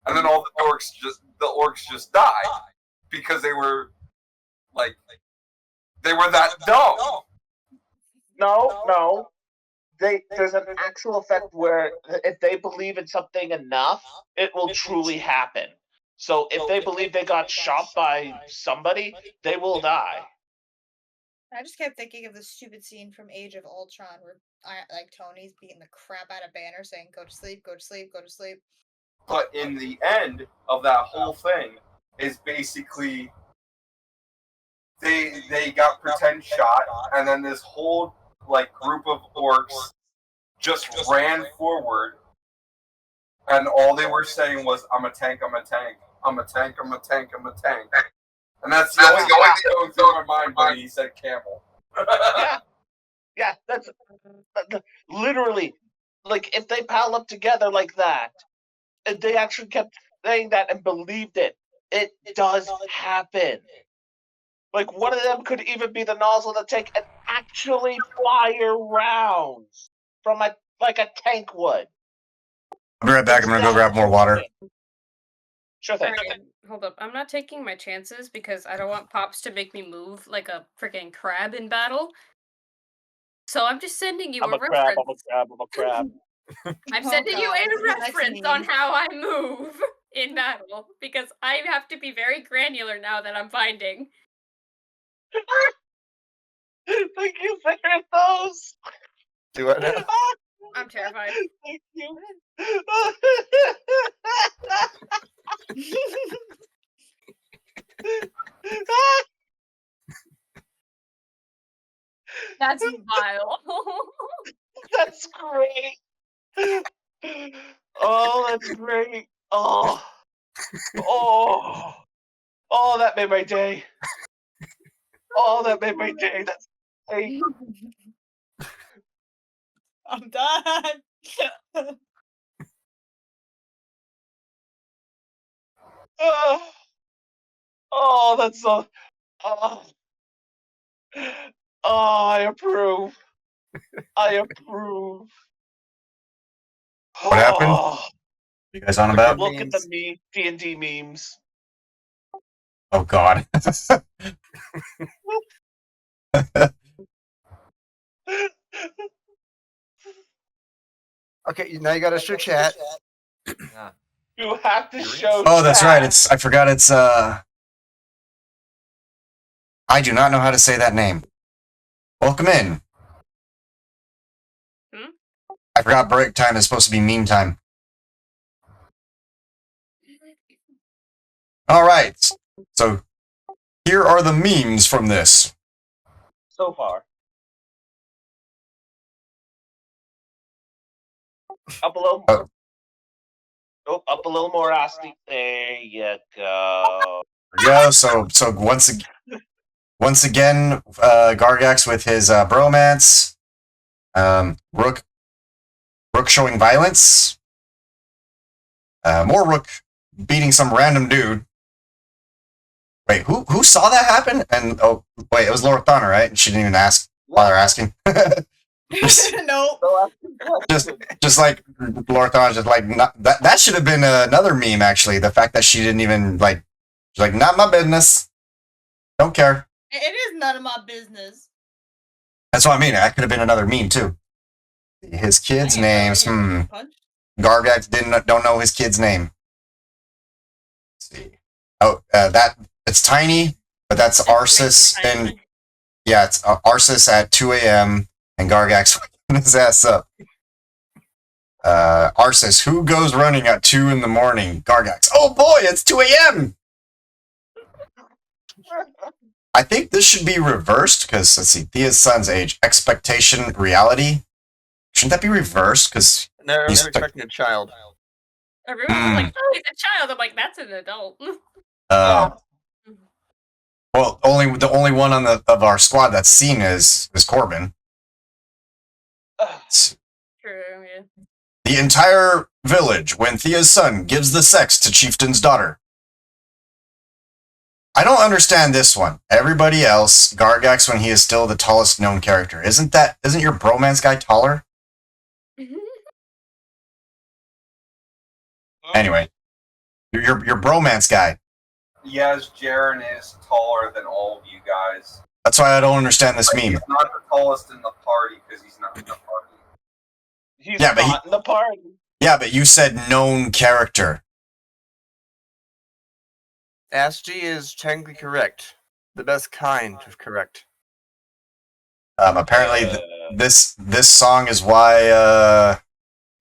And then all the orcs just died. Because they were, like, they were that dumb. No. There's an actual effect where if they believe in something enough, it will truly happen. So if they believe they got shot by somebody, they will die. I just kept thinking of the stupid scene from Age of Ultron where like Tony's beating the crap out of Banner saying, "Go to sleep, go to sleep, go to sleep." But in the end of that whole thing is basically they got pretend shot, and then this whole like group of orcs just ran forward And all they were saying was, "I'm a tank. I'm a tank. I'm a tank. I'm a tank. I'm a tank." And that's the only thing going through my mind when he said camel. Yeah, that's literally like if they pal up together like that, and they actually kept saying that and believed it. It does happen. Like one of them could even be the nozzle of the tank and actually fire rounds from a tank would. I'll be right back. I'm gonna go grab more water. Sure thing. Alright, hold up. I'm not taking my chances because I don't want Pops to make me move like a freaking crab in battle. So I'm just sending you I'm a a crab. reference. I'm a crab. I'm Oh sending you God, a what does that reference mean? on how I move in battle because I have to be very granular now that I'm finding. Thank you for those. Do it now. I'm terrified. Thank you. That's vile. That's great. Oh, that's great. Oh, that made my day. Oh, that made my day. That's great. I'm done. Oh, that's so. Oh, I approve. I approve. What happened? Oh, You guys on The about? good look at the memes. D&D memes. Oh God. Okay, now you got to show chat. You have to show. Oh, that's right. chat. I forgot. It's I do not know how to say that name. Welcome in. Hmm? I forgot break time is supposed to be meme time. All right. So here are the memes from this. So far. Up a little. Oh. Oh, up a little more, Asti. There you go. There we go. So once again, Gargax with his bromance. Rook showing violence. More Rook beating some random dude. Wait, who saw that happen? And oh wait, it was Laura Thana, right? And she didn't even ask while they're asking. Nope. just like Laura Thana, just like that should have been another meme actually. The fact that she didn't even like, she's like, not my business. Don't care. It is none of my business. That's what I mean. That could have been another meme too. His kids' names. Gargax don't know his kid's name. Let's see. Oh, that it's tiny, but that's Arsis, and yeah, it's Arsis at 2 a.m. and Gargax waking his ass up. Arsis, who goes running at 2 in the morning? Gargax. Oh boy, it's 2 a.m. I think this should be reversed because let's see, Thea's son's age, expectation, reality. Shouldn't that be reversed? Because They're he's expecting a child. Everyone was like, "Oh, he's a child." I'm like, "That's an adult." Well, the only one on of our squad that's seen is Corbin. True, yeah. The entire village when Thea's son gives the sex to Chieftain's daughter. I don't understand this one. Everybody else, Gargax when he is still the tallest known character. Isn't your bromance guy taller? Anyway, your bromance guy. Yes, Jaren is taller than all of you guys. That's why I don't understand this meme. He's not the tallest in the party because he's not in the party. He's not in the party. Yeah, but you said known character. Asti is technically correct. The best kind of correct. Apparently, this song is why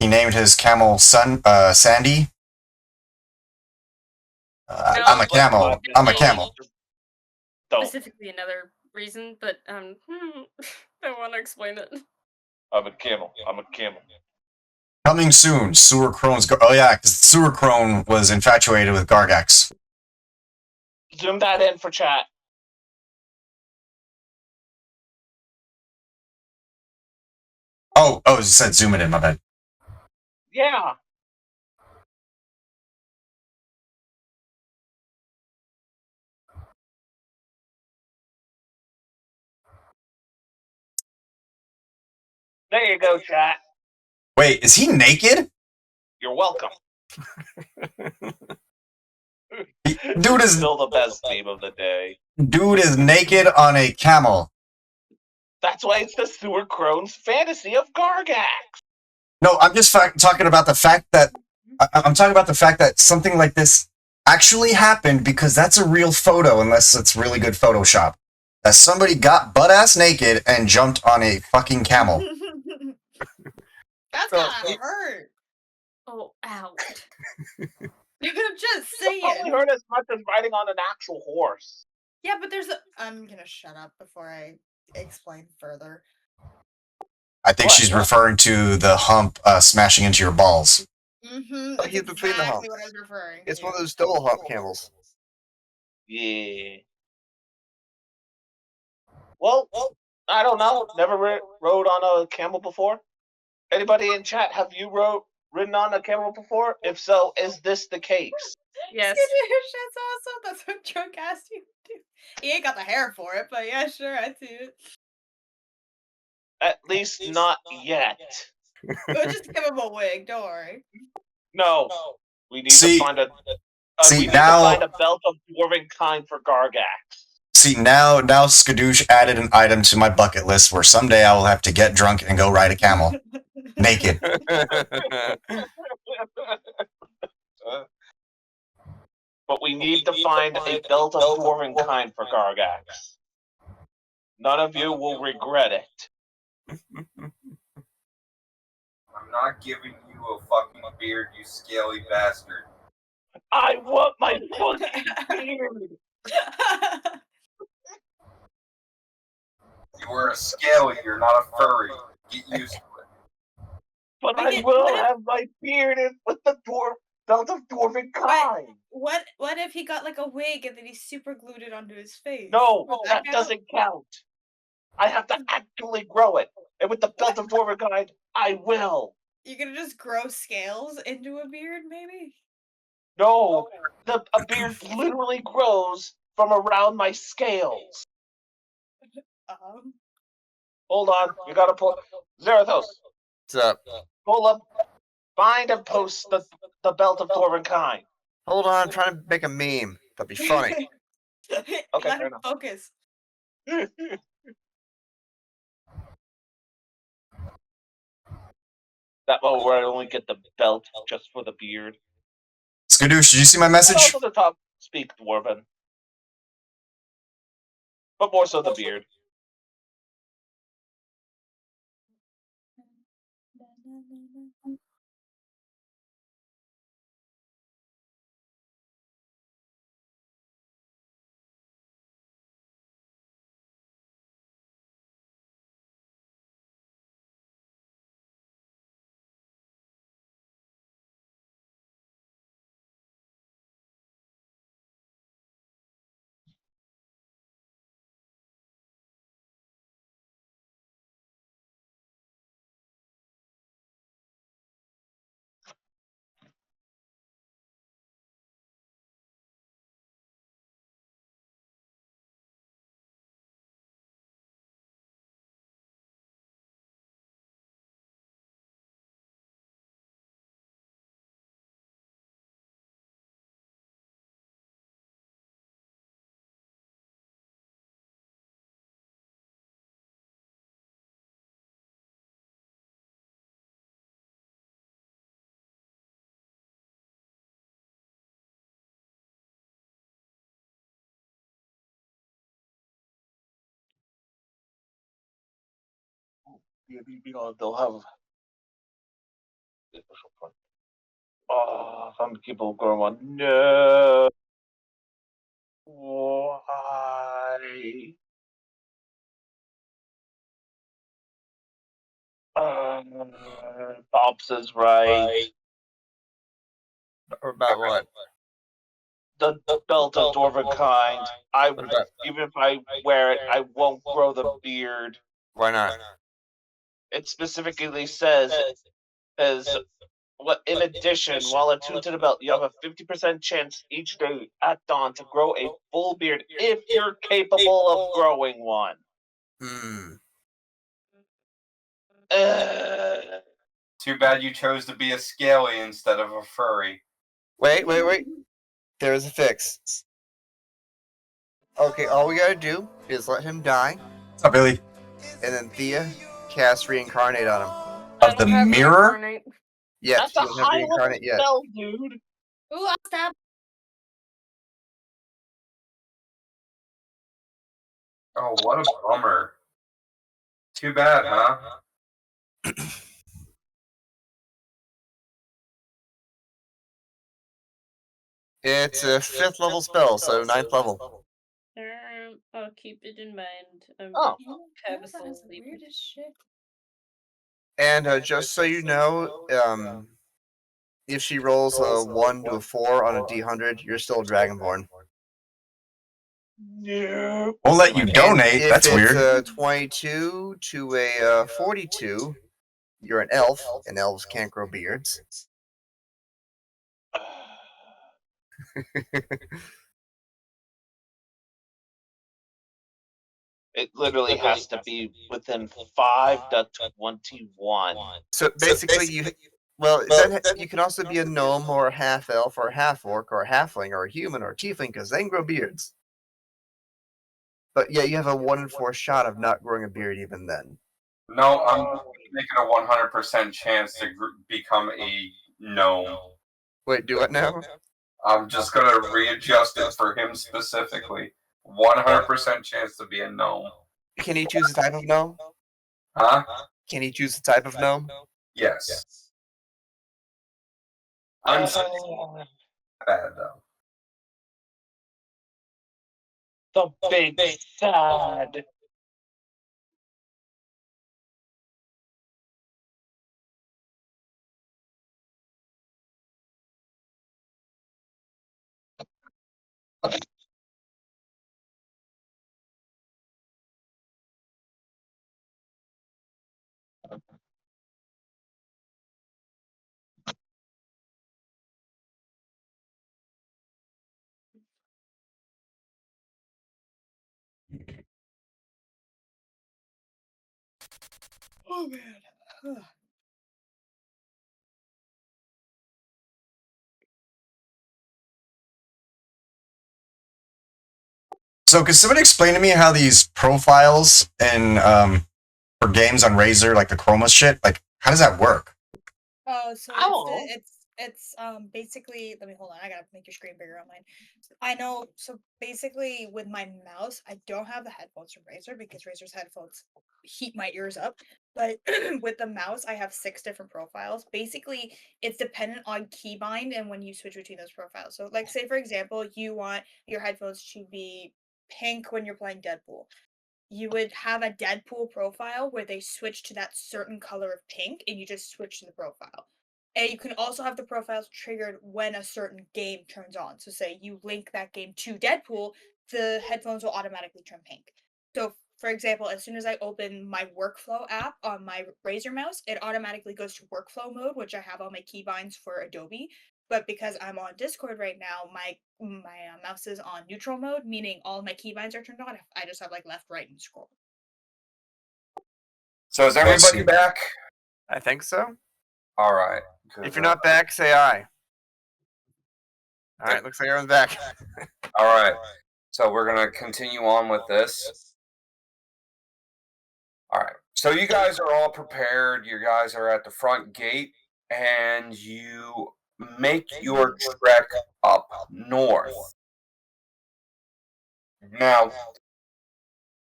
he named his camel son Sandy. I'm a camel. I'm a camel. Specifically, another reason, but I don't want to explain it. I'm a camel. I'm a camel. Coming soon, Sewer Crone's. Oh yeah, because Sewer Crone was infatuated with Gargax. Zoom that in for chat. Oh, it said zoom it in. My bad. Yeah. There you go, chat. Wait, is he naked? You're welcome. Dude is Still the best theme of the day. Dude is naked on a camel. That's why it's the Sewer Crone's fantasy of Gargax. No, I'm just talking about the fact that I'm talking about the fact that something like this actually happened, because that's a real photo, unless it's really good Photoshop. That somebody got butt ass naked and jumped on a fucking camel. That's gotta hurt. Oh, ow. Just It probably saying. hurt as much as riding on an actual horse. Yeah, but there's a. I'm gonna shut up before I explain further. I think she's referring to the hump smashing into your balls. Mm-hmm. Oh, he's between the humps. What I was referring It's to. one of those double hump camels. Yeah. Well, I don't know. Never rode on a camel before. Anybody in chat, have you ridden on a camel before? If so, is this the case? Yes. That's awesome. That's what Drunk asked you to do. He ain't got the hair for it, but yeah, sure, I do it. At least not yet. We'll just give him a wig. Don't worry. No, we need to find a. We need to now- find a belt of dwarven kind for Gargax. See, now Skadoosh added an item to my bucket list where someday I will have to get drunk and go ride a camel. Naked. But we need to find a belt of dwarven kind for Gargax. None of you will regret it. I'm not giving you a fucking beard, you scaly bastard. I want my fucking beard! You are a scaly, you're not a furry. Get used to it. But I will have my beard with the belt of dwarven kind! What if he got like a wig and then he super glued it onto his face? No, Would that count? doesn't count. I have to actually grow it. And with the belt of dwarven kind, I will. You're gonna just grow scales into a beard, maybe? No, a beard literally grows from around my scales. Hold on, you gotta pull. Zarathos. What's up? Pull up, find and post the belt of dwarven kind. Hold on, I'm trying to make a meme. That'd be funny. Okay, Let fair him enough. focus. That one where I only get the belt just for the beard. Skadoosh, did you see my message? Also the top speak dwarven. But more so the beard. They'll have. Oh, some people going, no. Why? Bobs is right. Or about what? The belt of dwarven kind. Even if I wear it, I won't grow the beard. Why not? It specifically says, in addition, while attuned to the belt, you have a 50% chance each day at dawn to grow a full beard if you're capable of growing one. Hmm. Too bad you chose to be a scaly instead of a furry. Wait. There's a fix. Okay, all we gotta do is let him die, What's up, Billy? and then Thea cast reincarnate on him. I Of the don't have mirror? reincarnate. Yet, That's a you don't have high level reincarnate yet. spell, dude. Ooh, I'll stab. Oh, what a bummer. Too bad, huh? It's a 5th level spell, so 9th level. I'll keep it in mind. Oh. Kind of sleep. Weird as shit. And just so you know, if she rolls a 1 to a 4 on a D100, you're still Dragonborn. No. Won't let you And donate. if That's it's weird. a 22 to a 42, you're an elf, and elves can't grow beards. It literally has to be within 5 to 21. So basically, you can also be a gnome or a half elf or a half orc or a halfling or a human or a tiefling because they can grow beards. But yeah, you have a 1 in 4 shot of not growing a beard even then. No, I'm making a 100% chance to become a gnome. Wait, do what now? I'm just gonna readjust it for him specifically. 100% chance to be a gnome. Can he choose the type of gnome? Huh? Can he choose the type of gnome? Yes. I'm bad though. The big sad. Oh man. So, could someone explain to me how these profiles in for games on Razer, like the Chroma shit, like how does that work? Oh, so Oh. it's basically, let me hold on. I gotta make your screen bigger on mine. I know. So basically, with my mouse, I don't have the headphones from Razer because Razer's headphones heat my ears up. But with the mouse, I have 6 different profiles. Basically, it's dependent on keybind and when you switch between those profiles. So, like, say for example, you want your headphones to be pink when you're playing Deadpool. You would have a Deadpool profile where they switch to that certain color of pink and you just switch to the profile. And you can also have the profiles triggered when a certain game turns on. So say you link that game to Deadpool, the headphones will automatically turn pink. So for example, as soon as I open my workflow app on my Razer mouse, it automatically goes to workflow mode, which I have all my keybinds for Adobe. But because I'm on Discord right now, my mouse is on neutral mode, meaning all my keybinds are turned on. I just have like left, right, and scroll. So is everybody back? I think so. All right. If you're not back, say aye. All right, looks like everyone's back. All right. So we're gonna continue on with this. All right. So you guys are all prepared. You guys are at the front gate, and you make your trek up north. Now,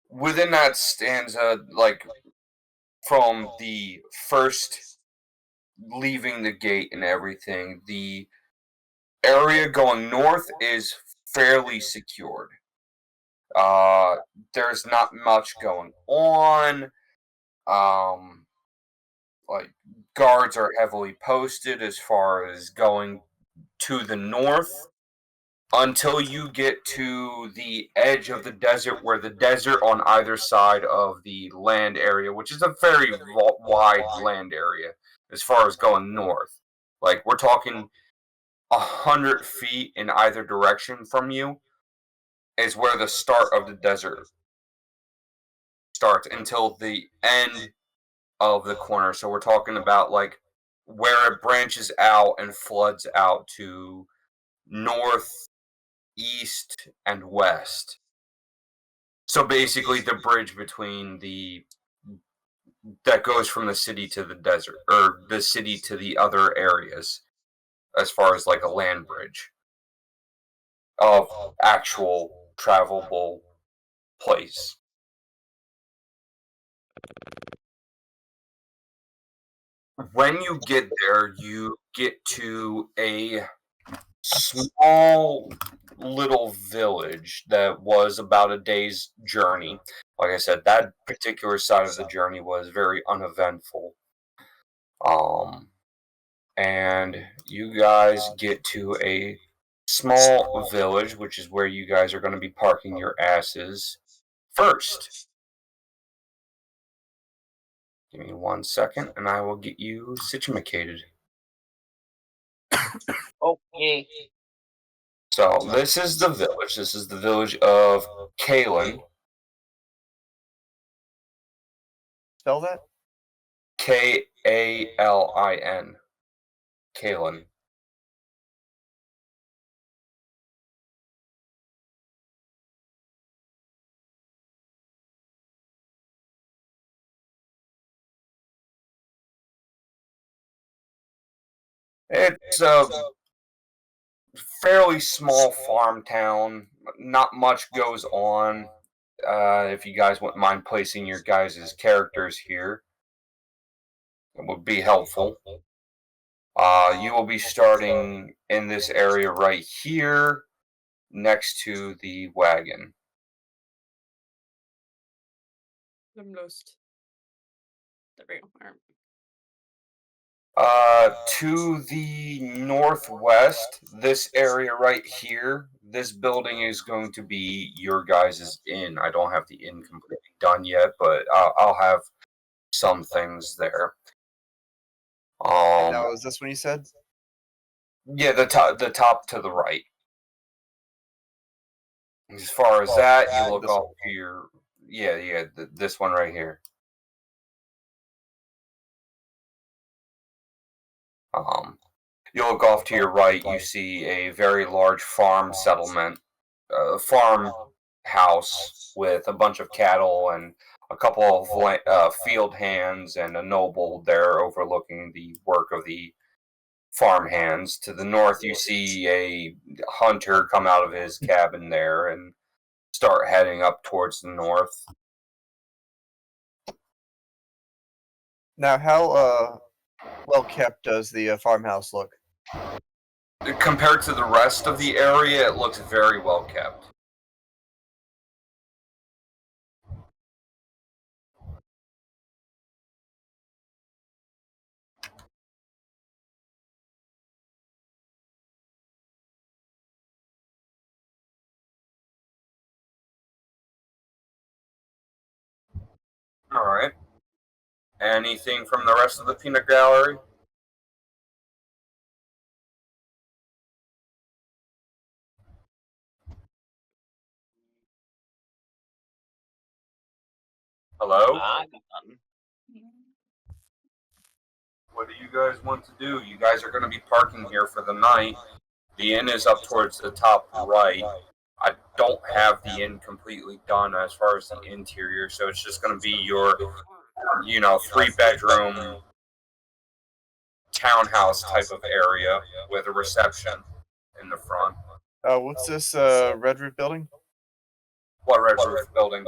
within that stanza, like from the first leaving the gate and everything, the area going north is fairly secured. There's not much going on. like guards are heavily posted as far as going to the north until you get to the edge of the desert, where the desert on either side of the land area, which is a very wide land area as far as going north. Like, we're talking 100 feet in either direction from you is where the start of the desert starts until the end of the corner. So we're talking about like where it branches out and floods out to north, east, and west. So basically, the bridge between the that goes from the city to the desert, or the city to the other areas, as far as like a land bridge of actual travelable place. When you get there, you get to a small little village that was about a day's journey. Like I said, that particular side of the journey was very uneventful. Um, and you guys get to a small village, which is where you guys are going to be parking your asses first. Give me 1 second, and I will get you situated. Okay. So this is the village. This is the village of Kalin. Spell that? Kalin. Kalin. It's a fairly small farm town. Not much goes on. If you guys wouldn't mind placing your guys' characters here, it would be helpful. You will be starting in this area right here, next to the wagon. I'm lost. There we go. To the northwest, this area right here, this building is going to be your guys' inn. I don't have the inn completely done yet, but I'll have some things there. Now, is this one you said? Yeah, the top to the right. As far as that, you look off to your this one right here. You look off to your right, you see a very large farm settlement, farm house with a bunch of cattle and a couple of field hands and a noble there overlooking the work of the farm hands. To the north, you see a hunter come out of his cabin there and start heading up towards the north. Now, how well kept does the farmhouse look? Compared to the rest of the area, it looks very well kept. All right. Anything from the rest of the peanut gallery? Hello? What do you guys want to do? You guys are going to be parking here for the night. The inn is up towards the top right. I don't have the inn completely done as far as the interior, so it's just going to be your, 3-bedroom townhouse type of area with a reception in the front. What's this red roof building? What red roof building?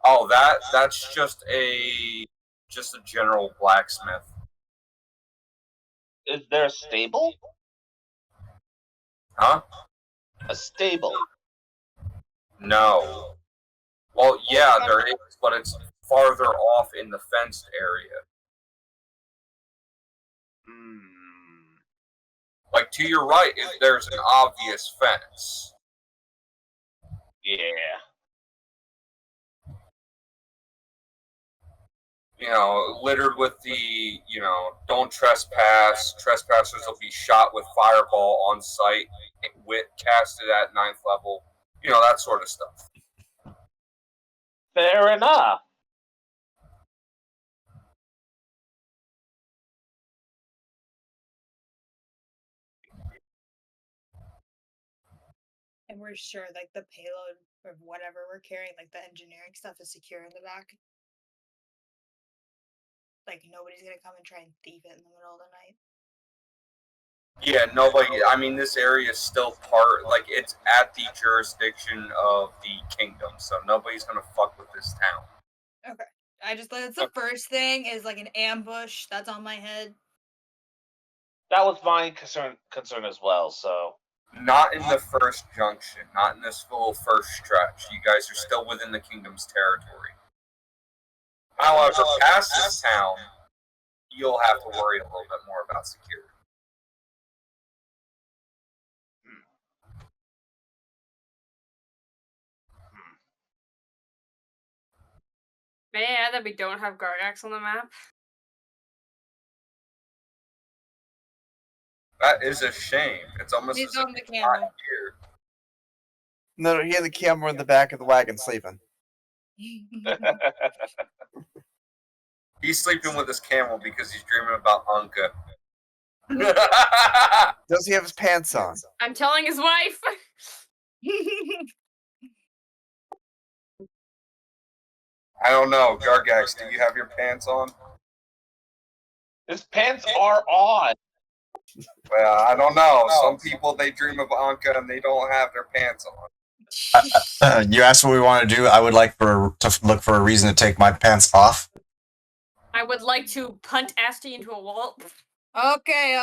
Oh, that's just a general blacksmith. Is there a stable? Huh? A stable. No. Well, yeah, there is, but it's farther off in the fenced area. Like to your right, there's an obvious fence. Yeah. You know, littered with the, don't trespass. Trespassers will be shot with fireball on sight. Wit casted at 9th level. You know, that sort of stuff. Fair enough. And we're sure, like, the payload or whatever we're carrying, like the engineering stuff, is secure in the back. Like, nobody's gonna come and try and thief it in the middle of the night. Yeah, nobody. I mean, this area is still it's at the jurisdiction of the kingdom, so nobody's gonna fuck with this town. Okay. That's the first thing, is like an ambush. That's on my head. That was my concern as well, so. Not in the first junction, not in this full first stretch. You guys are still within the kingdom's territory. However, past this town, you'll have to worry a little bit more about security. May I add that we don't have Gargax on the map? That is a shame. It's almost He's as if on the he's not camera. here. No, he had the camera in the back of the wagon sleeping. He's sleeping with his camel because he's dreaming about Anka. Does he have his pants on? I'm telling his wife. I don't know, Gargax, do you have your pants on? His pants are on. Well, I don't know. Some people, they dream of Anka and they don't have their pants on. You asked what we want to do. I would like to look for a reason to take my pants off. I would like to punt Asti into a wall. Okay.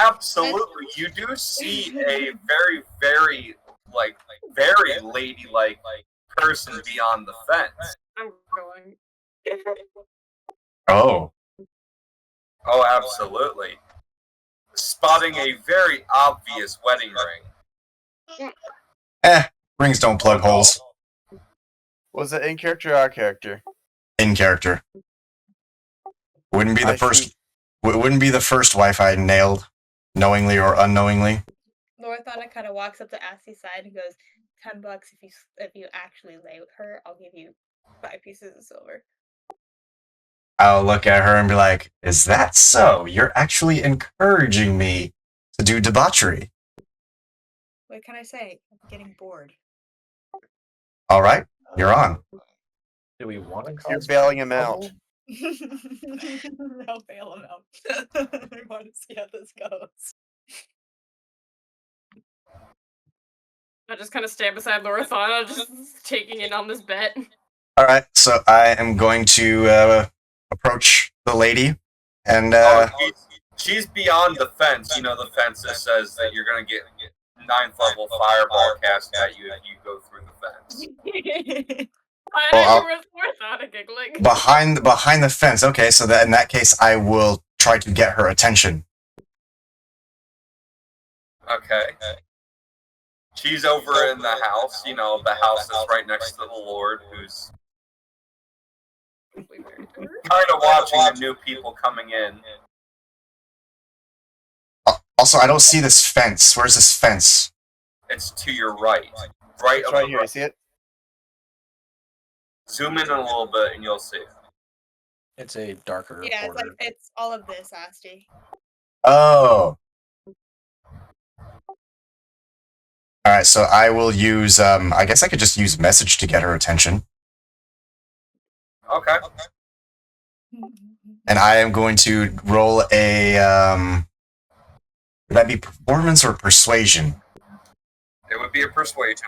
Absolutely. You do see a very, very, very ladylike person beyond the fence. I'm going. Oh. Oh, absolutely. Spotting a very obvious wedding ring. Rings don't plug holes. Was it in character or out of character? In character. Wouldn't be the first wife I nailed, knowingly or unknowingly. Lorthana kind of walks up to Asti's side and goes, $10 if you actually lay with her, I'll give you 5 pieces of silver. I'll look at her and be like, is that so? You're actually encouraging me to do debauchery. What can I say? I'm getting bored. All right, you're on. Do we want to You're bailing him out. I'll bail him out. I want to see how this goes. I just kind of stand beside Lorthana, just taking in on this bet. All right, so I am going to approach the lady, and she's beyond the fence. You know, the fence that says that you're going to get 9th level fireball cast at you if you go through the fence. Lorthana giggling. behind the fence. Okay, so that in that case, I will try to get her attention. Okay. She's over in the house, the house that's right next to the Lord, who's kind of watching the new people coming in. Also, I don't see this fence. Where's this fence? It's to your right. Right It's right here. You see it? Zoom in a little bit and you'll see it. It's a darker Yeah, border. it's all of this, Asti. Oh. All right, so I will use, I guess I could just use message to get her attention. Okay. And I am going to roll a, would that be performance or persuasion? It would be a persuasion.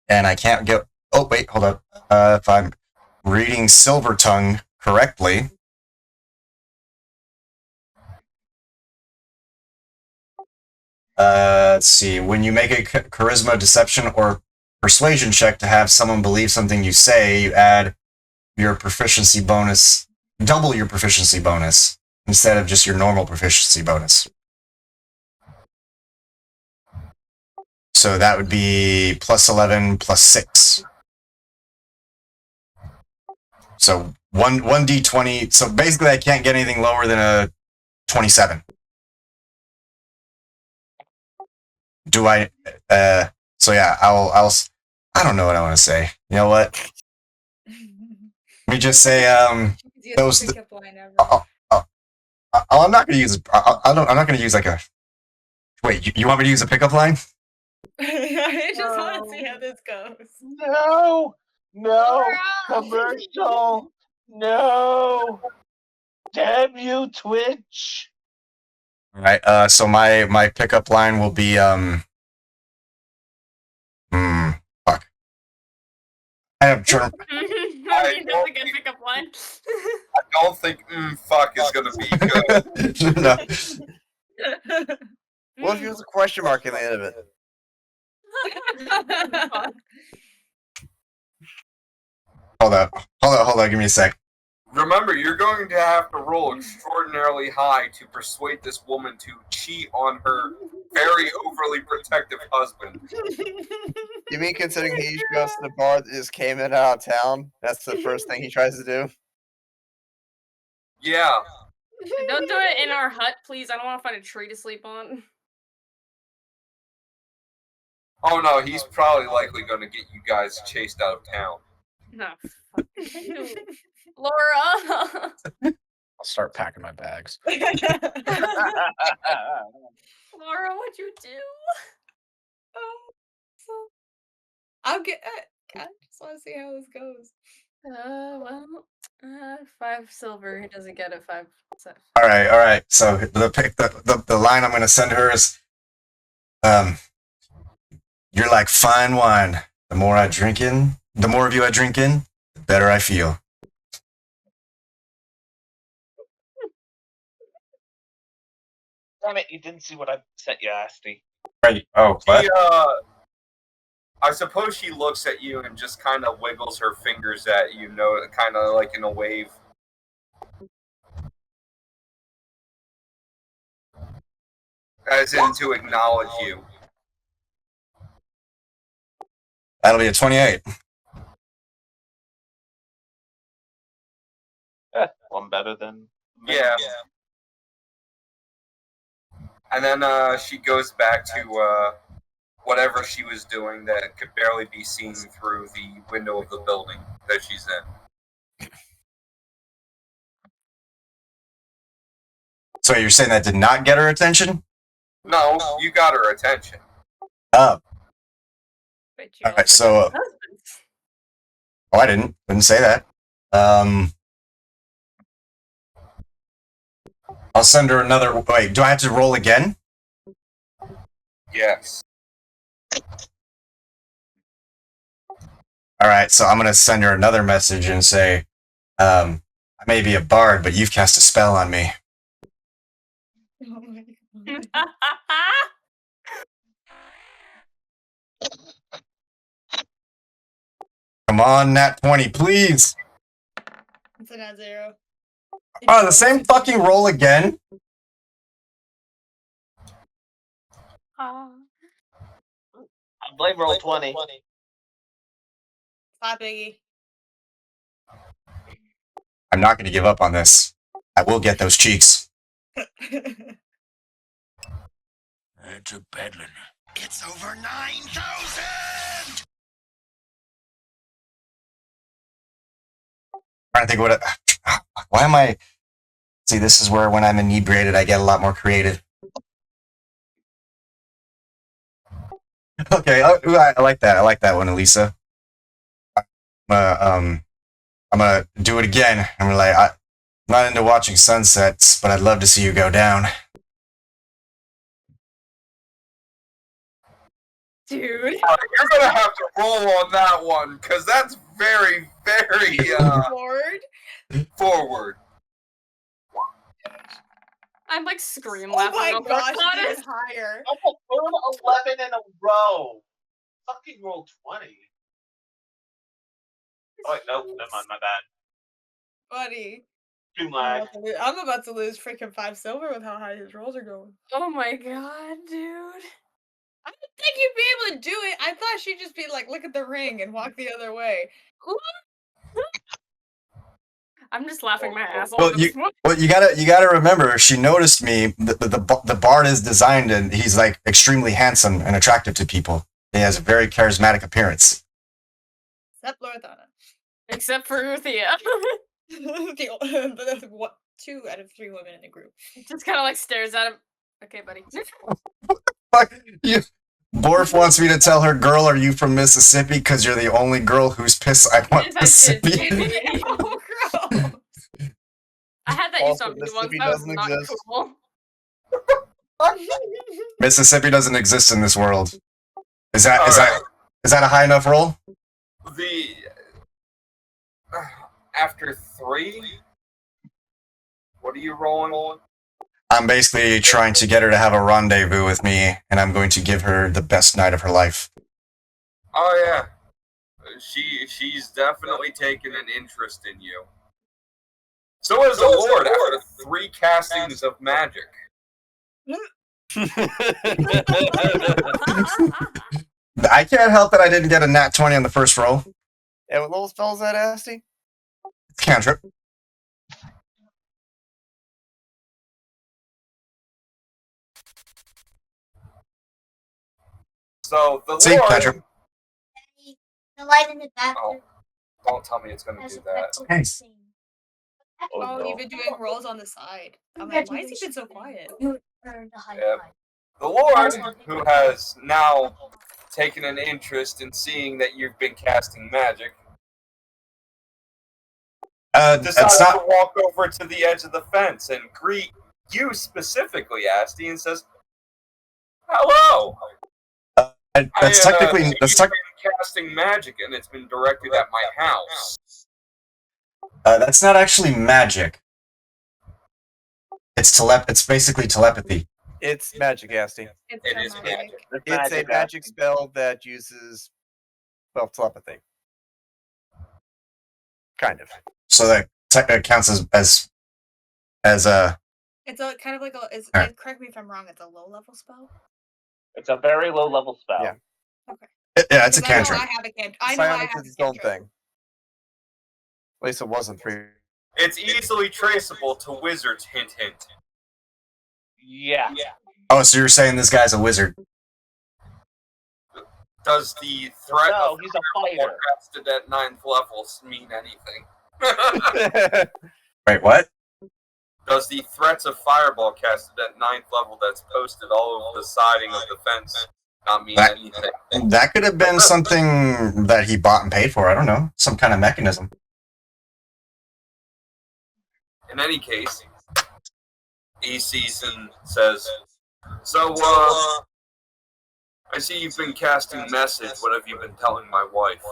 And I can't get, oh, wait, hold up. If I'm reading Silver Tongue correctly. Let's see. When you make a charisma, deception, or persuasion check to have someone believe something you say, you add your proficiency bonus double your proficiency bonus instead of just your normal proficiency bonus. So that would be plus 11 plus 6. So 1d20. So basically, I can't get anything lower than a 27. Do I? So yeah, I don't know what I want to say. You know what? Let me just say, those. Pickup line ever. I'm not going to use. I'm not going to use like a. Wait, you want me to use a pickup line? I just want to see how this goes. No, Laura! commercial, no. Damn you, Twitch. All right. So my pickup line will be fuck. I have turned. Maybe that's a good pickup line. I don't think fuck is gonna be good. No. What if there's a question mark in the end of it? Hold on. Give me a sec. Remember, you're going to have to roll extraordinarily high to persuade this woman to cheat on her very overly protective husband. You mean considering he goes to the bar that just came in out of town? That's the first thing he tries to do? Yeah. Don't do it in our hut, please. I don't want to find a tree to sleep on. Oh no, he's probably likely going to get you guys chased out of town. No, fuck you. Laura! I'll start packing my bags. Laura, what'd you do? So I'll get. I just want to see how this goes. Well, 5 silver. He doesn't get it. 5. All right. So the line I'm going to send her is, you're like fine wine. The more of you I drink in, the better I feel. Damn it, you didn't see what I sent you, Asti. Right. Oh, what? She, I suppose she looks at you and just kind of wiggles her fingers at you, kind of like in a wave. As in to acknowledge you. That'll be a 28. One better than. Yeah. And then she goes back to whatever she was doing that could barely be seen through the window of the building that she's in. So you're saying that did not get her attention? No, you got her attention. Oh. But you All right, also so- got husbands. Oh, I didn't say that. I'll send her another. Wait, do I have to roll again? Yes. All right, so I'm gonna send her another message and say, I may be a bard, but you've cast a spell on me. Oh my god. Come on, nat 20, please. It's a nat 0. Oh, the same fucking roll again. I blame roll 20. Stop, Iggy. I'm not gonna give up on this. I will get those cheeks. It's a peddling. It's over 9,000! Trying to think what. Why am I? See, this is where when I'm inebriated, I get a lot more creative. Okay, I like that. I like that one, Elisa. I'm gonna do it again. I'm like, I'm not into watching sunsets, but I'd love to see you go down. Dude. You're gonna have to roll on that one, because that's very, very forward. I'm like scream Oh laughing. my over gosh, Gladys. even higher. That's a third 11 in a row. Fucking roll 20. Oh, wait, nope, never mind, my bad. Buddy. I'm about to lose freaking 5 silver with how high his rolls are going. Oh my god, dude. I didn't think you'd be able to do it. I thought she'd just be like, look at the ring and walk the other way. I'm just laughing my ass off. Well, you gotta remember, she noticed me. The bard is designed, and he's like extremely handsome and attractive to people. He has a very charismatic appearance. Except Lorthana. Except for Ruthia. What? 2 out of 3 women in the group. Just kind of like stares at him. Okay, buddy. Fuck you. Borf wants me to tell her, girl, are you from Mississippi? Because you're the only girl whose piss I want Mississippi. Oh, gross. I had that used on me once. Mississippi That was doesn't not exist. cool. Mississippi doesn't exist in this world. Is that a high enough roll? The after 3, what are you rolling? I'm basically trying to get her to have a rendezvous with me, and I'm going to give her the best night of her life. Oh yeah, she's definitely taken an interest in you. So is the Lord after 3 castings of magic. I can't help that I didn't get a nat 20 on the first roll. And what little spell is that, Asti? It's cantrip. So the See, Lord. cantrip. The light in the bathroom. Oh, don't tell me it's going to do that. Nice. Oh, you've been doing rolls on the side. I'm like, why is he been so quiet? You earned a high Yep. five. The Lord, who has now taken an interest in seeing that you've been casting magic, decides It's to not. walk over to the edge of the fence and greet you specifically, Asti, and says, "Hello. That's technically. You've That's been casting magic, and it's been directed at my house." That's not actually magic. It's basically telepathy. It's magic, Asti. It is magic. It's a magic spell that uses, well, telepathy. Kind of. So that counts as a. It's a kind of like a. Alright. Correct me if I'm wrong. It's a low level spell. It's a very low level spell. Yeah. Okay. Yeah, it's a 'Cause I know cantrip. I have a cantrip. I know I Psionics have is a its own cantrip. thing. At least it wasn't 3. It's easily traceable to wizards. Hint, hint. Yeah. Oh, so you're saying this guy's a wizard? Does the threat No, of he's a fighter. casted at 9th levels mean anything? Wait, what? Does the threats of fireball casted at 9th level that's posted all over the siding of the fence not mean anything? That could have been something that he bought and paid for. I don't know, some kind of mechanism. In any case, he sees and says, "So, I see you've been casting message. What have you been telling my wife?"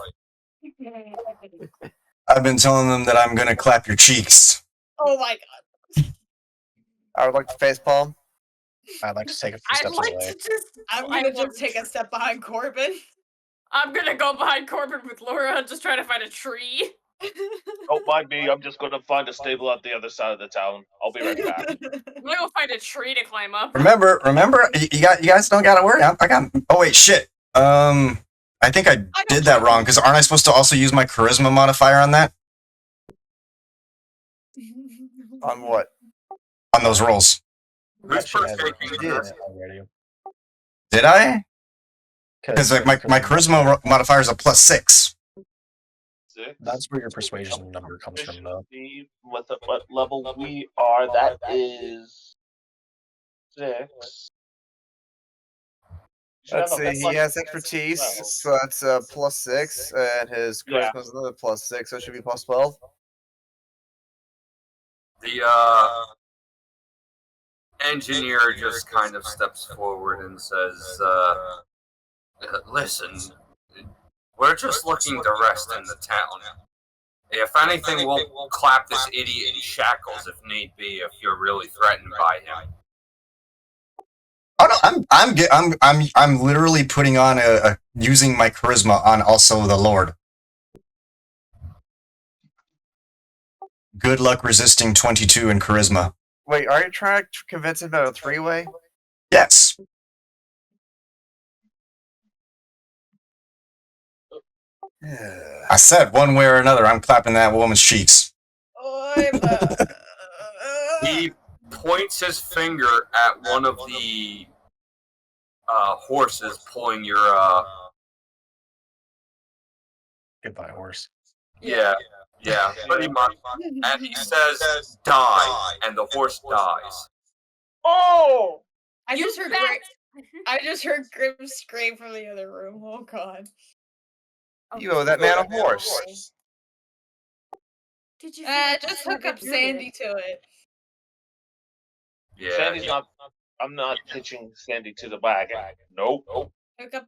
I've been telling them that I'm gonna clap your cheeks. Oh my god. I would like to facepalm. I'd like to take a few I'd steps like away. to just. I'm gonna just take a step behind Corbin. I'm gonna go behind Corbin with Laura and just try to find a tree. Don't mind me. I'm just going to find a stable at the other side of the town. I'll be right back. I'm gonna go find a tree to climb up. Remember, you guys don't gotta worry. I got. Oh wait, shit. I think I did that wrong because aren't I supposed to also use my charisma modifier on that? On what? On those rolls? Who's should have partaking in did. this? Already. Did I? Because like my charisma modifier is a +6. 6. That's where your persuasion number comes from, though. See what level we are. That is 6. Let's see, he has expertise, so that's +6, and his Yeah. charisma is another +6, so it should be +12. The engineer just kind of steps forward and says, "Listen, we're just looking to rest in the town. If anything, we'll clap this idiot in shackles if need be. If you're really threatened by him." Oh no, I'm literally putting on a using my charisma on also the Lord. good luck resisting 22 in charisma. Wait, are you trying to convince him about a three-way? Yes. I said one way or another, I'm clapping that woman's cheeks. He points his finger at one of the horses pulling your Goodbye, horse. yeah, pretty much. And he says, "Die," and the horse dies. Oh! I You just heard I just heard Grim scream from the other room. Oh god. You owe that man a horse. Did you Just hook up Sandy to it. Yeah, Sandy's not. I'm not pitching Sandy to the wagon. Nope. Hook up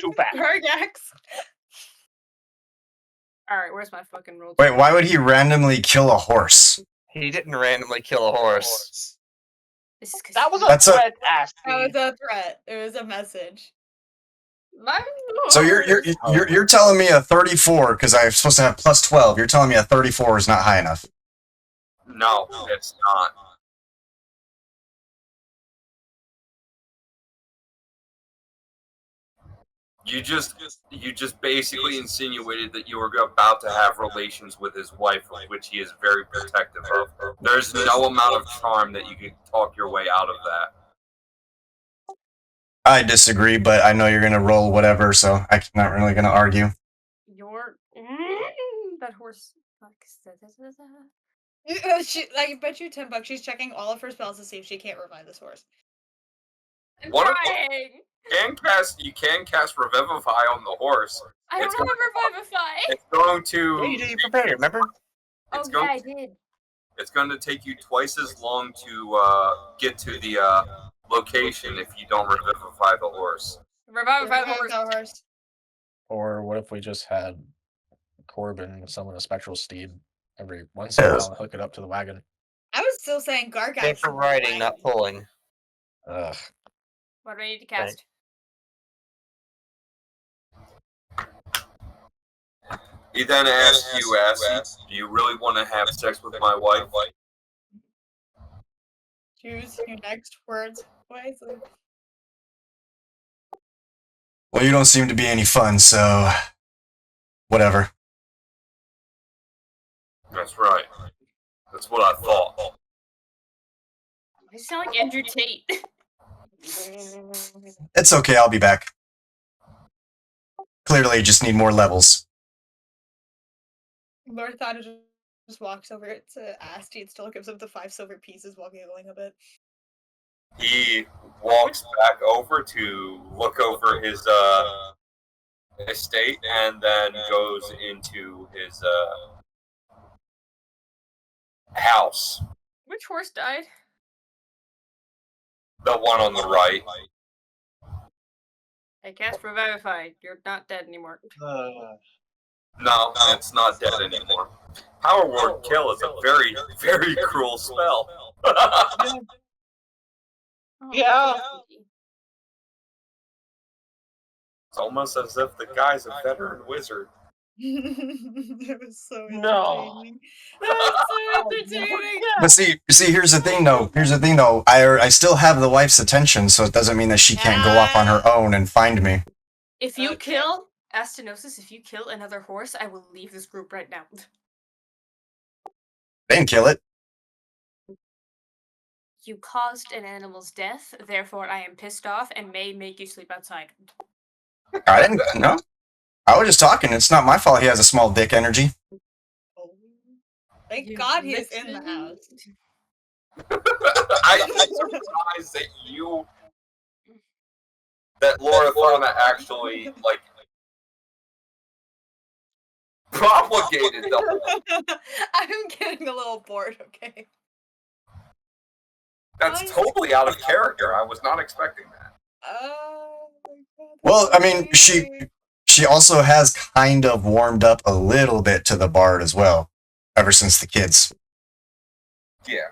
Too fast. Gargax. Alright, where's my fucking roll? Wait, why would he randomly kill a horse? He didn't randomly kill a horse. This is 'cause That was a That's threat, Asti. That was a threat. It was a message. So you're telling me a 34 because I'm supposed to have plus 12. You're telling me a 34 is not high enough. no, it's not. You just basically insinuated that you were about to have relations with his wife, which he is very protective of. There's no amount of charm that you could talk your way out of that. I disagree, but I know you're gonna roll whatever, so I'm not really gonna argue. That horse. I bet you $10 she's checking all of her spells to see if she can't revive this horse. I'm What if- trying. You can cast Revivify on the horse. I don't It's have gonna- a Revivify. It's going Yeah, you to did. You prepared, remember? Oh it's yeah, going I did. it's going to take you twice as long to get to the location if you don't revivify the horse. Revivify the horse. horse. Or what if we just had Corbin summon a spectral steed every once in a while and hook it up to the wagon? I was still saying Gargax. They're for riding, not pulling. Ugh. What do I need to cast? He then asks you, Assie, do you really want to have sex with my wife? Choose your next words wisely. Well, you don't seem to be any fun, so whatever. That's right. That's what I thought. I sound like Andrew Tate. It's okay, I'll be back. Clearly, you just need more levels. Lord Thada just walks over to Asti and still gives him the 5 silver pieces while giggling a bit. He walks back over to look over his estate and then goes into his house. Which horse died? The one on the right. I cast Revivify. You're not dead anymore. No, it's not dead anymore. Power Word Kill is a very, very cruel spell. Oh, Yeah. It's almost as if the guy's a veteran wizard. It was so No. entertaining. That's so entertaining. But see, here's the thing, though. I still have the wife's attention, so it doesn't mean that she can't go off on her own and find me. If you kill Astinosis, if you kill another horse, I will leave this group right now. They didn't kill it. You caused an animal's death, therefore I am pissed off and may make you sleep outside. I didn't. No, I was just talking. It's not my fault. He has a small dick energy. Oh. Thank You God he is in the listened? house. I'm surprised that Laura Thana actually, like, propagated the whole. I'm getting a little bored, okay? That's totally out of character. I was not expecting that. Oh my God, Well, I that's mean, amazing. she also has kind of warmed up a little bit to the bard as well, ever since the kids. Yeah.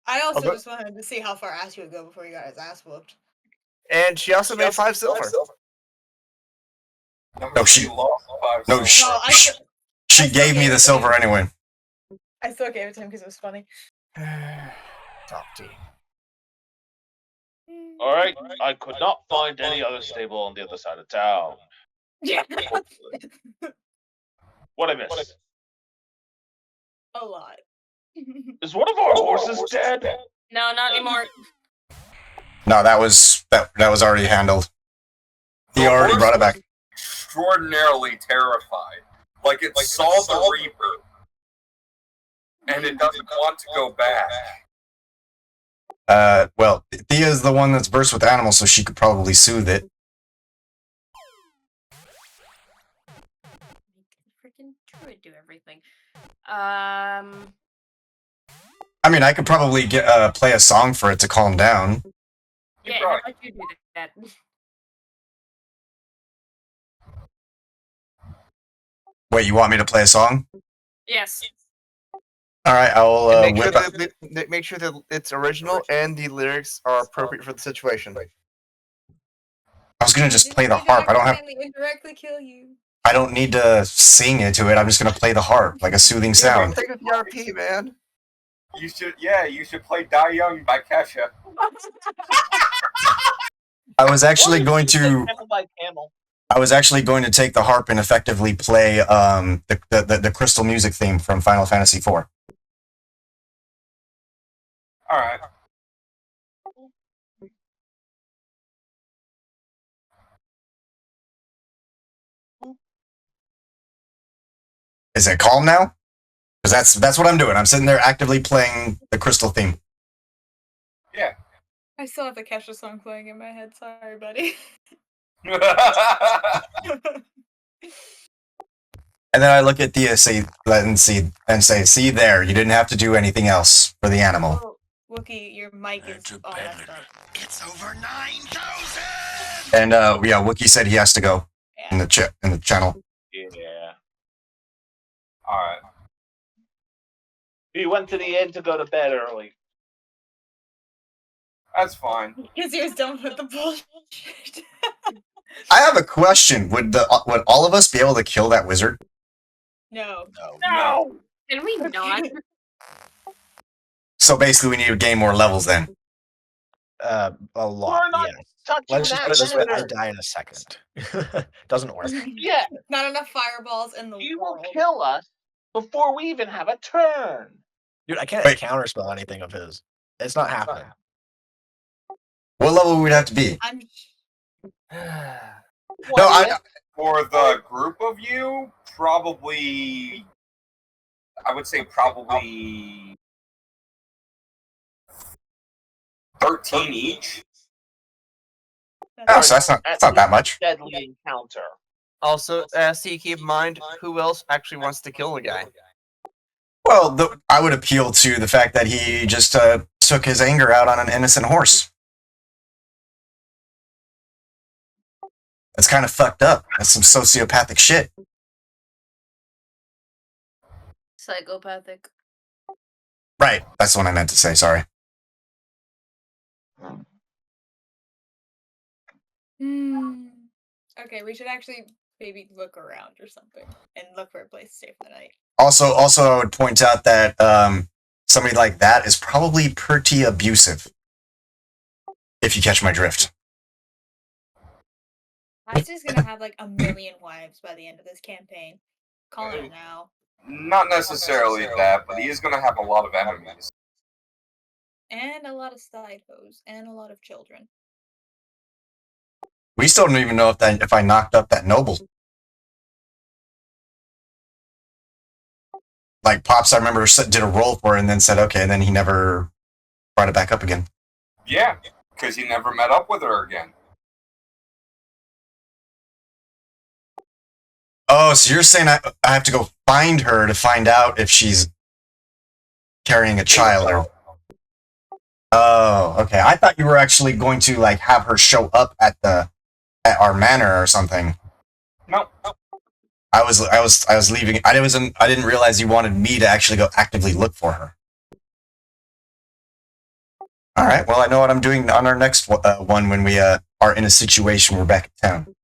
I also Okay. just wanted to see how far Asti would go before he got his ass whooped. And she also made 5 silver. No, she- lost 5 No, silver. No, she gave me the silver anyway. I still gave it to him because it was funny. Softy. All right, I could not find any other stable on the other side of town. Yeah. What I missed? A lot. Is one of our horses dead? No, not anymore. No, that was already handled. He The already horse brought it back. was extraordinarily terrified. Like it saw the Reaper. And it doesn't want to go back. Well, Thea's the one that's versed with animals, so she could probably soothe it. Freaking druid do everything. I mean, I could probably play a song for it to calm down. Yeah, how about you do that? Wait, you want me to play a song? Yes. All right, I'll And whip up. make sure that it's original and the lyrics are appropriate for the situation. I was gonna just play the harp. I don't have. Indirectly kill you. I don't need to sing into it. I'm just gonna play the harp, like a soothing sound. Take a PRP, man. You should play Die Young by Kesha. I was actually going to. Camel by camel. I was actually going to take the harp and effectively play the crystal music theme from Final Fantasy IV. All right. Is it calm now? Because that's what I'm doing. I'm sitting there actively playing the crystal theme. Yeah. I still have the Kesha song playing in my head. Sorry, buddy. And then I look at Thea and say, see there, you didn't have to do anything else for the animal. Oh, Wookie, your mic is all messed up. It's over 9,000! And yeah, Wookie said he has to go in the channel. Yeah. All right. He went to the inn to go to bed early. That's fine. Because he was done with the bullshit. I have a question. Would all of us be able to kill that wizard? No. No! Can we not? So basically, we need to gain more levels then. A lot. We're not Yeah. touching Let's just that put it this way: I wizard. die in a second. Doesn't work. Yeah, Not enough fireballs in the he world. will kill us before we even have a turn. Dude, I can't Wait. counterspell anything of his. It's not happening. What level would we have to be? I'm. No, For the group of you, probably. I would say probably 13 each. Oh, so that's not that much. Deadly encounter. Also, see, keep in mind who else actually wants to kill the guy. Well, I would appeal to the fact that he just took his anger out on an innocent horse. That's kind of fucked up. That's some sociopathic shit. Psychopathic. Right. That's what I meant to say. Sorry. Okay, we should actually maybe look around or something and look for a place to stay for the night. Also, I would point out that somebody like that is probably pretty abusive. If you catch my drift. Heisen's gonna have like 1 million wives by the end of this campaign. Call it now. Not necessarily that, but he is going to have a lot of enemies. And a lot of side hoes and a lot of children. We still don't even know if I knocked up that noble. Like Pops, I remember did a roll for it and then said okay, and then he never brought it back up again. Yeah, because he never met up with her again. Oh, so you're saying I have to go find her to find out if she's carrying a child or... Oh, okay. I thought you were actually going to like have her show up at our manor or something. No. I was leaving. I didn't realize you wanted me to actually go actively look for her. All right. Well, I know what I'm doing on our next one when we are in a situation we're back in town.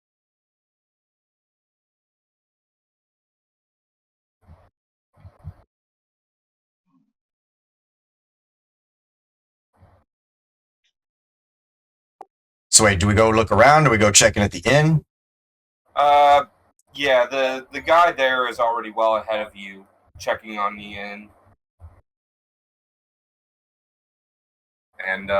So wait, do we go look around? Do we go check in at the inn? Yeah, the guy there is already well ahead of you, checking on the inn. And,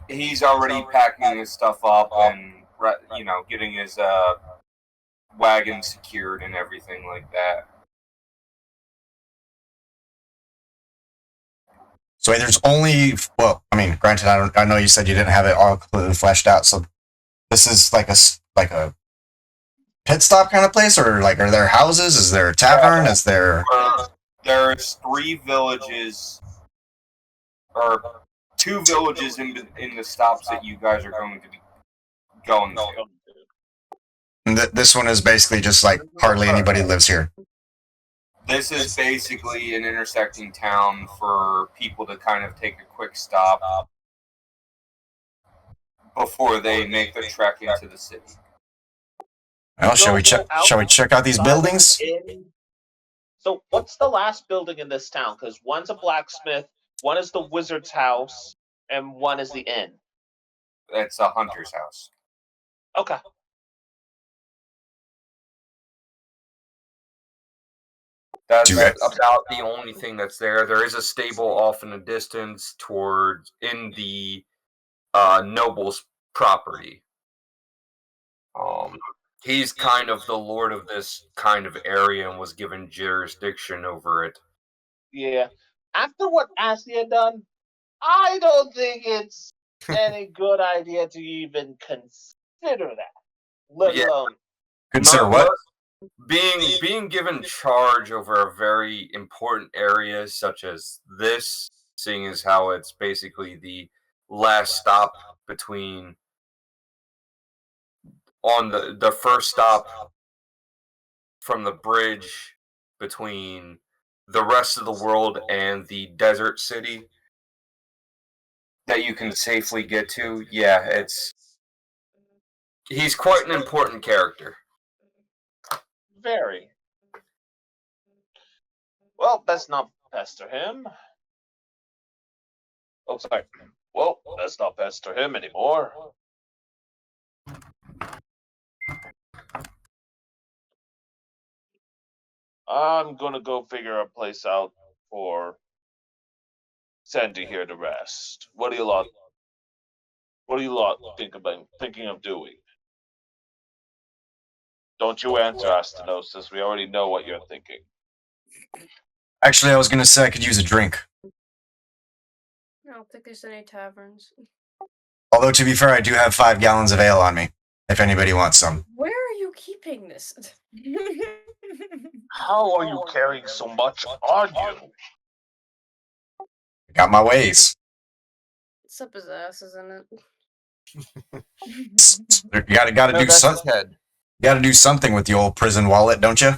he's already packing his stuff up and, getting his, wagon secured and everything like that. So wait, there's only, well, I mean, granted, I know you said you didn't have it all completely fleshed out, so this is like a pit stop kind of place, or like, are there houses? Is there a tavern? Is there... There's 3 villages, or 2 villages in the stops that you guys are going to be going to. And this one is basically just like hardly anybody lives here. This is basically an intersecting town for people to kind of take a quick stop before they make their trek into the city. Well, shall we check out these buildings? So what's the last building in this town? Because one's a blacksmith, one is the wizard's house, and one is the inn. It's a hunter's house. Okay. That's about the only thing that's there. There is a stable off in the distance in the noble's property. He's kind of the lord of this kind of area and was given jurisdiction over it. Yeah. After what Astia done, I don't think it's any good idea to even consider that. Let alone consider what? Being given charge over a very important area such as this, seeing as how it's basically the last stop on the first stop from the bridge between the rest of the world and the desert city that you can safely get to. Yeah, he's quite an important character. very. Well, let's not pester him. Oh, sorry. Well, let's not pester him anymore. I'm gonna go figure a place out for Sandy here to rest. What do you lot thinking of doing? Don't you answer, Astinosis. We already know what you're thinking. Actually, I was gonna say I could use a drink. I don't think there's any taverns. Although, to be fair, I do have 5 gallons of ale on me, if anybody wants some. Where are you keeping this? How are you carrying so much on you? I got my ways. It's up his ass, isn't it? You gotta do something. You gotta do something with the old prison wallet, don't you?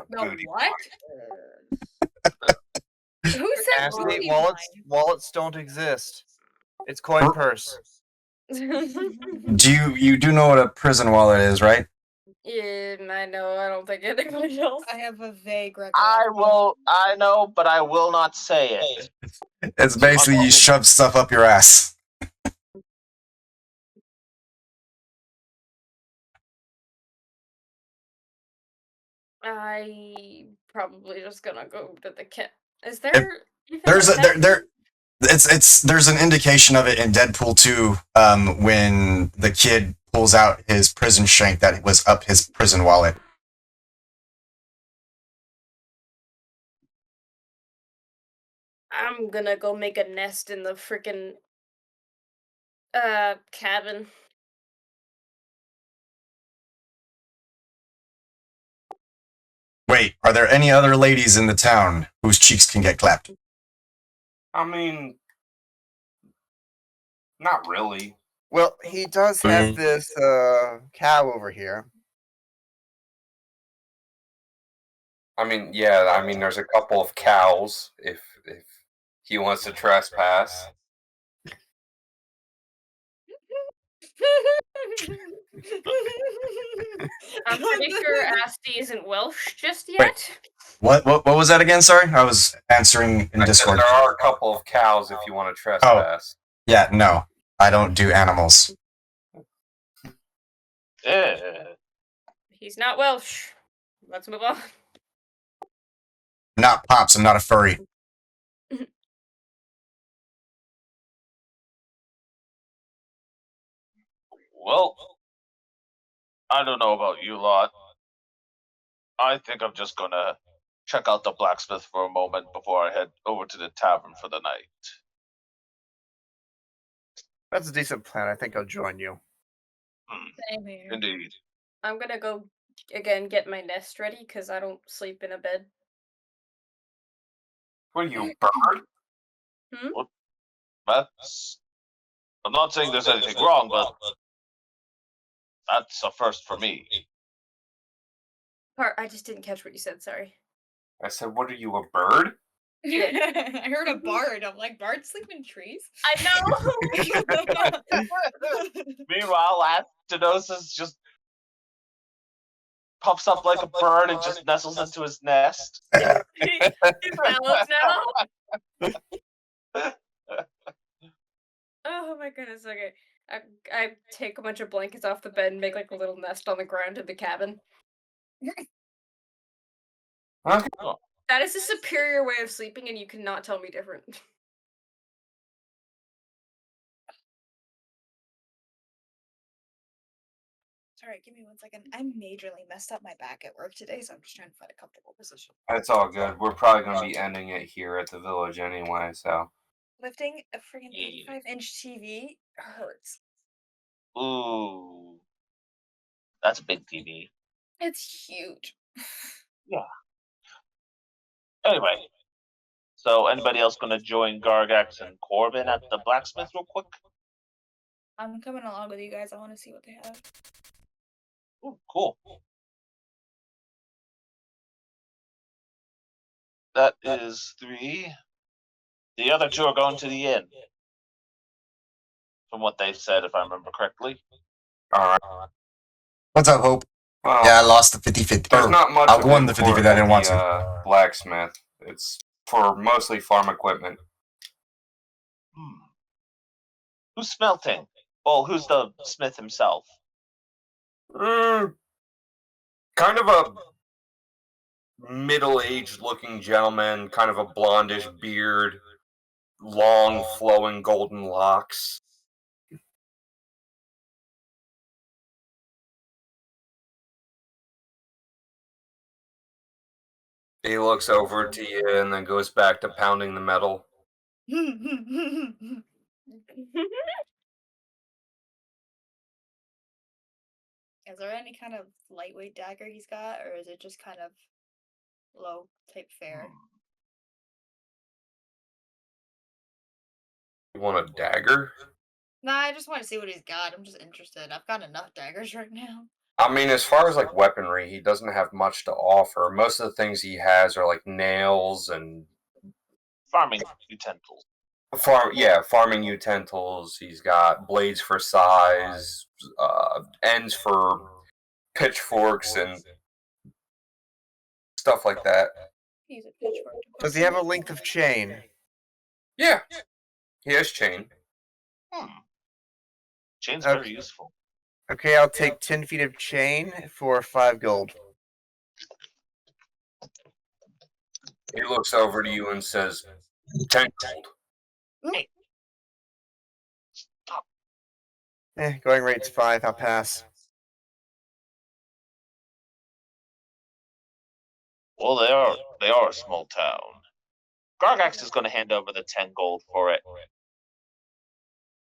No, what? Who said Actually, wallets don't exist. It's coin purse. You do know what a prison wallet is, right? Yeah, I know. I don't think anybody else. I have a vague recollection. I know, but I will not say it. It's basically you shove stuff up your ass. I probably just gonna go to the camp. Is there? There's an indication of it in Deadpool 2 when the kid pulls out his prison shank that was up his prison wallet. I'm gonna go make a nest in the frickin' cabin. Wait, are there any other ladies in the town whose cheeks can get clapped? I mean, not really. Well, he does have this cow over here. I mean, yeah, there's a couple of cows if he wants to trespass. I'm pretty sure Asti isn't Welsh just yet. What was that again? Sorry, I was answering in I said Discord. there are a couple of cows if you want to trespass. Yeah, no, I don't do animals. He's not Welsh. Let's move on. I'm not Pops. I'm not a furry. Well, I don't know about you lot. I think I'm just gonna check out the blacksmith for a moment before I head over to the tavern for the night. That's a decent plan. I think I'll join you. Same here. Indeed. I'm gonna go again get my nest ready because I don't sleep in a bed. What are you, bird? That's. I'm not saying there's anything wrong, but that's a first for me. I just didn't catch what you said. Sorry. I said, what are you, a bird? I heard a bard. I'm like, bards sleep in trees? I know. Meanwhile, Astinosis just pops up like a bird and just nestles into his nest. He's balanced now. Oh my goodness. Okay. I take a bunch of blankets off the bed and make like a little nest on the ground in the cabin. Okay. That is a superior way of sleeping, and you cannot tell me different. Sorry, give me 1 second. I majorly messed up my back at work today, so I'm just trying to find a comfortable position. It's all good. We're probably going to be ending it here at the village anyway, so. Lifting a friggin' 85-inch TV hurts. Ooh. That's a big TV. It's huge. Yeah. Anyway. So, anybody else going to join Gargax and Corbin at the blacksmith real quick? I'm coming along with you guys. I want to see what they have. Ooh, cool. That is 3. The other 2 are going to the inn. From what they said, if I remember correctly. Alright. What's up, Hope? Well, Yeah, I lost the 50-50. there's not much I of won the import 50-50. I didn't at want the, to. blacksmith. It's for mostly farm equipment. Who's smelting? Well, who's the smith himself? Kind of a middle-aged looking gentleman, kind of a blondish beard, long flowing golden locks. He looks over to you and then goes back to pounding the metal. Is there any kind of lightweight dagger he's got, or is it just kind of low type fare? You want a dagger? Nah, I just want to see what he's got. I'm just interested. I've got enough daggers right now. I mean, as far as like weaponry, he doesn't have much to offer. Most of the things he has are like nails and Farming utensils. farming utensils. He's got blades for size, ends for pitchforks and stuff like that. He's a pitchfork. Does he have a length of chain? Yeah, he has chain. Chain's very useful. Okay, I'll take 10 feet of chain for 5 gold. He looks over to you and says, 10 gold. Hey. Going rate's 5. I'll pass. Well, they are a small town. Gargax is going to hand over the 10 gold for it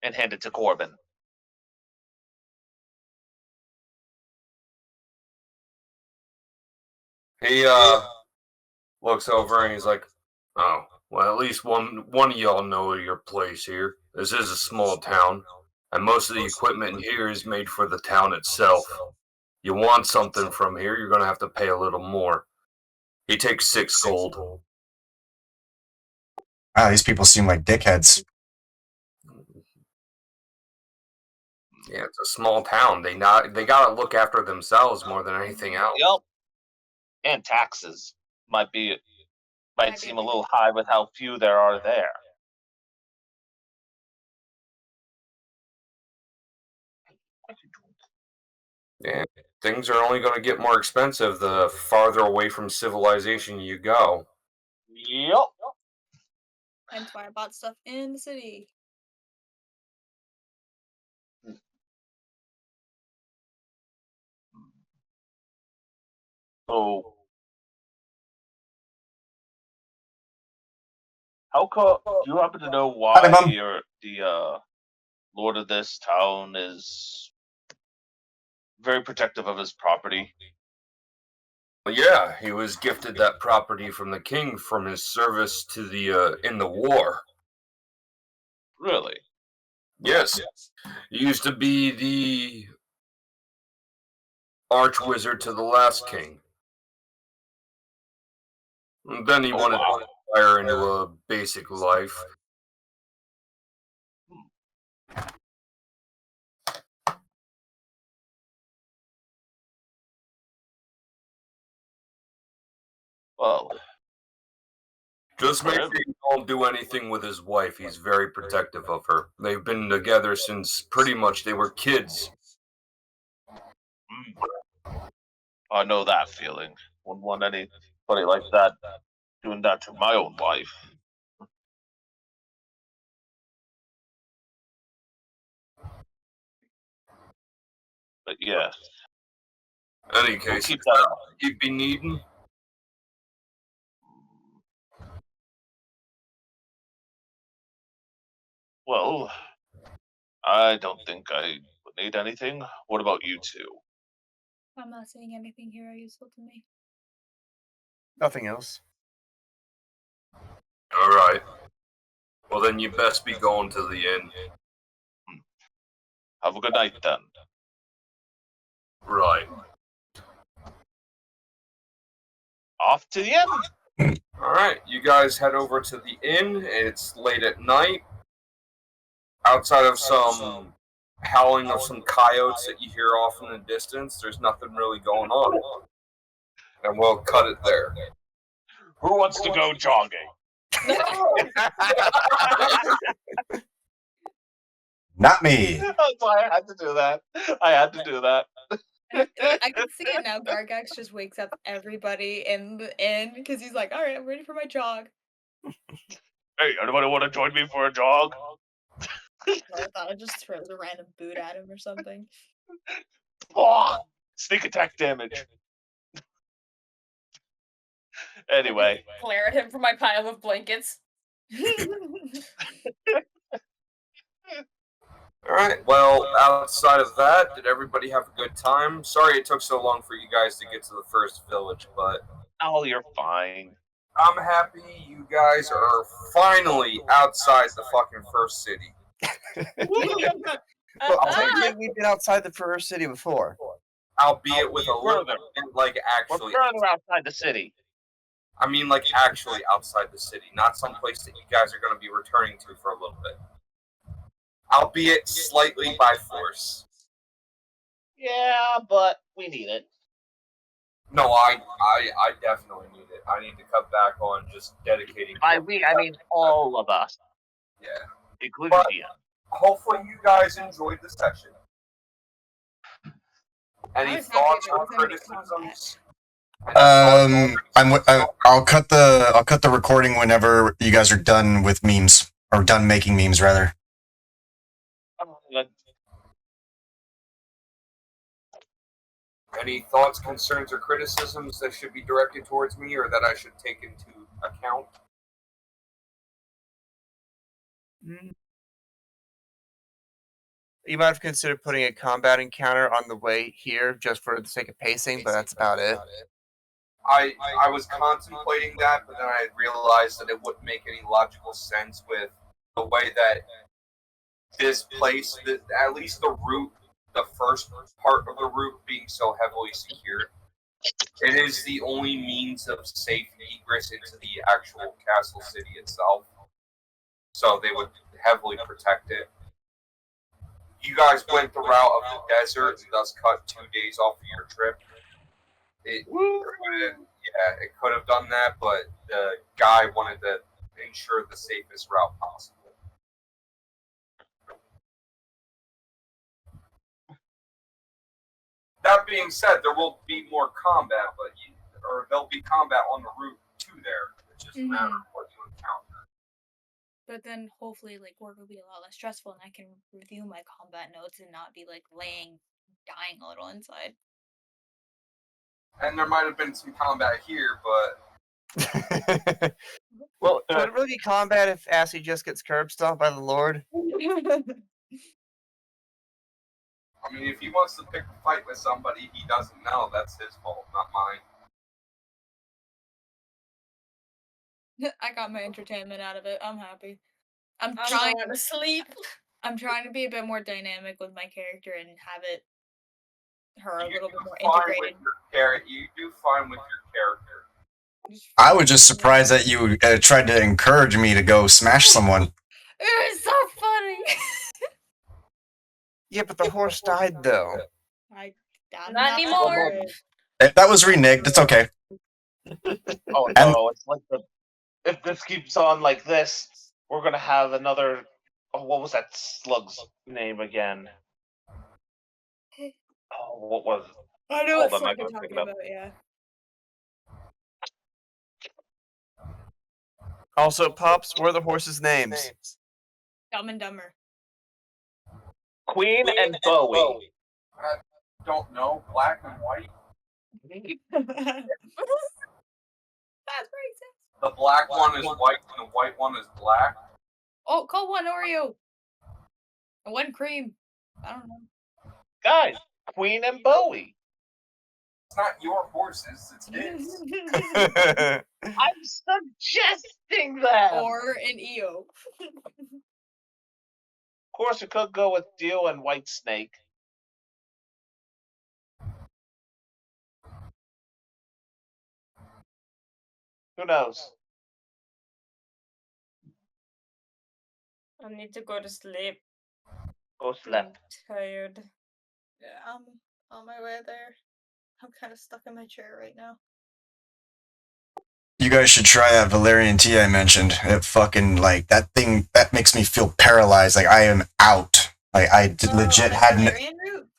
and hand it to Corbin. He looks over and he's like, oh, well, at least one of y'all know your place here. This is a small town, and most of the equipment here is made for the town itself. You want something from here, you're going to have to pay a little more. He takes 6 gold. Wow, these people seem like dickheads. Yeah, it's a small town. They gotta look after themselves more than anything else. Yep. And taxes. might seem a little high with how few there are there. Yeah, things are only going to get more expensive the farther away from civilization you go. Yep. Hence why I bought stuff in the city. So, do you happen to know why Mum. the lord of this town is very protective of his property? Well, yeah, he was gifted that property from the king from his service to the in the war. Really? Yes, he used to be the archwizard to the last king. And then he wanted to retire into a basic life. Well, Just make sure you don't do anything with his wife. He's very protective of her. They've been together since pretty much they were kids. I know that feeling. Wouldn't want anybody like that doing that to my own wife. But yes. Any case, keep is that that what you'd be needing? Well, I don't think I would need anything. What about you two? I'm not seeing anything here useful to me. Nothing else. All right. Well, then you best be going to the inn. Have a good night then. Right. Off to the inn. All right, you guys head over to the inn. It's late at night. Outside of some howling of some coyotes that you hear off in the distance, there's nothing really going on. And we'll cut it there. Who wants to go jogging? Not me. That's why I had to do that. I had to do that. I can see it now. Gargax just wakes up everybody in the inn because he's like, all right, I'm ready for my jog. Hey, anybody want to join me for a jog? I thought I'd just throw the random boot at him or something. Oh, sneak attack damage. Anyway. Glare at him from my pile of blankets. Alright, well, outside of that, did everybody have a good time? Sorry it took so long for you guys to get to the first village, but... Oh, you're fine. I'm happy you guys are finally outside the fucking first city. Well, technically, we've been outside the first city before. Albeit with a little bit, like, actually... We're further outside the city. I mean, like, actually outside the city, not someplace that you guys are going to be returning to for a little bit. Albeit slightly by force. Yeah, but we need it. No, I definitely need it. I need to cut back on just dedicating. I mean all of us. Yeah. Including But Ian. hopefully you guys enjoyed the session. Any thoughts or criticisms? I'll cut the recording whenever you guys are done with memes, or done making memes rather. Any thoughts, concerns, or criticisms that should be directed towards me or that I should take into account? You might have considered putting a combat encounter on the way here just for the sake of pacing, but that's about it. I was contemplating that, but then I realized that it wouldn't make any logical sense with the way that this place, at least the route, the first part of the route being so heavily secured. It is the only means of safe egress into the actual castle city itself. So they would heavily protect it. You guys went the route of the desert and thus cut 2 days off of your trip. Yeah, it could have done that, but the guy wanted to ensure the safest route possible. That being said, there will be more combat, or there'll be combat on the route to there. It's just a matter of what you encounter. But then hopefully, like, work will be a lot less stressful, and I can review my combat notes and not be like dying a little inside. And there might have been some combat here, but Well, would it really be combat if Assy just gets curb stomped by the Lord? I mean, if he wants to pick a fight with somebody he doesn't know, that's his fault, not mine. I got my entertainment out of it. I'm happy. I'm I'm trying going to sleep. I'm trying to be a bit more dynamic with my character and have her a You little bit do more fine integrated. with your You do fine with your character. I was just surprised that you tried to encourage me to go smash someone. It was so funny. Yeah, but the horse died though. I'm Not anymore. That was reneged. It's okay. Oh no, it's like if this keeps on like this, we're gonna have another. Oh, what was that slug's name again? Oh, what was it? I know Hold what on, I slug you're gotta pick talking it up. about, yeah. Also, Pops, what are the horses' names? Dumb and Dumber. Queen and Bowie. I don't know, black and white. That's racist. The black one is white and the white one is black. Oh, call one Oreo. And one cream. I don't know. Guys, Queen and Bowie. It's not your horses, it's his. I'm suggesting that. Or an EO. Of course, it could go with Dio and White Snake. Who knows? I need to go to sleep. Go sleep. I'm tired. Yeah, I'm on my way there. I'm kind of stuck in my chair right now. You guys should try that Valerian tea I mentioned. It fucking, like, that thing, that makes me feel paralyzed. Like, I am out. Like, I legit hadn't. Valerian root?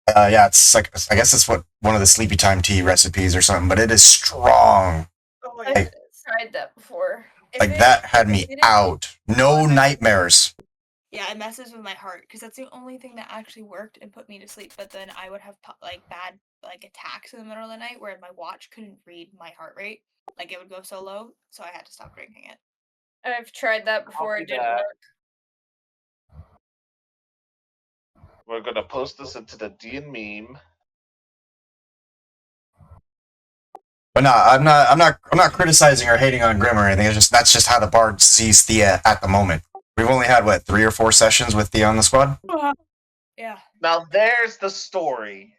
Yeah, it's like, I guess it's what one of the sleepy time tea recipes or something, but it is strong. Oh, I've yeah. tried that before. Like, that had me out. No nightmares. Yeah, it messes with my heart because that's the only thing that actually worked and put me to sleep. But then I would have like bad like attacks in the middle of the night where my watch couldn't read my heart rate. Like it would go so low, so I had to stop drinking it. I've tried that before. It didn't work. We're gonna post this into the DN meme. But no, I'm not criticizing or hating on Grim or anything. It's just that's just how the bard sees Thea at the moment. We've only had what 3 or 4 sessions with Thea on the squad. Yeah. Now there's the story.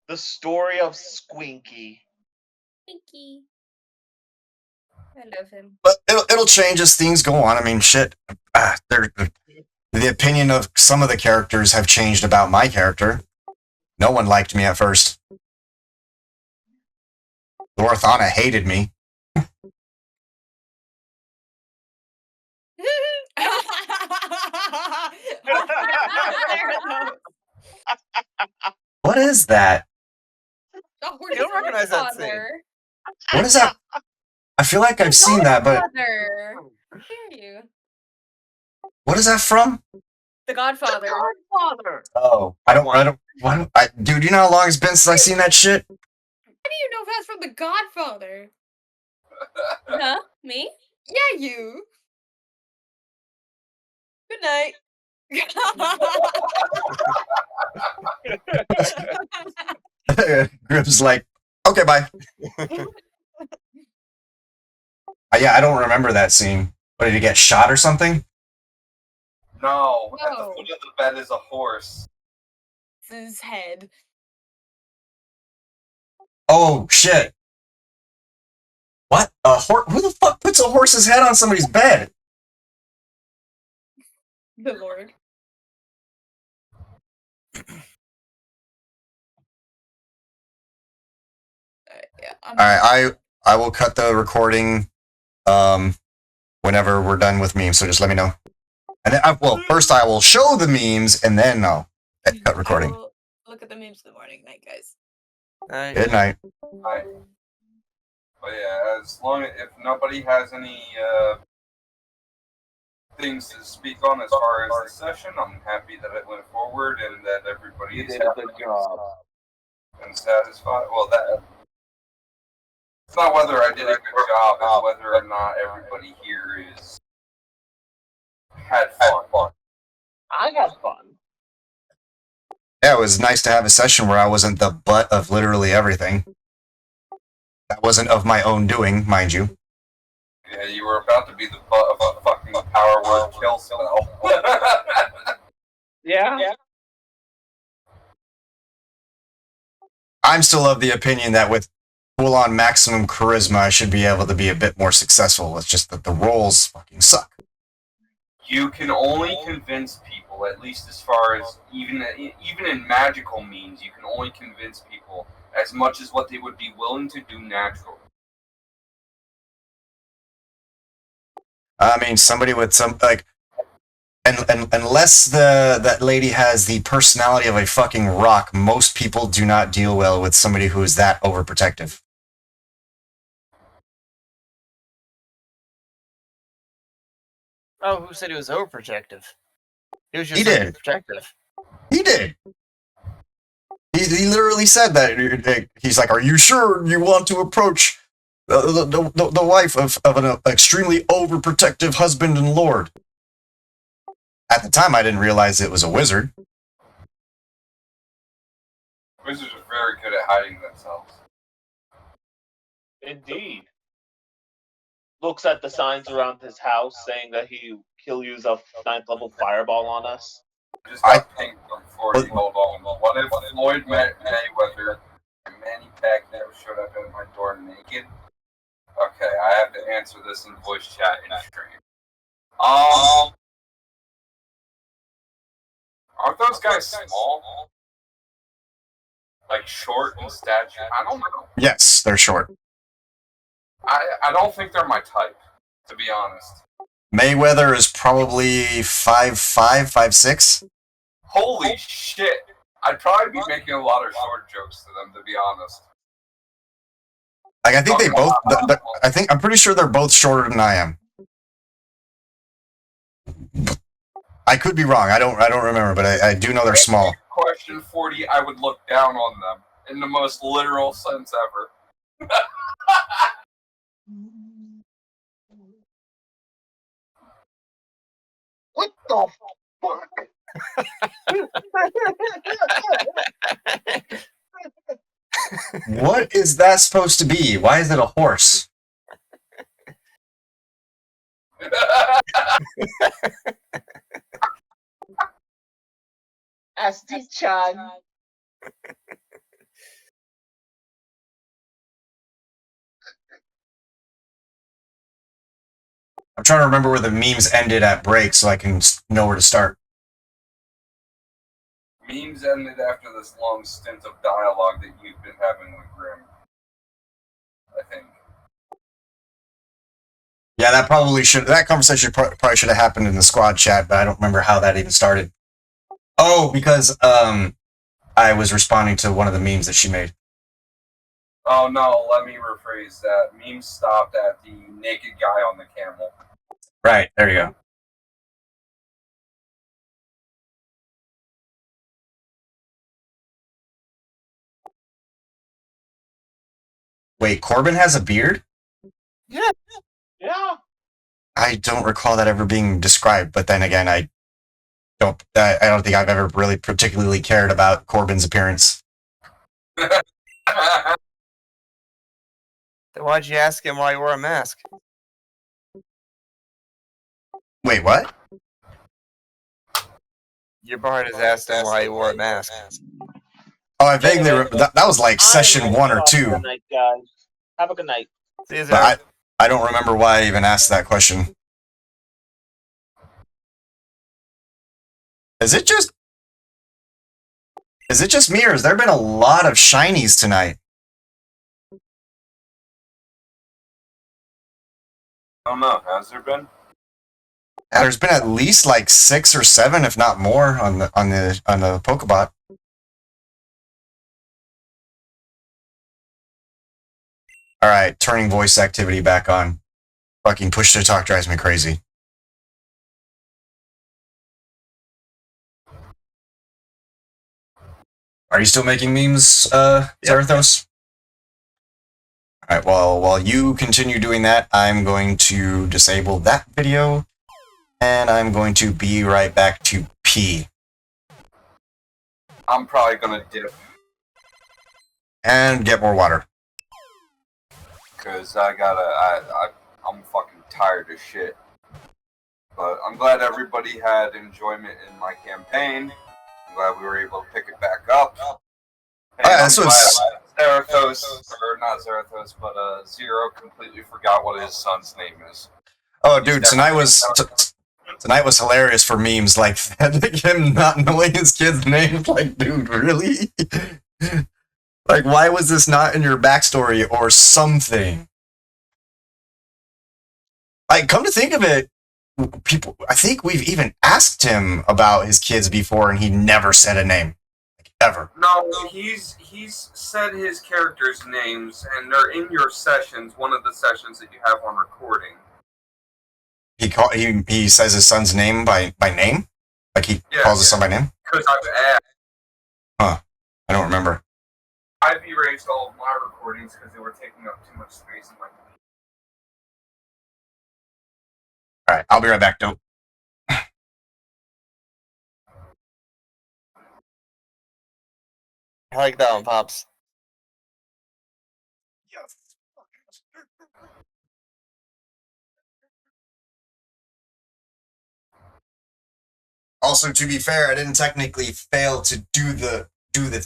The story of Squinky. Pinky. I love him. But it'll change as things go on. I mean, shit. The opinion of some of the characters have changed about my character. No one liked me at first. Lorthana hated me. What is that? You don't recognize that scene. What is that? I feel like I've seen that, but Godfather. Hear you. what is that from? The Godfather. Godfather. Oh, I don't. Dude, you know how long it's been since I've seen that shit? How do you know if that's from The Godfather? Huh? Me? Yeah, you. Good night. Grim's like, okay, bye. Yeah, I don't remember that scene. What, did he get shot or something? No, at the No. foot of the bed is a horse. It's his head. Oh, shit. What? A horse? Who the fuck puts a horse's head on somebody's bed? The Lord. Yeah, Alright, I will cut the recording whenever we're done with memes. So just let me know. And then, first I will show the memes, and then I'll cut recording. I will look at the memes in the morning. Night, guys. Good night. But yeah, as long as if nobody has any things to speak on as far as the session, I'm happy that it went forward and that everybody You is did a good job. and satisfied. Well, that it's not whether I did a good job; it's whether or not everybody here had fun. I had fun. Yeah, it was nice to have a session where I wasn't the butt of literally everything. That wasn't of my own doing, mind you. Yeah, you were about to be the butt of a fucking power word kill spell. Yeah. I'm still of the opinion that with full-on maximum charisma, I should be able to be a bit more successful. It's just that the rolls fucking suck. You can only convince people, at least as far as even in magical means, you can only convince people as much as what they would be willing to do naturally. I mean, somebody with some like, and unless that lady has the personality of a fucking rock, most people do not deal well with somebody who is that overprotective. Oh, who said he was overprotective? He was just He did. protective. He did. He literally said that. He's like, "Are you sure you want to approach the wife of an extremely overprotective husband and lord?" At the time, I didn't realize it was a wizard. Wizards are very good at hiding themselves. Indeed. Looks at the signs around his house saying that he'll use a 9th level fireball on us. Just got pinged from 40. Hold on. What if Floyd Mayweather and Manny Pacquiao showed up at my door naked? Okay, I have to answer this in voice chat in stream. Aren't those guys small? Like short in stature? I don't know. Yes, they're short. I don't think they're my type, to be honest. Mayweather is probably 5'5", 5'6". Holy shit! I'd probably be making a lot of short jokes to them, to be honest. Like, I think they both. I'm pretty sure they're both shorter than I am. I could be wrong. I don't remember, but I do know they're small. Question 40, I would look down on them in the most literal sense ever. What the fuck? What is that supposed to be? Why is it a horse? Asti-chan. I'm trying to remember where the memes ended at break so I can know where to start. Memes ended after this long stint of dialogue that you've been having with Grim. I think. Yeah, that conversation probably should have happened in the squad chat, but I don't remember how that even started. Oh, because I was responding to one of the memes that she made. Oh no, let me rephrase that. Memes stopped at the naked guy on the camel. Right, there you go. Wait, Corbin has a beard? Yeah. I don't recall that ever being described, but then again, I don't think I've ever really particularly cared about Corbin's appearance. Then why'd you ask him why he wore a mask? Wait, what? Your bard has asked him why he wore a mask. Oh, I vaguely that was like session 1 or 2. Good night, guys. Have a good night. See you, But I don't remember why I even asked that question. Is it just me, or has there been a lot of shinies tonight? I don't know. Has there been? And there's been at least like 6 or 7, if not more, on the Pokebot. All right, turning voice activity back on. Fucking push to talk drives me crazy. Are you still making memes, Zarathos? All right, well, while you continue doing that, I'm going to disable that video, and I'm going to be right back to pee. I'm probably gonna dip. And get more water. Because I'm fucking tired as shit. But I'm glad everybody had enjoyment in my campaign. I'm glad we were able to pick it back up. And I'm glad Zarathos, or not Zarathos, but Zero completely forgot what his son's name is. Oh, dude, tonight was hilarious for memes like that. Him not knowing his kid's name. Like, dude, really? Like, why was this not in your backstory or something? Like, come to think of it, people, I think we've even asked him about his kids before, and he never said a name, like, ever. No, he's said his characters' names, and they're in your sessions. One of the sessions that you have on recording. He says his son's name by name, like he calls his son by name. Because I've asked. Huh? I don't remember. I've erased all of my recordings because they were taking up too much space in my computer. All right, I'll be right back, dope. I like that one, Pops. Yes. Also, to be fair, I didn't technically fail to do the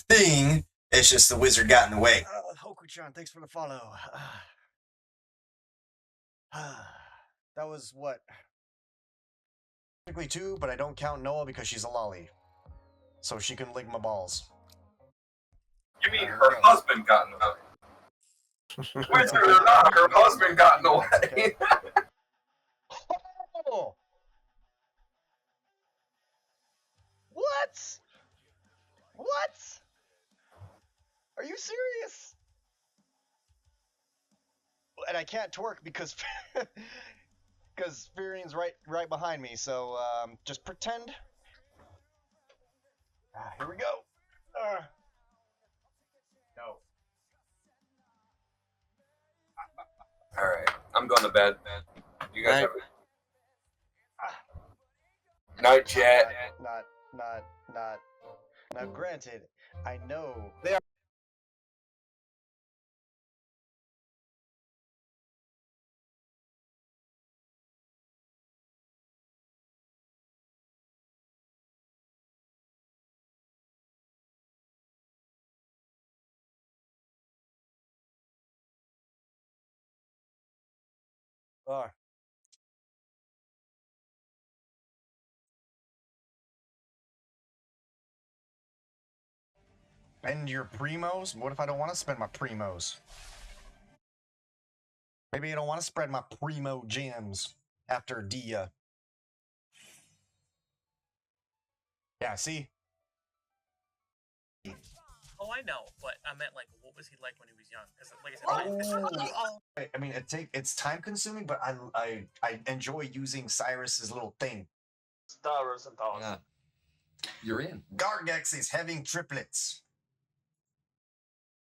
thing. It's just the wizard got in the way. Hoku-chan, thanks for the follow. That was what? Technically 2, but I don't count Noah because she's a lolly. So she can lick my balls. You mean her husband got in the way? Wizard or not, her husband got in the way. Oh. What? What? Are you serious? And I can't twerk because because Furian's right behind me. So just pretend. Here we go. No. All right, I'm going to bed. You guys have a night, Jet. Not. Now, granted, I know they are. Spend your primos? What if I don't want to spend my primos? Maybe I don't want to spread my primo gems after Dia. Yeah, see? Oh, I know, but I meant like, what was he like when he was young? Because, like I said, I mean, it's time consuming, but I enjoy using Cyrus's little thing. Cyrus and Dawson. Yeah. You're in. Gargex is having triplets.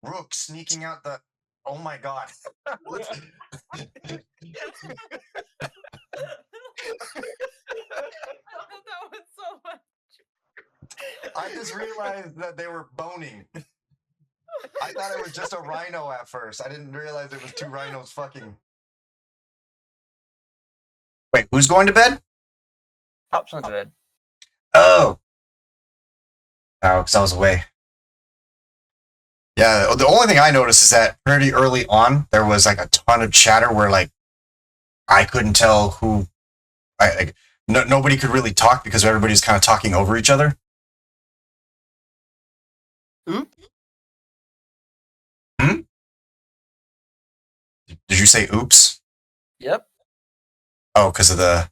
Rook sneaking out the. Oh my god. I love that one so much. I just realized that they were boning. I thought it was just a rhino at first. I didn't realize it was 2 rhinos fucking. Wait, who's going to bed? Pops went to bed. Oh, because I was away. Yeah, the only thing I noticed is that pretty early on there was like a ton of chatter where like I couldn't tell who. Nobody could really talk because everybody's kind of talking over each other. Did you say oops? Yep. Oh, because of the.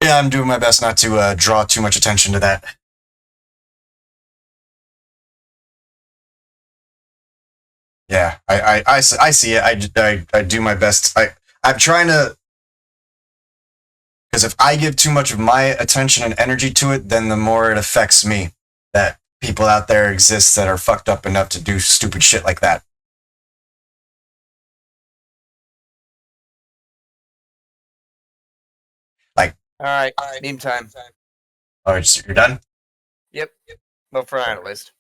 Yeah, I'm doing my best not to draw too much attention to that. Yeah, I see it. I do my best. I'm trying to. Because if I give too much of my attention and energy to it, then the more it affects me. That people out there exist that are fucked up enough to do stupid shit like that. Like, Alright, meme time. oh, you're done? Yep. Well, for now, at least.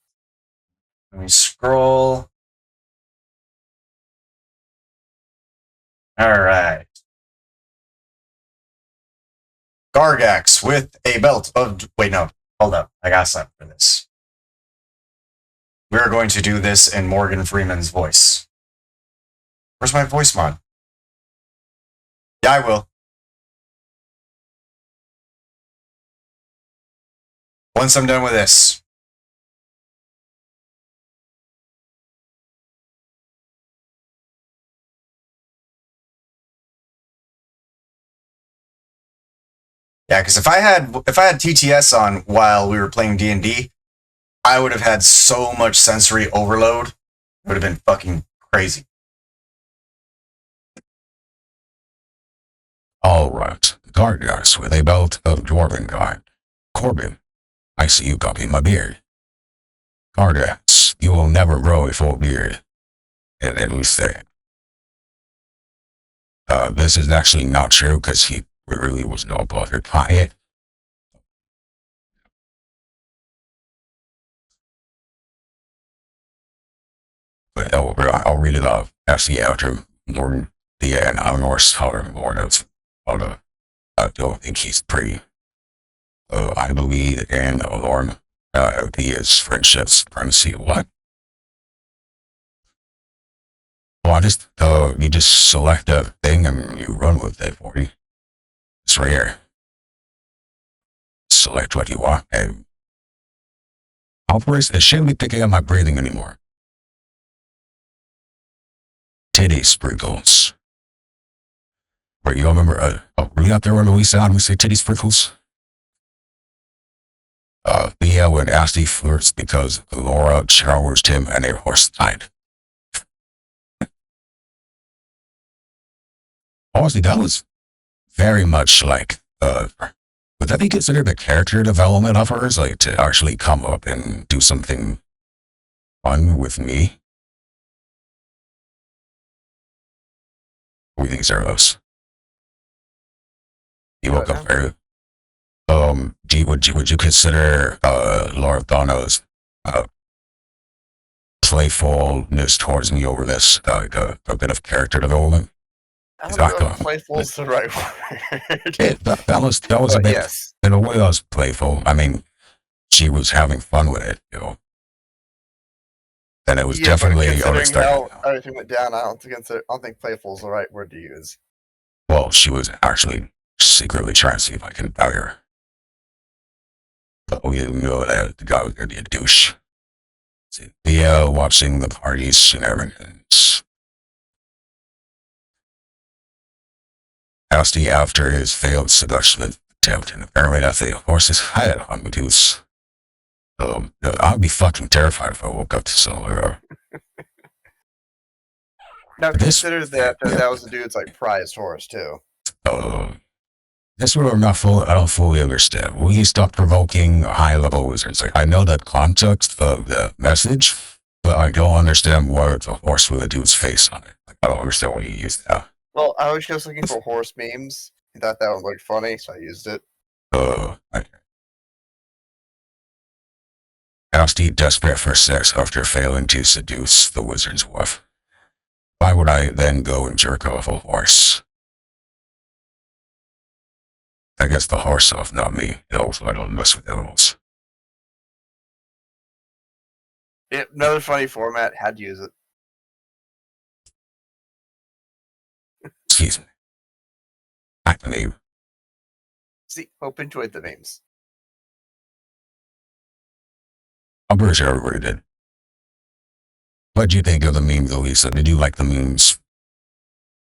Let me scroll. All right. Gargax with a belt of. Wait, no. Hold up. I got something for this. We're going to do this in Morgan Freeman's voice. Where's my voice mod? Yeah, I will. Once I'm done with this. Yeah, because if I had TTS on while we were playing D&D, I would have had so much sensory overload. It would have been fucking crazy. All right, Gargax with a belt of dwarven kind. Corbin, I see you copy my beard. Gargax, you will never grow a full beard. At least there. This is actually not true because he really was no bothered by it. But I'll read it off. Actually, after Lord the Norse Power Lord of I don't think he's pretty. I believe in Lord he is friendship supremacy. What? Well, you just select a thing and you run with it for you. It's right here. Select what you want and it shouldn't be picking up my breathing anymore. Titty sprinkles. Where you remember, were you out there when we sound we say titty sprinkles? Thea when Asti flirts because Laura showers him and a horse died. Honestly, that was very much like, would that be considered a character development of hers? Like, to actually come up and do something fun with me? What do you think, Zeros? You woke up very... would you consider, Laura Donna's, playfulness towards me over this, a bit of character development? I don't know if playful's the right word. That was a bit, yes. in a way that was playful. I mean, she was having fun with it, you know. And it was definitely considering how everything went down, I don't think playful is the right word to use. Well, she was actually secretly trying to see if I can buy her. But we knew that the guy was going to be a douche. Yeah, watching the parties and everything. Asti after his failed seduction attempt, and apparently that's the horse's head on Medusa. I'd be fucking terrified if I woke up to someone. Now consider that that was the dude's like prized horse too. That's what I don't fully understand. Will you stop provoking high-level wizards? Like, I know that context of the message, but I don't understand why it's a horse with a dude's face on it. Like, I don't understand why you use that. Well, I was just looking for horse memes. I thought that would look funny, so I used it. Asti desperate for sex after failing to seduce the wizard's wife. Why would I then go and jerk off a horse? I guess the horse off, not me. Also, I don't mess with animals. Yep, another funny format. Had to use it. Excuse me. I believe. See, hope enjoyed the memes. I'm pretty sure everybody did. What did you think of the meme, though, Lisa? Did you like the memes?